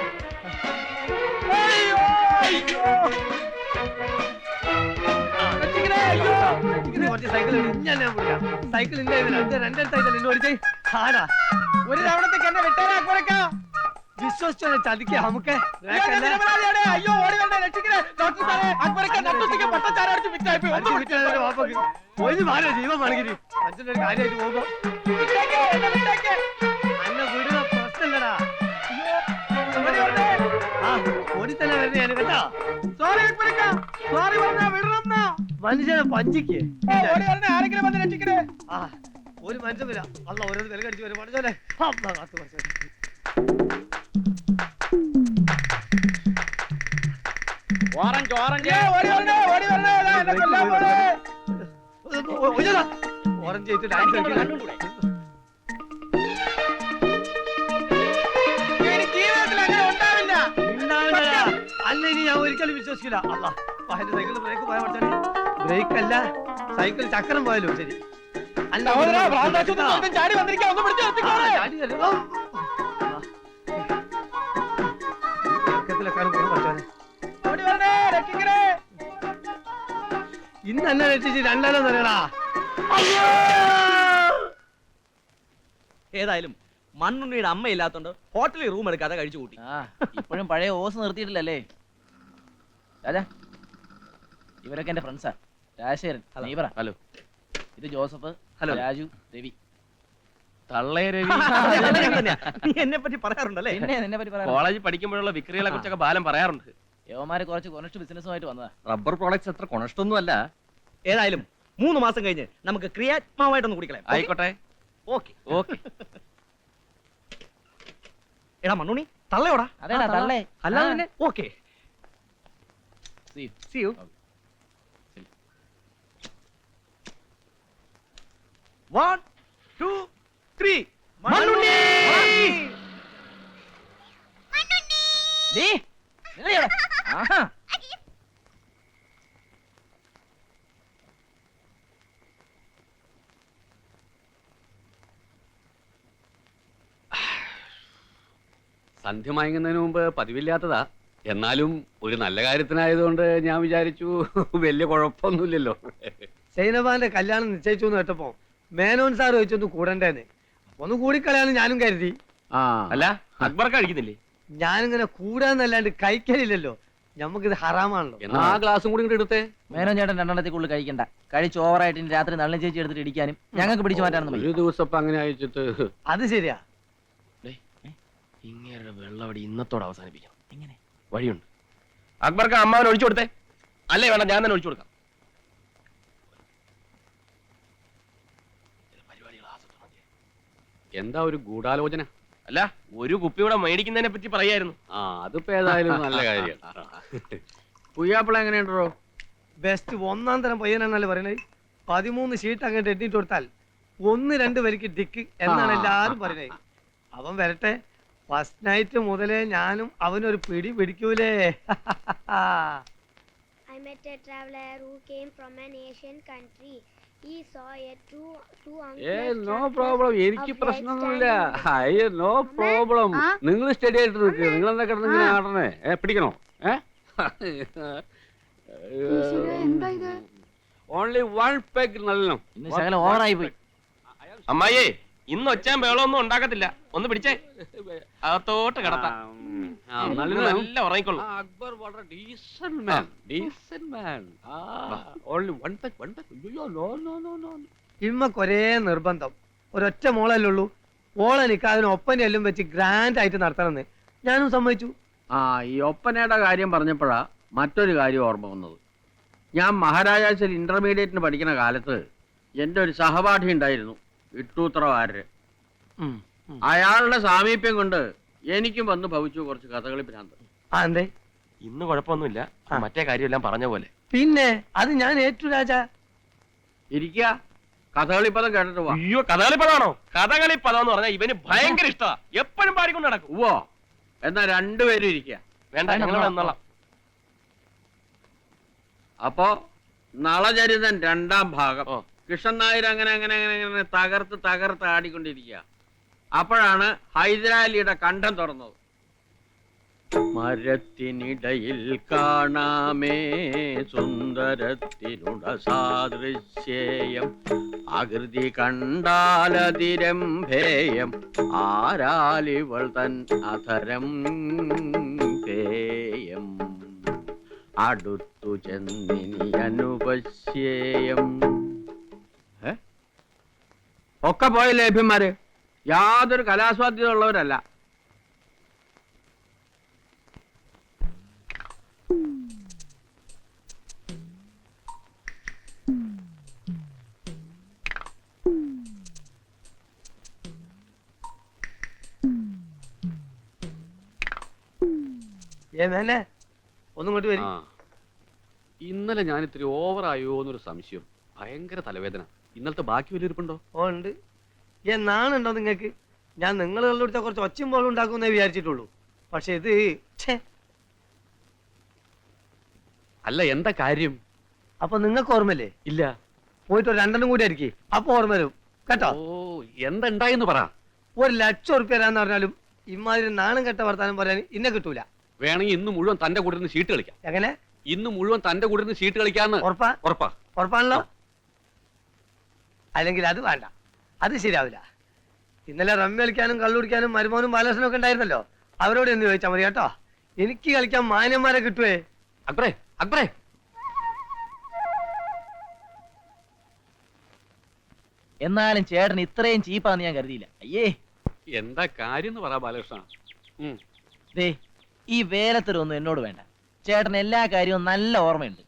കുറച്ച് സൈക്കിൾ ഞാൻ വിടാം. സൈക്കിൾ ഇല്ല രണ്ടേ സൈക്കിൾ ഇന്ന് ഓടിച്ചേ. ആടാ ഒരു തവണത്തേക്ക് എന്നെ വിട്ടേരാ അക്ബരക്കാ. വിശ്വസിച്ചോ ചതിക്ക നമുക്ക്. അയ്യോ ഓടി വരണേ, രക്ഷിക്കണേ ഡോക്ടർ സാറേ. അക്ബരക്ക നട്ടുച്ചയ്ക്ക് പട്ടച്ചാരടിച്ച് മിക്സായി പോയി. ഒരു മാറി ജീവൻ വേണമെങ്കിൽ അച്ഛൻ്റെ ഒരു കാര്യമായിട്ട് പോകുമ്പോ അന്നെ വിടുന്ന പ്രശ്നമില്ലടാ. ആ ഓടി തന്നെ വരണേ ഞാൻ കേട്ടോ. സോറി അക്ബരക്ക, സോറി പറഞ്ഞാ വിടണം. മനുഷ്യനെ പഞ്ചിക്ക് ഓടി വരണേ, ആരെങ്കിലും വന്ന് രക്ഷിക്കണേ. ആ ഒരു മനുഷ്യൻ വരാം. അല്ല ഓരോ വില കടിച്ചു വരും മനുഷ്യനെ. കാത്തു കുറച്ച് ഓറഞ്ച് ഓറഞ്ച് ഓടി വരണേ, ഓടി വരണേ. എന്നെ കൊല്ലാൻ പോണേ. ഓറഞ്ച് ചെയ്തിട്ട് ഡാൻസ് കളിക്കണം. എനിക്ക് ജീവിതത്തിൽ അങ്ങനെ ഉണ്ടാവില്ല. ഉണ്ടാവില്ലടാ. അല്ല ഇനി ഞാൻ ഒരിക്കലും വിശ്വസിക്കില്ല. അല്ല എന്റെ സൈക്കിളിൽ ബ്രേക്ക് പോയാൽ പഠിച്ചാൽ ബ്രേക്ക് അല്ല സൈക്കിൾ ചക്രം പോയാലും ശരി. അല്ല ചാടി വന്നിരിക്കാം, ഒന്ന് പിടിച്ചു നിർത്തിക്കോളെ. ഓടി വരണേ, രക്ഷിക്കണേ. ഇന്ന് എന്നെ രക്ഷിച്ച് രണ്ടാലോ തരടാ. ഏതായാലും മണ്ണുണ്ണിയുടെ അമ്മ ഇല്ലാത്തോണ്ട് ഹോട്ടലിൽ റൂം എടുക്കാതെ കഴിച്ചു കൂട്ടി. ആ ഇപ്പോഴും പഴയ ഓസ് നിർത്തിയിട്ടില്ലല്ലേ രാജാ. ഇവരൊക്കെ എന്റെ ഫ്രണ്ട്സാ. രാജശേഖരൻ, നീ പറ. ഹലോ. ഇത് ജോസഫ്, ഹലോ. രാജു, രവി. തള്ളേ രവി. നീ എന്നെ പറ്റി പറയാറുണ്ടല്ലേ? പിന്നെ നിന്നെ പറ്റി പറയാം. കോളേജിൽ പഠിക്കുമ്പോഴുള്ള വിക്രികളെ കുറിച്ചൊക്കെ ബാലം പറയാറുണ്ട്. യവന്മാര് കുറച്ച് കൊനസ്റ്റ് ബിസിനസ്സുമായിട്ട് വന്നതാ. റബ്ബർ പ്രോഡക്ട്സ് അത്ര കൊണഷ്ടൊന്നും അല്ല. ഏതായാലും 3 മാസം കഴിഞ്ഞ് നമുക്ക് ക്രിയാത്മാവായിട്ടൊന്ന് കുടിക്കളയാം. ആയിക്കോട്ടെ. Okay okay. എടാ മണ്ണുണ്ണി തള്ളയോടാ. അതേടാ തള്ളേ. അല്ലാതെ തന്നെ okay. See you. See you. Okay. 1 2 3 മണ്ണുണ്ണി. നീ നിന്നെ ഇവിടെ. ആഹാ. സന്ധ്യ മയങ്ങുന്നതിന് മുമ്പ് പതിവില്ലാത്തതാ. എന്നാലും ഒരു നല്ല കാര്യത്തിനായതുകൊണ്ട് ഞാൻ വിചാരിച്ചു വലിയ കുഴപ്പമൊന്നുമില്ലല്ലോ. സൈനബാന്റെ കല്യാണം നിശ്ചയിച്ചു എന്ന് കേട്ടപ്പോ മേനോൻ സാർ ചോദിച്ചൊന്ന് കൂടണ്ടേന്ന്. ഒന്ന് കൂടിക്കളയാന്ന് ഞാനും കരുതി. അല്ല അക്ബർ കഴിക്കുന്നില്ലേ? ഞാനിങ്ങനെ കൂടാന്നല്ലാണ്ട് കഴിക്കലില്ലല്ലോ. നമുക്കിത് ഹറാമാണല്ലോ. എന്നാ ആ ഗ്ലാസും കൂടി ഇങ്ങോട്ട് എടുത്തേ. മേനോൻ ചേട്ടൻ രണ്ടെണ്ണത്തിൽ കഴിക്കണ്ട. കഴിച്ച് ഓവറായിട്ട് ഇനി രാത്രി നള്ളം ചേച്ചി എടുത്തിട്ട് ഇടിക്കാനും ഞങ്ങൾക്ക് പിടിച്ചു മാറ്റാനൊന്നും ഒരു ദിവസം ഇപ്പൊ അങ്ങനെ അയച്ചിട്ട് അത് ശരിയാ. ഇങ്ങനെ വെള്ളവടി ഇന്നത്തോടെ അവസാനിപ്പിക്കാം. എങ്ങനെ വഴിയുണ്ട്. അക്ബർക്ക് അമ്മാവൻ ഒഴിച്ചു കൊടുത്തേ. അല്ലേ വേണ്ട, ഞാൻ തന്നെ ഒഴിച്ചു കൊടുക്കാം. എന്താ ഒരു ഗൂഢാലോചന? അല്ല ഒരു കുപ്പിയുടെ മേടിക്കുന്നതിനെ പറ്റി പറയായിരുന്നു. ആ അതിപ്പോ ഏതായാലും നല്ല കാര്യം. പുയ്യാപ്പിള എങ്ങനെയുണ്ടോ? ബെസ്റ്റ് ഒന്നാം തരം പയ്യനാണല്ലേ പറയണേ. 13 ഷീറ്റ് അങ്ങോട്ട് എട്ടിട്ട് കൊടുത്താൽ 1-2 വരിക്ക് ടിക്ക് എന്നാണ് എല്ലാരും പറയുന്നത്. അവൻ വരട്ടെ. ഫസ്റ്റ് നൈറ്റ് മുതലേ ഞാനും അവനൊരു പിടി പിടിക്കൂലേ. I met a traveler who came from an Asian country. He saw a two no problem. എനിക്ക് പ്രശ്നമൊന്നുമില്ല. അയ്യോ നോ പ്രോബ്ലം. നിങ്ങൾ സ്റ്റഡി ആയിട്ട് നിൽക്കുക. നിങ്ങൾ എന്താ കിടന്ന് ഇങ്ങനെ ആടണേ? പിടിക്കണോ? ഓൺലി 1 പെഗ് നല്ലോണം. ഇന്ന് ശകലം ഓവറായി പോയി. അമ്മായിയെ ഇന്ന് ഒച്ചാൻ ബഹളമൊന്നും ഉണ്ടാക്കത്തില്ല. ഒന്ന് പിടിച്ചേ, അകത്തോട്ട് കിടത്താം. നല്ല ഉറങ്ങിക്കൊള്ളു. അക്ബർ വളരെ decent man. Decent man. Only 1 peg 1 peg. അയ്യോ നോ നോ നോ നോ. ഇമ്മക്കൊരേ നിർബന്ധം. ഒരൊറ്റ മോളല്ലേ ഉള്ളൂ. ഓളെ നിൽക്കാതിന് ഒപ്പനെല്ലാം വെച്ച് ഗ്രാൻഡ് ആയിട്ട് നടത്തണമെന്ന്. ഞാനും സമ്മതിച്ചു. ആ ഈ ഒപ്പനയുടെ കാര്യം പറഞ്ഞപ്പോഴാ മറ്റൊരു കാര്യം ഓർമ്മ വന്നത്. ഞാൻ മഹാരാജാസിൽ ഇന്റർമീഡിയറ്റിന് പഠിക്കുന്ന കാലത്ത് എൻ്റെ ഒരു സഹപാഠി ഉണ്ടായിരുന്നു, ഇട്ടൂത്രവാരര്. അയാളുടെ സാമീപ്യം കൊണ്ട് എനിക്കും വന്ന് ഭവിച്ചു കുറച്ച് കഥകളി ഭ്രാന്ത്. എന്തേ? ഇന്ന് കുഴപ്പമൊന്നുമില്ല, മറ്റേ കാര്യമെല്ലാം പറഞ്ഞ പോലെ. പിന്നെ അത് ഞാൻ ഏറ്റു രാജാ. ഇരിക്കുക, കഥകളിപ്പദം കേട്ടിട്ട് പോവാ. അയ്യോ, കഥകളിപ്പദാണോ? കഥകളിപ്പദം എന്ന് പറഞ്ഞാൽ ഇവന് ഭയങ്കര ഇഷ്ടമാ, എപ്പോഴും പാടിക്കൊണ്ട് നടക്കും. ഓ, എന്നാ രണ്ടുപേരും ഇരിക്കുക. വേണ്ട, ഞങ്ങൾ വന്നോളാം. അപ്പോ നളചരിതൻ 2ാം ഭാഗം. കൃഷ്ണൻ നായർ അങ്ങനെ അങ്ങനെ അങ്ങനെ അങ്ങനെ തകർത്ത് ആടിക്കൊണ്ടിരിക്കുക. അപ്പോഴാണ് ഹൈദരാലിയുടെ കണ്ഠം തുറന്നത്. മരത്തിനിടയിൽ കാണാമേ സുന്ദരത്തിനുട സാദൃശ്യേയം, ആകൃതി കണ്ടാലതിരംഭേയം, ആരാലിവൾ തൻ അധരം പേയം, അടുത്തു ചെന്നിനി അനുപശ്യേയം. ഒക്കെ പോയ ലേഭ്യന്മാര് യാതൊരു കലാസ്വാദ്യത ഉള്ളവരല്ല. ഒന്നും കൊണ്ട് വരും. ഇന്നലെ ഞാൻ ഇത്തിരി ഓവറായോ എന്നൊരു സംശയം. ഭയങ്കര തലവേദന. ഇന്നലത്തെ ബാക്കി വലിയൊരുപ്പുണ്ടോ? ഓ ഉണ്ട്. നാണുണ്ടോ നിങ്ങൾക്ക്? ഞാൻ നിങ്ങൾ കണ്ടുപിടിച്ച കുറച്ച് ഒച്ചയും പോലും ഉണ്ടാക്കുമെന്നേ വിചാരിച്ചിട്ടുള്ളൂ. പക്ഷെ ഇത് അല്ല, എന്താ കാര്യം? അപ്പൊ നിങ്ങൾക്ക് ഓർമ്മല്ലേ? ഇല്ല. പോയിട്ട് ഒരു 2 കൂടി ആയിരിക്കും, അപ്പൊ ഓർമ്മ വരും കേട്ടോ. ഓ, എന്തുണ്ടായെന്ന് പറ. 1,00,000 ഉറുപ്പ്യ തരാന്ന് പറഞ്ഞാലും ഇമാതിരി നാണം കെട്ട വർത്താനം പറയാൻ ഇന്നെ കിട്ടൂല. വേണമെങ്കിൽ ഇന്ന് മുഴുവൻ തന്റെ കൂടെ നിന്ന് ഷീട്ട് കളിക്കാം. എങ്ങനെ? ഇന്ന് മുഴുവൻ തന്റെ കൂടെ നിന്ന് ഷീട്ട് കളിക്കാന്ന്. ഉറപ്പാണല്ലോ? അല്ലെങ്കിൽ അത് വേണ്ട, അത് ശരിയാവില്ല. ഇന്നലെ റമ്മി കളിക്കാനും കള്ളുടിക്കാനും മരുമോനും ബാലകൃഷ്ണനും ഒക്കെ ഉണ്ടായിരുന്നല്ലോ, അവരോട് എന്ന് ചോദിച്ചാൽ മതി കേട്ടോ. എനിക്ക് കളിക്കാൻ മാന്യന്മാരെ കിട്ടുവേ. അക്ബറേ, അക്ബറേ, എന്നാലും ചേട്ടൻ ഇത്രയും ചീപ്പാന്ന് ഞാൻ കരുതിയില്ല. അയ്യേ, എന്താ കാര്യം പറ ബാലകൃഷ്ണ. ദേ, ഈ വേലത്തരൊന്നും എന്നോട് വേണ്ട. ചേട്ടൻ എല്ലാ കാര്യവും നല്ല ഓർമ്മയുണ്ട്.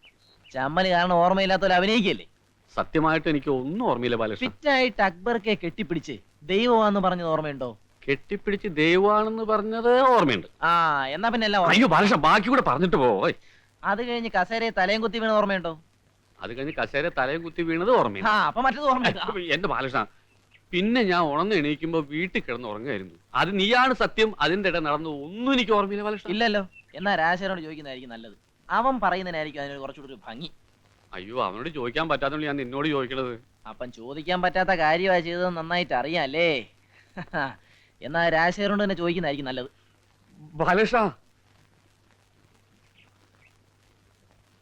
ചമ്മല് കാരണം ഓർമ്മയില്ലാത്തവരെ അഭിനയിക്കല്ലേ. സത്യമായിട്ട് എനിക്ക് ഒന്നും ഓർമ്മയില്ല ബാലകൃഷ്ണ. ഫിറ്റായിട്ട് അക്ബർക്കെ കെട്ടിപ്പിടിച്ച് ദൈവമാണെന്ന് പറഞ്ഞത് ഓർമ്മയുണ്ടോ? കെട്ടിപ്പിടിച്ച് ദൈവമാണെന്ന് പറഞ്ഞത് ഓർമ്മയുണ്ട്. ആ, എന്നാ പിന്നെ എല്ലാം അയ്യോ ബാലകൃഷ്ണ, ബാക്കി കൂടെ പറഞ്ഞിട്ട് പോ. അത് കഴിഞ്ഞ് കസേരയെ തലയും കുത്തി വീണത് ഓർമ്മയുണ്ടോ? അത് കഴിഞ്ഞ് കസേര തലയും കുത്തി വീണത് ഓർമ്മയില്ല. അപ്പൊ മറ്റത് ഓർമ്മയില്ല. എന്റെ ബാലകൃഷ്ണ, പിന്നെ ഞാൻ ഉണർന്ന് എണീക്കുമ്പോ വീട്ടിൽ കിടന്ന് ഉറങ്ങായിരുന്നു. അത് നീയാണ് സത്യം. അതിന്റെ ഇടയിൽ നടന്നു ഒന്നും എനിക്ക് ഓർമ്മയില്ല ബാലകൃഷ്ണ. ഇല്ലല്ലോ. എന്നാ രാജശേഖരനോട് ചോദിക്കുന്നതായിരിക്കും നല്ലത്. അവൻ പറയുന്നതിനായിരിക്കും അതിനൊരു കുറച്ചുകൂടി ഒരു ഭംഗി. അയ്യോ, അവനോട് ചോദിക്കാൻ പറ്റാത്തോണ്ട് ഞാൻ നിന്നോട് ചോദിക്കണത്. അപ്പം ചോദിക്കാൻ പറ്റാത്ത കാര്യമാണ് ചെയ്തത് നന്നായിട്ട് അറിയാല്ലേ. എന്നാ രാജശേഖരനോട് തന്നെ ചോദിക്കുന്നതായിരിക്കും നല്ലത്. ബാലകൃഷ്ണ,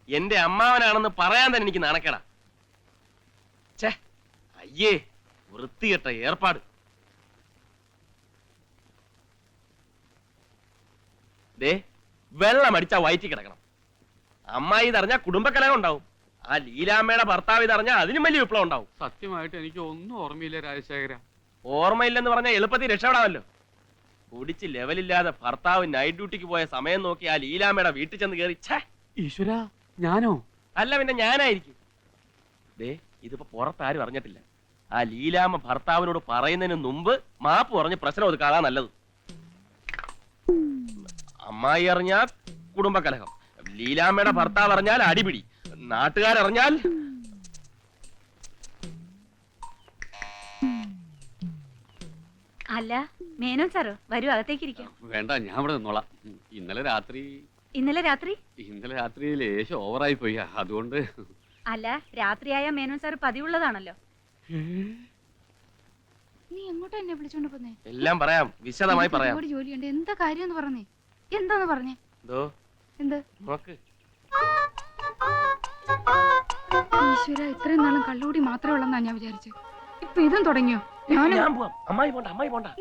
എന്റെ അമ്മാവനാണെന്ന് പറയാൻ തന്നെ എനിക്ക് നാണക്കേടാ. ഛേ, അയ്യേ, വൃത്തികെട്ട ഏർപ്പാട്. ദേ, വെള്ളം അടിച്ചാ വയറ്റി കിടക്കണം. അമ്മായി ഇതറിഞ്ഞാ കുടുംബക്കലഹം ഉണ്ടാവും. ആ ലീലാമ്മയുടെ ഭർത്താവ് ഇതറിഞ്ഞാ അതിനും വലിയ വിപ്ലവം ഉണ്ടാവും. സത്യമായിട്ട് എനിക്ക് ഒന്നും ഓർമ്മയില്ല രാജശേഖര. ഓർമ്മയില്ലെന്ന് പറഞ്ഞാൽ എളുപ്പത്തിൽ രക്ഷപ്പെടാമല്ലോ. കുടിച്ച് ലെവലില്ലാതെ ഭർത്താവ് നൈറ്റ് ഡ്യൂട്ടിക്ക് പോയ സമയം നോക്കി ആ ലീലാമ്മയുടെ വീട്ടിൽ ചെന്ന് കയറി. ഛേ, ഈശ്വര, ഞാനോ? അല്ല പിന്നെ ഞാനായിരിക്കും. ദേ, ഇതിപ്പോ പുറത്താരും അറിഞ്ഞിട്ടില്ല. ആ ലീലാമ്മ ഭർത്താവിനോട് പറയുന്നതിന് മുമ്പ് മാപ്പ് പറഞ്ഞ് പ്രശ്നം ഒതുക്കാതാ നല്ലത്. അമ്മായി അറിഞ്ഞാൽ കുടുംബകലഹം, ലീലാമ്മയുടെ ഭർത്താവ് അറിഞ്ഞാൽ അടിപിടി, നാട്ടുകാരറിഞ്ഞാൽ അല്ല മേനോൻ സാറോ, വരൂ അകത്തേക്ക് ഇരിക്കാം. വേണ്ട, ഞാൻ ഇവിടെ നിന്നോളാം. ഇന്നലെ രാത്രി ലേശം ഓവറായി പോയി, അതുകൊണ്ട്. അല്ല, രാത്രിയായ മേനോൻ സാർ പതിവുള്ളതാണല്ലോ. നീ എങ്ങോട്ടാ എന്നെ വിളിച്ചോണ്ട് പോന്നേ? എല്ലാം പറയാം, വിശദമായി പറയാം. ജോലിയുണ്ട്, എന്താ കാര്യം പറഞ്ഞേ? എന്താന്ന് പറഞ്ഞേ? എന്ത് നോക്ക്. ഈശ്വര, ഇത്രയും നാളും കള്ളുകൂടി മാത്രമേ ഉള്ളെന്നാ ഞാൻ വിചാരിച്ചു. ഇപ്പൊ ഇതും തുടങ്ങിയോ?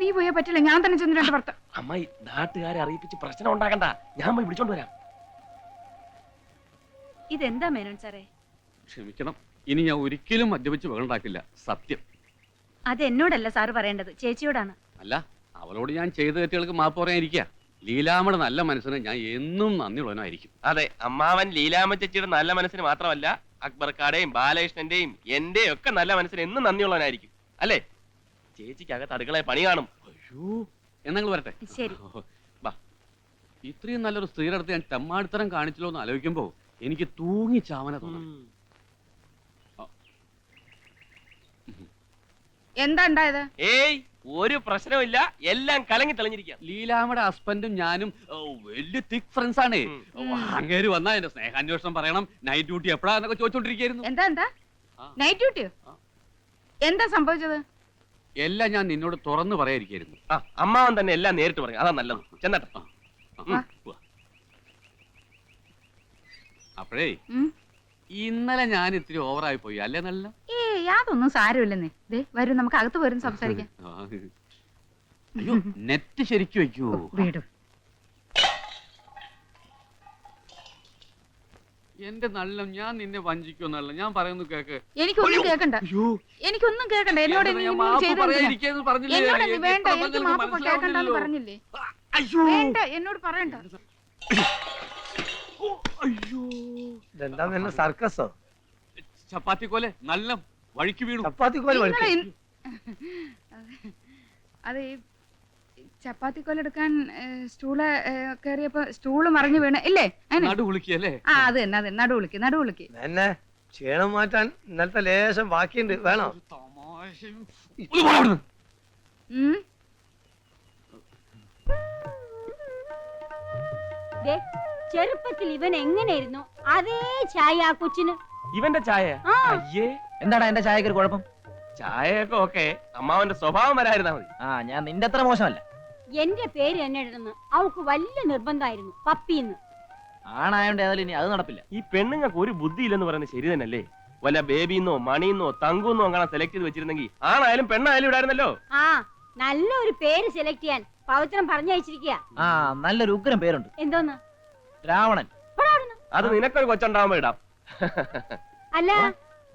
നീ പോയാ പറ്റില്ല, ഞാൻ തന്നെ ചെന്ന് 2 ഭർത്ത. അമ്മായി നാട്ടുകാരെ അറിയിപ്പിച്ച് പ്രശ്നം ഉണ്ടാക്കണ്ട, ഞാൻ പോയി വിളിച്ചോണ്ട് വരാം. ഇതെന്താ മേനോൻ സാറേ? ക്ഷമിക്കണം, ഇനി ഞാൻ ഒരിക്കലും മദ്യപിച്ച് വേണ്ടാക്കില്ല, സത്യം. അത് എന്നോടല്ല സാറ് പറയേണ്ടത്, ചേച്ചിയോടാണ്. അല്ല, അവളോട് ഞാൻ ചെയ്ത തെറ്റുകൾക്ക് മാപ്പ് പറയാനിരിക്കുക. ലീലാമ്മയുടെ നല്ല മനസ്സിന് ഞാൻ എന്നും നന്ദിയുള്ളവനായിരിക്കും. അതെ, അമ്മാവൻ ലീലാമ്മ ചേച്ചിയുടെ നല്ല മനസ്സിന് മാത്രമല്ല അക്ബർക്കാടെയും ബാലകൃഷ്ണന്റെയും എന്റെയും ഒക്കെ നല്ല മനസ്സിന് എന്നും നന്ദിയുള്ളവനായിരിക്കും. അല്ലേ? ചേച്ചിക്കകത്ത് അടുക്കള പണി കാണും. അയ്യോ, എന്നങ്ങൾ വരട്ടെ. ശരി. ഇത്രയും നല്ലൊരു സ്ത്രീയുടെ അടുത്ത് ഞാൻ തെമ്മാടിത്തരം കാണിച്ചല്ലോ എന്ന് ആലോചിക്കുമ്പോ എനിക്ക് തൂങ്ങി ചാവന തോന്നുന്നു. എന്താ ഉണ്ടായത്? ഏയ്, ഒരു പ്രശ്നമില്ല, എല്ലാം കലങ്ങി തെളിഞ്ഞിരിക്കുക. ലീലാമ്മയുടെ ഹസ്ബൻഡും ഞാനും വലിയ തിക് ഫ്രണ്ട്സ് ആണ്. അങ്ങേര് വന്നാ എന്റെ സ്നേഹാന്വേഷണം പറയണം, നൈറ്റ് ഡ്യൂട്ടി എപ്പോഴാന്നൊക്കെ ചോദിച്ചോണ്ടിരിക്കുന്നു. എന്താ നൈറ്റ് ഡ്യൂട്ടിയോ? എന്താ സംഭവിച്ചത്? എല്ലാം ഞാൻ നിന്നോട് തുറന്നു പറയാതിരിക്കായിരുന്നു. അമ്മാവൻ തന്നെ എല്ലാം നേരിട്ട് പറയും, അതാ നല്ലത്. ചെന്നട്ടെ. അപ്പോഴേ ഇന്നലെ ഞാൻ ഇത്തിരി ഓവറായി പോയി അല്ലേ? നല്ല യാതൊന്നും സാരമില്ലെന്നേ. ദേ വരും, നമുക്ക് അകത്ത് വരും സംസാരിക്കാം. അയ്യോ, നെറ്റ് ശരിക്കും വെക്കൂ. വീടും എന്റെ നല്ല, ഞാൻ നിന്നെ വഞ്ചിക്കൊന്നല്ല, ഞാൻ പറയുന്നു കേക്ക്. എനിക്കൊന്നും കേക്കണ്ട, എനിക്കൊന്നും കേക്കണ്ട. എന്നോട് വേണ്ട, എനിക്ക് മാപ്പ് കേക്കണ്ടെന്ന് പറഞ്ഞില്ലേ? വേണ്ട, എന്നോട് പറയണ്ട. ഇതെന്താ നിന്നെ സർക്കസോ? ചപ്പാത്തി കോലെ നല്ല വഴിക്ക് വീണു. ചപ്പാത്തി കോല് വഴിക്ക്? അത് ഈ ചപ്പാത്തി കോലെടുക്കാൻ സ്റ്റൂള് കയറിയപ്പോ സ്റ്റൂള് മറിഞ്ഞു വീണ് ഇല്ലേ? നടുവുളിക്കല്ലേ? ആ, അത് തന്നെ, അത് നടുവുളിക്ക്. എന്നെ ക്ഷീണം മാറ്റാൻ ഇന്നലത്തെ ലേശം ബാക്കിയുണ്ട്, വേണോ? ചെറുപ്പത്തിൽ ഇവൻ എങ്ങനെയായിരുന്നു അതേ ചായ ആ കൊച്ചിന്. ഇവന്റെ ചായ? അയ്യേ, എന്താടാ എന്റെ ചായക്ക് ഒരു കുഴപ്പം? ചായയൊക്കെ ഓക്കെ, അമ്മാവന്റെ സ്വഭാവം വരായിരുന്നാ മതി. ഞാൻ നിന്റെ അത്ര മോശമല്ല. എന്റെ പേര് എന്നെ ഇടുന്നു അവൾക്ക് വലിയ നിർബന്ധമായിരുന്നു, പപ്പിന്ന്. ആണായോണ്ട് ഏതായാലും ഇനി അത് നടപ്പില്ല. ഈ പെണ്ണുങ്ങൾക്ക് ഒരു ബുദ്ധിയില്ലെന്ന് പറയുന്നത് ശരി തന്നെയല്ലേ? വല്ല ബേബിന്നോ മണിന്നോ തങ്കുന്നോ അങ്ങനെ സെലക്ട് ചെയ്ത് വെച്ചിരുന്നെങ്കിൽ ആണായാലും പെണ്ണായാലും ഇടായിരുന്നല്ലോ. ആ, നല്ലൊരു പേര് സെലക്ട് ചെയ്യാൻ പവിത്രം പറഞ്ഞയച്ചിരിക്കുക. നല്ലൊരു ഉഗ്രം പേരുണ്ട്. എന്തോന്ന്? രാവണൻ. അത് നിനക്കൊരു കൊച്ചുണ്ടാവുമ്പോ ഇടാം. അല്ല,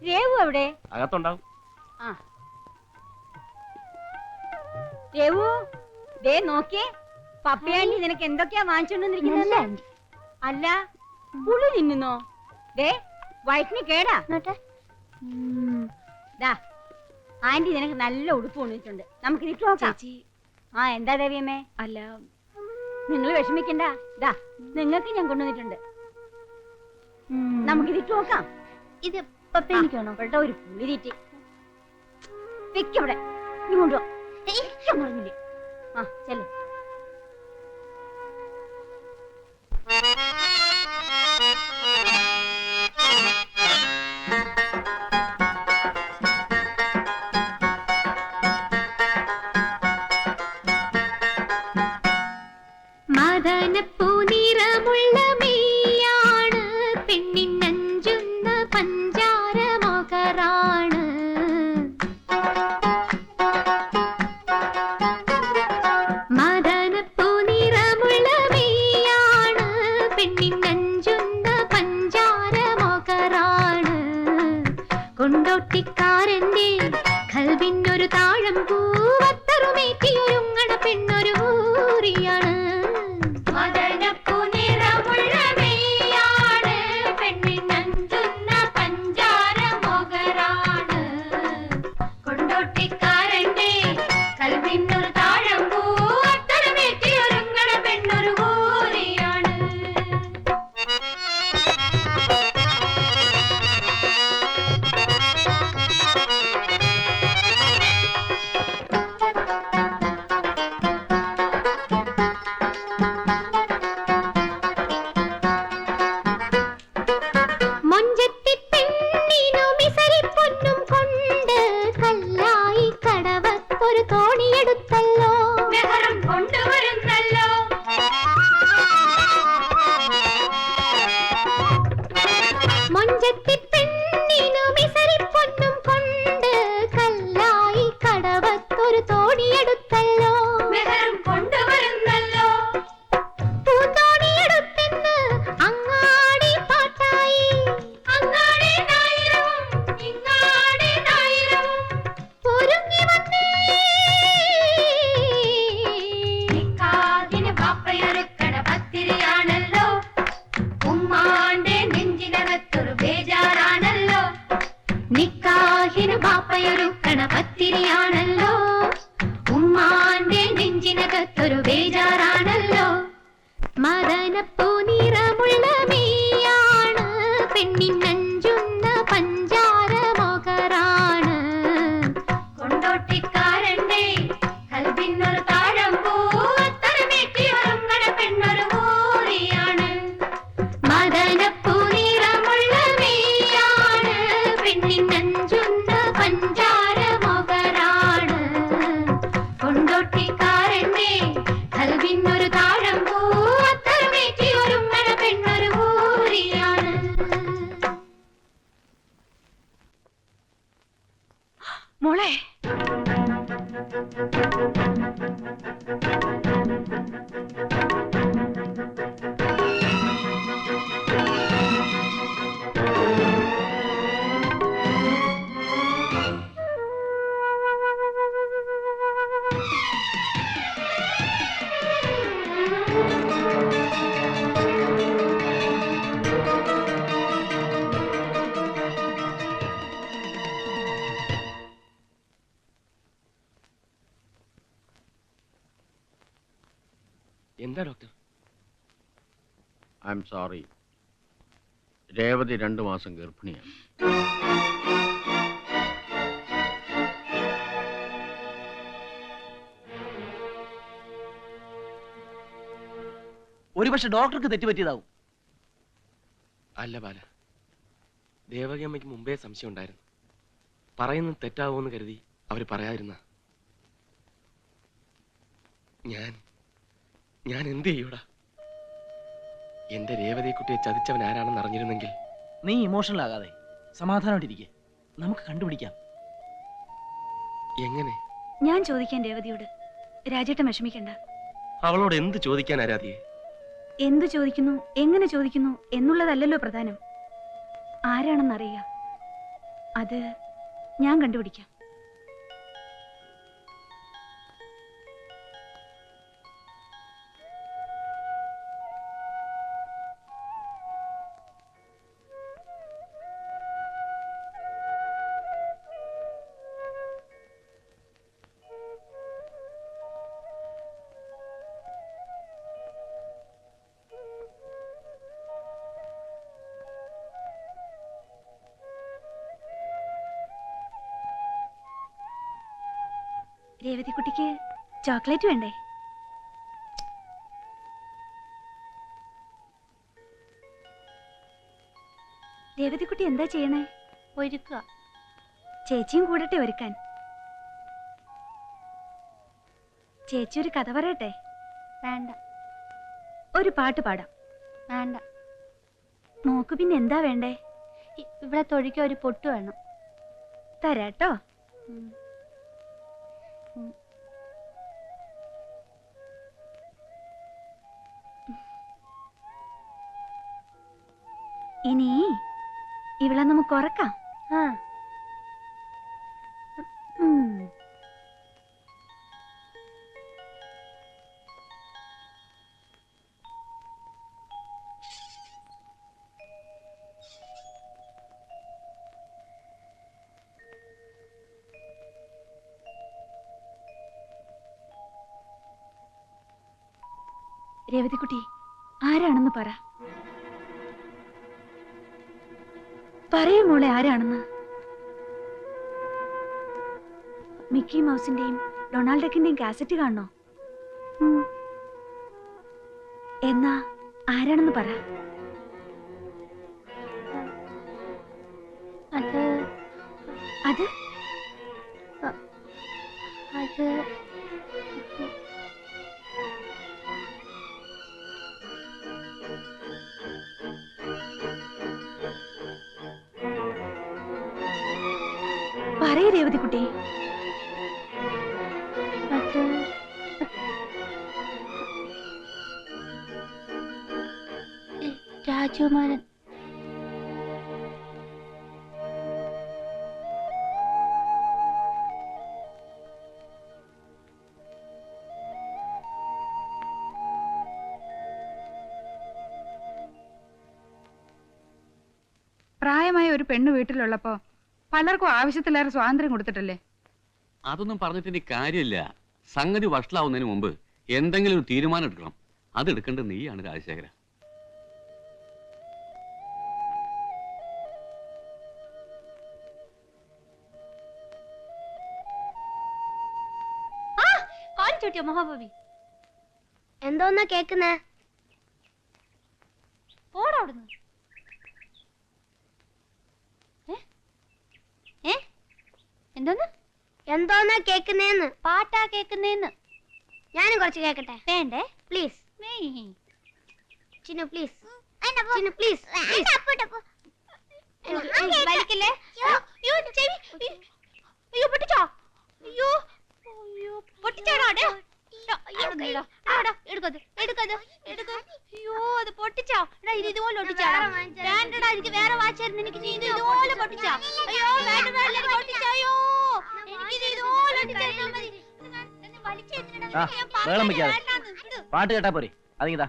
രേവു എവിടെ? അകത്തുണ്ടാവും. രേവു, ദേ നോക്കിയേ, പപ്പയാണ്ടി നിനക്ക് എന്തൊക്കെയാ വാങ്ങിച്ചോണ്ടിരിക്കുന്നത്. അല്ല, പുളി തിന്നുന്നോ? ദേ വയറ്റിന് കേടാ. ആന്റി നിനക്ക് നല്ല ഉടുപ്പ് കൊണ്ടിട്ടുണ്ട്, നമുക്ക് ഇതിട്ട് നോക്കാം. എന്താ ദേവിയമ്മേ? അല്ല, നിങ്ങൾ വിഷമിക്കണ്ട, ദാ നിങ്ങൾക്ക് ഞാൻ കൊണ്ടുവന്നിട്ടുണ്ട്, നമുക്ക് ഇതിട്ട് നോക്കാം. ഇത് പപ്പയാണ്ടിക്കാണോ? ഇവിടെ ഒരു പുളി തീറ്റി വെക്കവിടെ, ഇങ്ങോട്ടോ പറഞ്ഞില്ലേ? ആ, ചെല്ലു. മദനപ്പൂനിറമുള്ള മെയ്യാണ്, പെണ്ണിൻ നഞ്ചുന്ന പഞ്ചാര മകറാണ്. മദനപ്പൂനിറമുള്ള മെയ്യാണ്, പെണ്ണിൻ നഞ്ചുന്ന പഞ്ചാര മകറാണ്. കൊണ്ടോട്ടിക്കാരന്റെ കൽവിനൊരു താഴം പൂവത്തറുമേറ്റിയൊരുങ്ങണ പെണ്ണൊരു ഊറിയാണ്. മദനപ്പൂ നിറമുള്ള മെയ്യാണ് പെണ്ണിൻ നഞ്ചുന്ന പഞ്ചാര മൊകറാണ് കൊണ്ടോട്ടിക്കാരന്റെ കൽവിനൊരു താഴമ്പൂ അത്തരമേറ്റി ഒരുങ്ങണ പെണ്ണൊരു ഊരിയാണ് മദനപ്പൂ നിറമുള്ള മെയ്യാണ് പെണ്ണിൻ നഞ്ചുന്ന പഞ്ചാര മൊകറാണ് കൊണ്ടോട്ടിക്കാരന്റെ കൽവിനൊരു താഴമ്പൂ അത്തരമേറ്റി ഒരുങ്ങണ പെണ്ണൊരു ഊരിയാണ്. മോളെ എന്താ doctor? I am sorry, Revathi 2 മാസം ഗർഭിണിയാണ്. ഒരുപക്ഷെ ഡോക്ടർക്ക് തെറ്റുപറ്റിയതാവും. അല്ല ബാല, ദേവകി അമ്മയ്ക്ക് മുമ്പേ സംശയം ഉണ്ടായിരുന്നു. പറയുന്നത് തെറ്റാവോന്ന് കരുതി അവര് പറയാതിരുന്ന. ഞാൻ എന്ത് ചെയ്യൂടാ? എന്റെ രേവതിയെ കുട്ടിയെ ചതിച്ചവൻ ആരാണെന്ന് അറിഞ്ഞിരുന്നെങ്കിൽ. നീ ഇമോഷണൽ ആകാതെ സമാധാനമായിട്ടിരിക്കെ, നമുക്ക് കണ്ടുപിടിക്കാം. എങ്ങനെ? ഞാൻ ചോദിക്കാൻ രേവതിയോട്. രാജേട്ടൻ വിഷമിക്കണ്ട. അവളോട് എന്ത് ചോദിക്കാൻ ആരാധിയെ? എന്തു ചോദിക്കുന്നു, എങ്ങനെ ചോദിക്കുന്നു എന്നുള്ളതല്ലല്ലോ പ്രധാനം. ആരാണെന്നറിയുക, അത് ഞാൻ കണ്ടുപിടിക്കാം. രേവതിക്കുട്ടിക്ക് ചോക്ലേറ്റ് വേണ്ടേ? രേവതിക്കുട്ടി എന്താ ചെയ്യണേ? ഒരുക്കുക. ചേച്ചിയും കൂടട്ടെ ഒരുക്കാൻ. ചേച്ചി ഒരു കഥ പറയട്ടെ? വേണ്ട. ഒരു പാട്ട് പാടാം? വേണ്ട. നോക്ക്, പിന്നെ എന്താ വേണ്ടേ? ഇവിടെ തൊഴിക്കാൻ ഒരു പൊട്ട് വേണം. തരാട്ടോ. ഇനി ഇവളെ നമുക്ക് ഉറക്കാം. രേവതിക്കുട്ടി ആരാണെന്ന് പറ. പറയൂ മോളെ, ആരാണെന്ന്. മിക്കി മൗസിന്റെയും ഡൊണാൾഡ് ഡക്കിന്റെയും കാസറ്റ് കാണണോ? എന്നാ ആരാണെന്ന് പറ. അത് അത് അത് പറയൂ രേവതിക്കുട്ടി. അത് രാജകുമാരൻ. പ്രായമായ ഒരു പെണ്ണ് വീട്ടിലുള്ളപ്പോ പലർക്കും ആവശ്യത്തിലേറെ സ്വാതന്ത്ര്യം കൊടുത്തിട്ടല്ലേ? അതൊന്നും പറഞ്ഞിട്ട് ഇനി കാര്യമില്ല. സംഗതി വഷളാവുന്നതിന് മുമ്പ് എന്തെങ്കിലും ഒരു തീരുമാനം എടുക്കണം. അത് എടുക്കേണ്ടത് നീയാണ് രാജശേഖര. പറ്റിയോ മഹാഭാവി? എന്തോന്നാ കേക്കുന്നേ? പോടാ അവിടുന്ന്. എന്തോന്ന് എന്തോന്നാ കേക്കുന്നേന്ന്? പാട്ടാ കേക്കുന്നേന്ന്. ഞാനും കുറച്ച് കേക്കട്ടെ? വേണ്ടേ? Please may. Chinnu please. Chinnu please. വലിക്കല്ലേ? അയ്യോ ചെവി. അയ്യോ പൊട്ടിച്ചോ? അയ്യോ അയ്യോ പൊട്ടിച്ചാടാ. എടുക്കത്. അയ്യോ അത് പൊട്ടിച്ചോ? ഇത് ഇതുപോലെ ഒട്ടിച്ചാടാ. വേണ്ടടാ, എനിക്ക് വേറെ വാച്ചായിരുന്നു. എനിക്ക് ഇത് ഇതുപോലെ പൊട്ടിച്ചാ. അയ്യോ വേണ്ട, പൊട്ടിച്ചോ. അയ്യോ എനിക്ക് ഇതുപോലെ ഒട്ടിച്ചാ മതി. വെള്ളം വെക്കാതെ പാട്ട് കേട്ടാ പോരെ. അതിങ്ങിതാ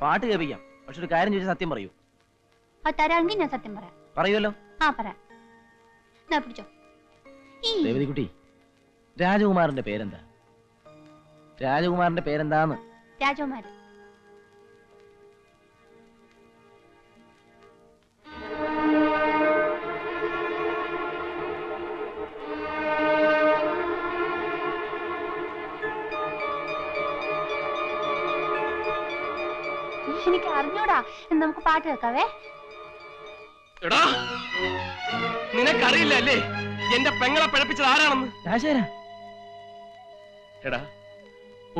പാട്ട് കേൾപ്പിക്കാം. പക്ഷെ ഒരു കാര്യം ചോദിച്ചാൽ സത്യം പറയൂ. അത് തരാമെങ്കിൽ ഞാൻ സത്യം പറയാം. പറയുമല്ലോ? പറയാം. പിടിച്ചോ. ദേവതികുട്ടി, രാജകുമാരന്റെ പേരെന്താ? രാജകുമാരന്റെ പേരെന്താന്ന്? രാജകുമാരൻ. എനിക്ക് അറിഞ്ഞൂടാ. നമുക്ക് പാട്ട് കേൾക്കാവേ. എടാ, നിനക്കറിയില്ല അല്ലേ എന്റെ പെങ്ങളെ പിഴപ്പിച്ചത് ആരാണെന്ന്? എടാ,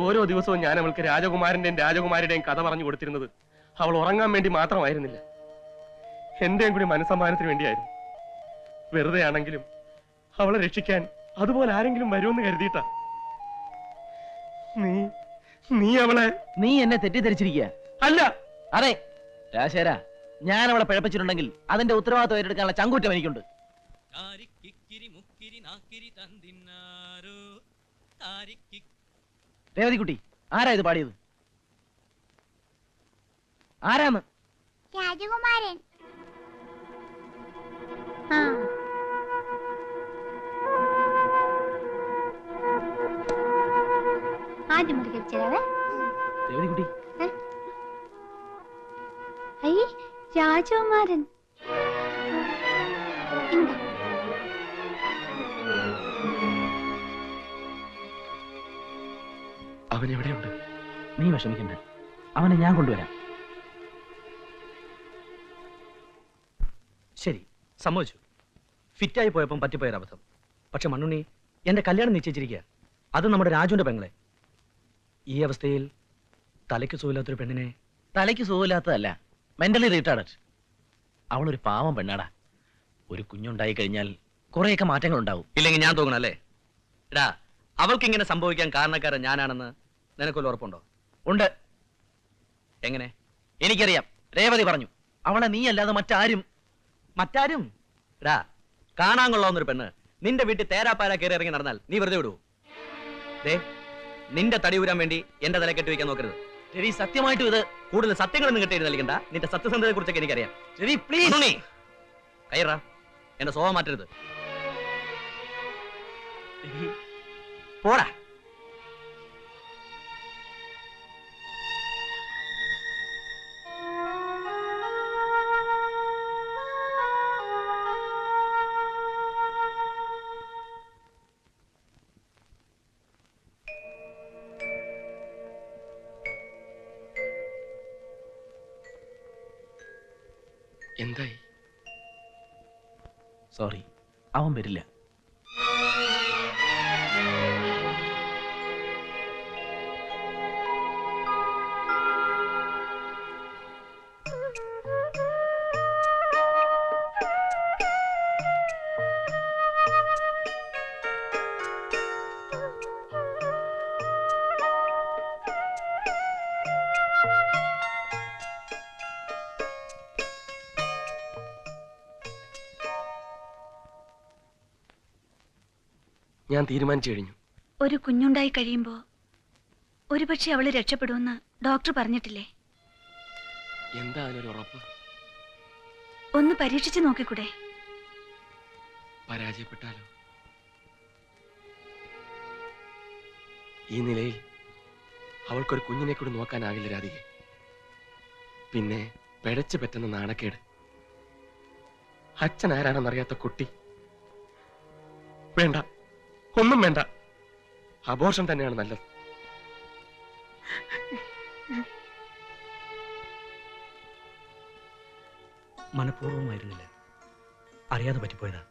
ഓരോ ദിവസവും ഞാൻ അവൾക്ക് രാജകുമാരന്റെയും രാജകുമാരിയുടെയും കഥ പറഞ്ഞു കൊടുത്തിരുന്നത് അവൾ ഉറങ്ങാൻ വേണ്ടി മാത്രമായിരുന്നില്ല, എന്റെയും കൂടി മനസ്സമ്മാനത്തിന് വേണ്ടിയായിരുന്നു. വെറുതെ ആണെങ്കിലും അവളെ രക്ഷിക്കാൻ അതുപോലെ ആരെങ്കിലും വരുമെന്ന് കരുതിയിട്ടാ. നീ അവളെ നീ എന്നെ തെറ്റിദ്ധരിച്ചിരിക്കുക. അല്ല. അതെ രാജശേര, ഞാൻ അവളെ പിഴപ്പിച്ചിട്ടുണ്ടെങ്കിൽ അതിന്റെ ഉത്തരവാദിത്വം ഏറ്റെടുക്കാനുള്ള ചങ്കൂറ്റം എനിക്കുണ്ട്. രേവതിക്കുട്ടി, ആരാ ഇത് പാടിയത്? ആരാന്ന്? രാജകുമാരൻ. ആദ്യം മുടി കഴിച്ചേ. രേവതിക്കുട്ടി, അയ്യേ രാജകുമാരൻ. അവൻ എവിടെയുണ്ട്? നീ വിഷമിക്കണ്ട, അവനെ ഞാൻ കൊണ്ടുവരാം. ശരി, സമ്മതിച്ചു. ഫിറ്റായി പോയപ്പം പറ്റിപ്പോയൊരബദ്ധം. പക്ഷെ മണ്ണുണ്ണി, എന്റെ കല്യാണം നിശ്ചയിച്ചിരിക്കുക. അത് നമ്മുടെ രാജുവിന്റെ പെങ്ങളെ. ഈ അവസ്ഥയിൽ തലയ്ക്ക് സുഖമില്ലാത്തൊരു പെണ്ണിനെ. തലയ്ക്ക് സുഖമില്ലാത്തതല്ല, മെന്റലി റീട്ടാർഡഡ്. അവളൊരു പാവം പെണ്ണാടാ. ഒരു കുഞ്ഞുണ്ടായി കഴിഞ്ഞാൽ കുറെയൊക്കെ മാറ്റങ്ങൾ ഉണ്ടാവും. ഇല്ലെങ്കിൽ ഞാൻ തോന്നണല്ലേ? എടാ, അവൾക്ക് ഇങ്ങനെ സംഭവിക്കാൻ കാരണക്കാരൻ ഞാനാണെന്ന് നിനക്കൊരു ഉറപ്പുണ്ടോ? ഉണ്ട്. എങ്ങനെ? എനിക്കറിയാം. രേവതി പറഞ്ഞു. അവളെ നീ അല്ലാതെ മറ്റാരും. എടാ, കാണാൻ കൊള്ളാവുന്നൊരു പെണ്ണ് നിന്റെ വീട്ടിൽ തേരാപ്പാര കയറി ഇറങ്ങി നടന്നാൽ നീ വെറുതെ വിടുവോ? ദേ, നിന്റെ തടി ഊരാൻ വേണ്ടി എന്റെ തല കെട്ടി വയ്ക്കാൻ നോക്കരുത്. രവി, സത്യമായിട്ടും ഇത് കൂടുതൽ സത്യങ്ങളൊന്നും കെട്ടി നൽകണ്ട. നിന്റെ സത്യസന്ധതയെ കുറിച്ചൊക്കെ എനിക്കറിയാം. രവി പ്ലീസ്. കയ്യറാ, എന്റെ സ്വഭാവം മാറ്റരുത്. പോടാ. എന്തായി? സോറി, അവൻ വരില്ല. ഞാൻ തീരുമാനിച്ചു കഴിഞ്ഞു. ഒരു കുഞ്ഞുണ്ടായി കഴിയുമ്പോ ഒരുപക്ഷെ അവള് രക്ഷപ്പെടുമെന്ന് ഡോക്ടർ പറഞ്ഞിട്ടില്ലേ? എന്താ അതിനൊരു ഉറപ്പ്? ഒന്ന് പരീക്ഷിച്ചു നോക്കിക്കൂടെ? പരാജയപ്പെട്ടാലോ? ഈ നിലയിൽ അവൾക്കൊരു കുഞ്ഞിനെ കൂടി നോക്കാനാകില്ല രാധികെ. പിന്നെ പിഴച്ചു പറ്റുന്ന നാണക്കേട്. അച്ഛൻ ആരാണെന്നറിയാത്ത കുട്ടി. വേണ്ട, ഒന്നും വേണ്ട. അബോർഷൻ തന്നെയാണ് നല്ലത്. മനഃപൂർവ്വമായിരുന്നില്ല, അറിയാതെ പറ്റിപ്പോയതാ.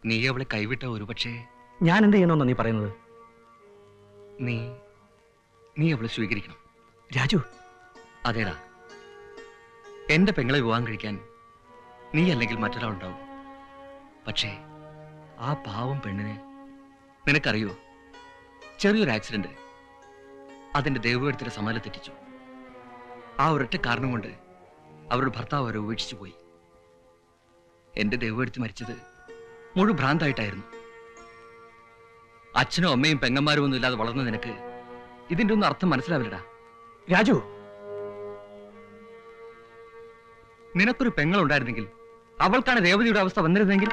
നീ അവളെ കൈവിട്ട ഒരുപക്ഷെ ഞാൻ എന്ത് ചെയ്യണമെന്നാ നീ പറയുന്നത്? നീ അവളെ സ്വീകരിക്കണം. രാജു, അതേടാ, എന്റെ പെങ്ങളെ വിവാഹം കഴിക്കാൻ നീ അല്ലെങ്കിൽ മറ്റൊരാളുണ്ടാവും. പക്ഷേ ആ പാവം പെണ്ണിന് നിനക്കറിയോ, ചെറിയൊരു ആക്സിഡന്റ് അതിന്റെ ദൈവത്തിന്റെ സമാല തെറ്റിച്ചു. ആ ഒരൊറ്റ കാരണം കൊണ്ട് അവരുടെ ഭർത്താവ് അവരെ ഉപേക്ഷിച്ചു പോയി. എന്റെ ദൈവമെടുത്ത് മരിച്ചത് മുഴു ഭ്രാന്തായിട്ടായിരുന്നു. അച്ഛനും അമ്മയും പെങ്ങന്മാരും ഒന്നും ഇല്ലാതെ വളർന്ന നിനക്ക് ഇതിന്റെ ഒന്നും അർത്ഥം മനസ്സിലാവില്ലടാ. രാജു, നിനക്കൊരു പെങ്ങളുണ്ടായിരുന്നെങ്കിൽ അവൾക്കാണ് രേവതിയുടെ അവസ്ഥ വന്നിരുന്നെങ്കിൽ.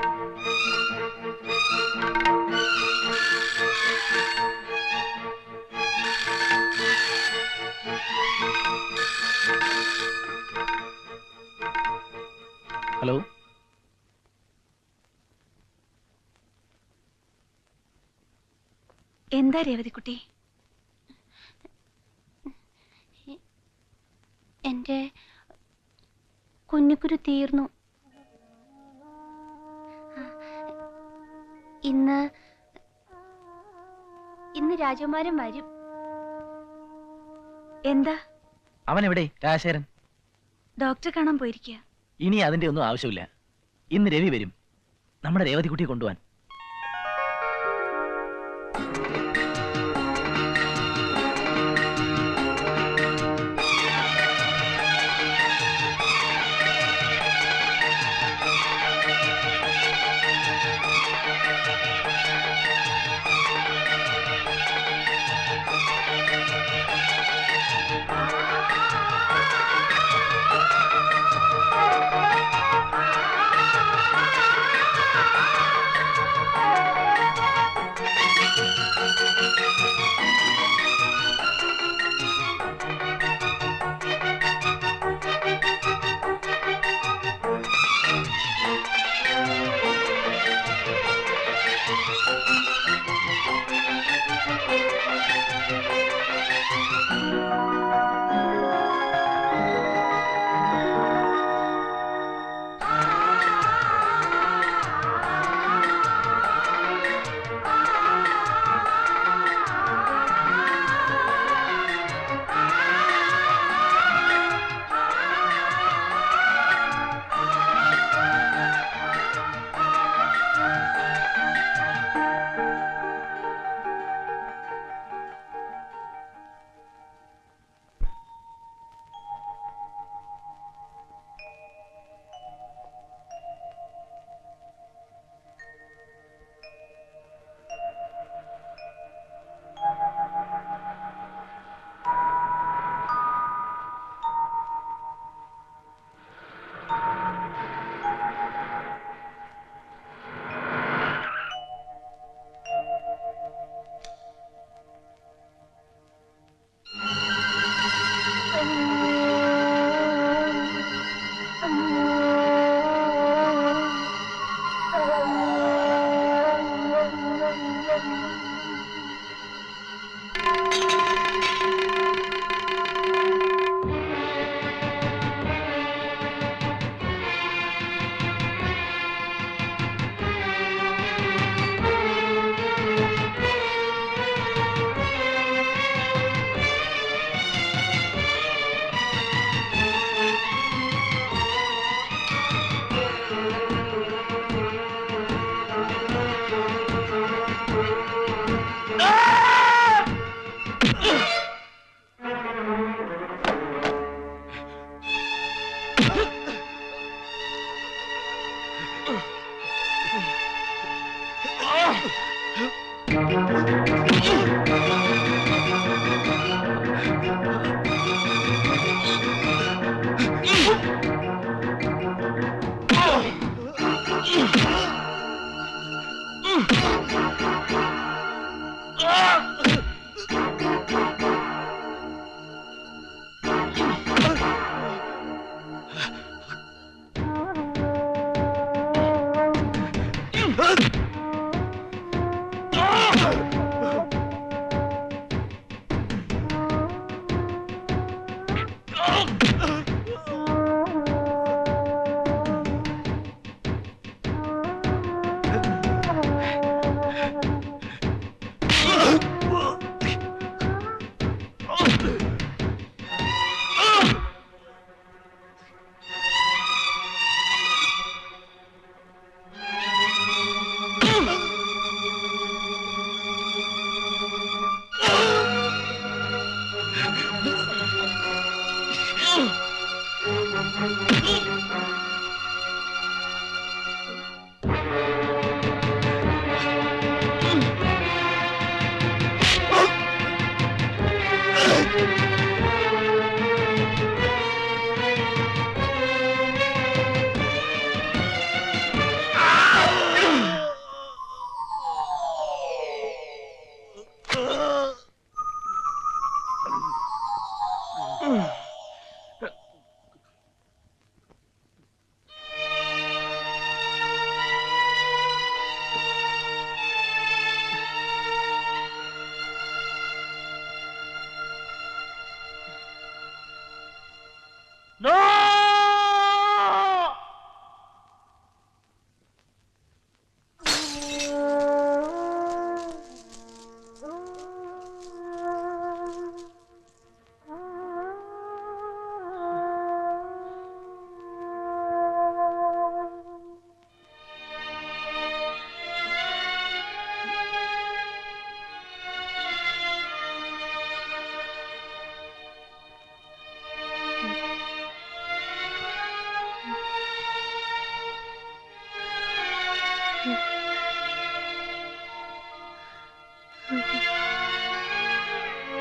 ഹലോ, എന്താ രേവതിക്കുട്ടി? എന്റെ കുഞ്ഞുകുരു തീർന്നു. ഇന്ന് രാജകുമാരൻ വരും. എന്താ? അവൻ എവിടെ? രാജശേഖരൻ ഡോക്ടറെ കാണാൻ പോയിരിക്കുക. ഇനി അതിന്റെ ഒന്നും ആവശ്യമില്ല. ഇന്ന് രവി വരും നമ്മുടെ രേവതിക്കുട്ടിയെ കൊണ്ടുപോവാൻ.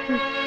Mm-hmm.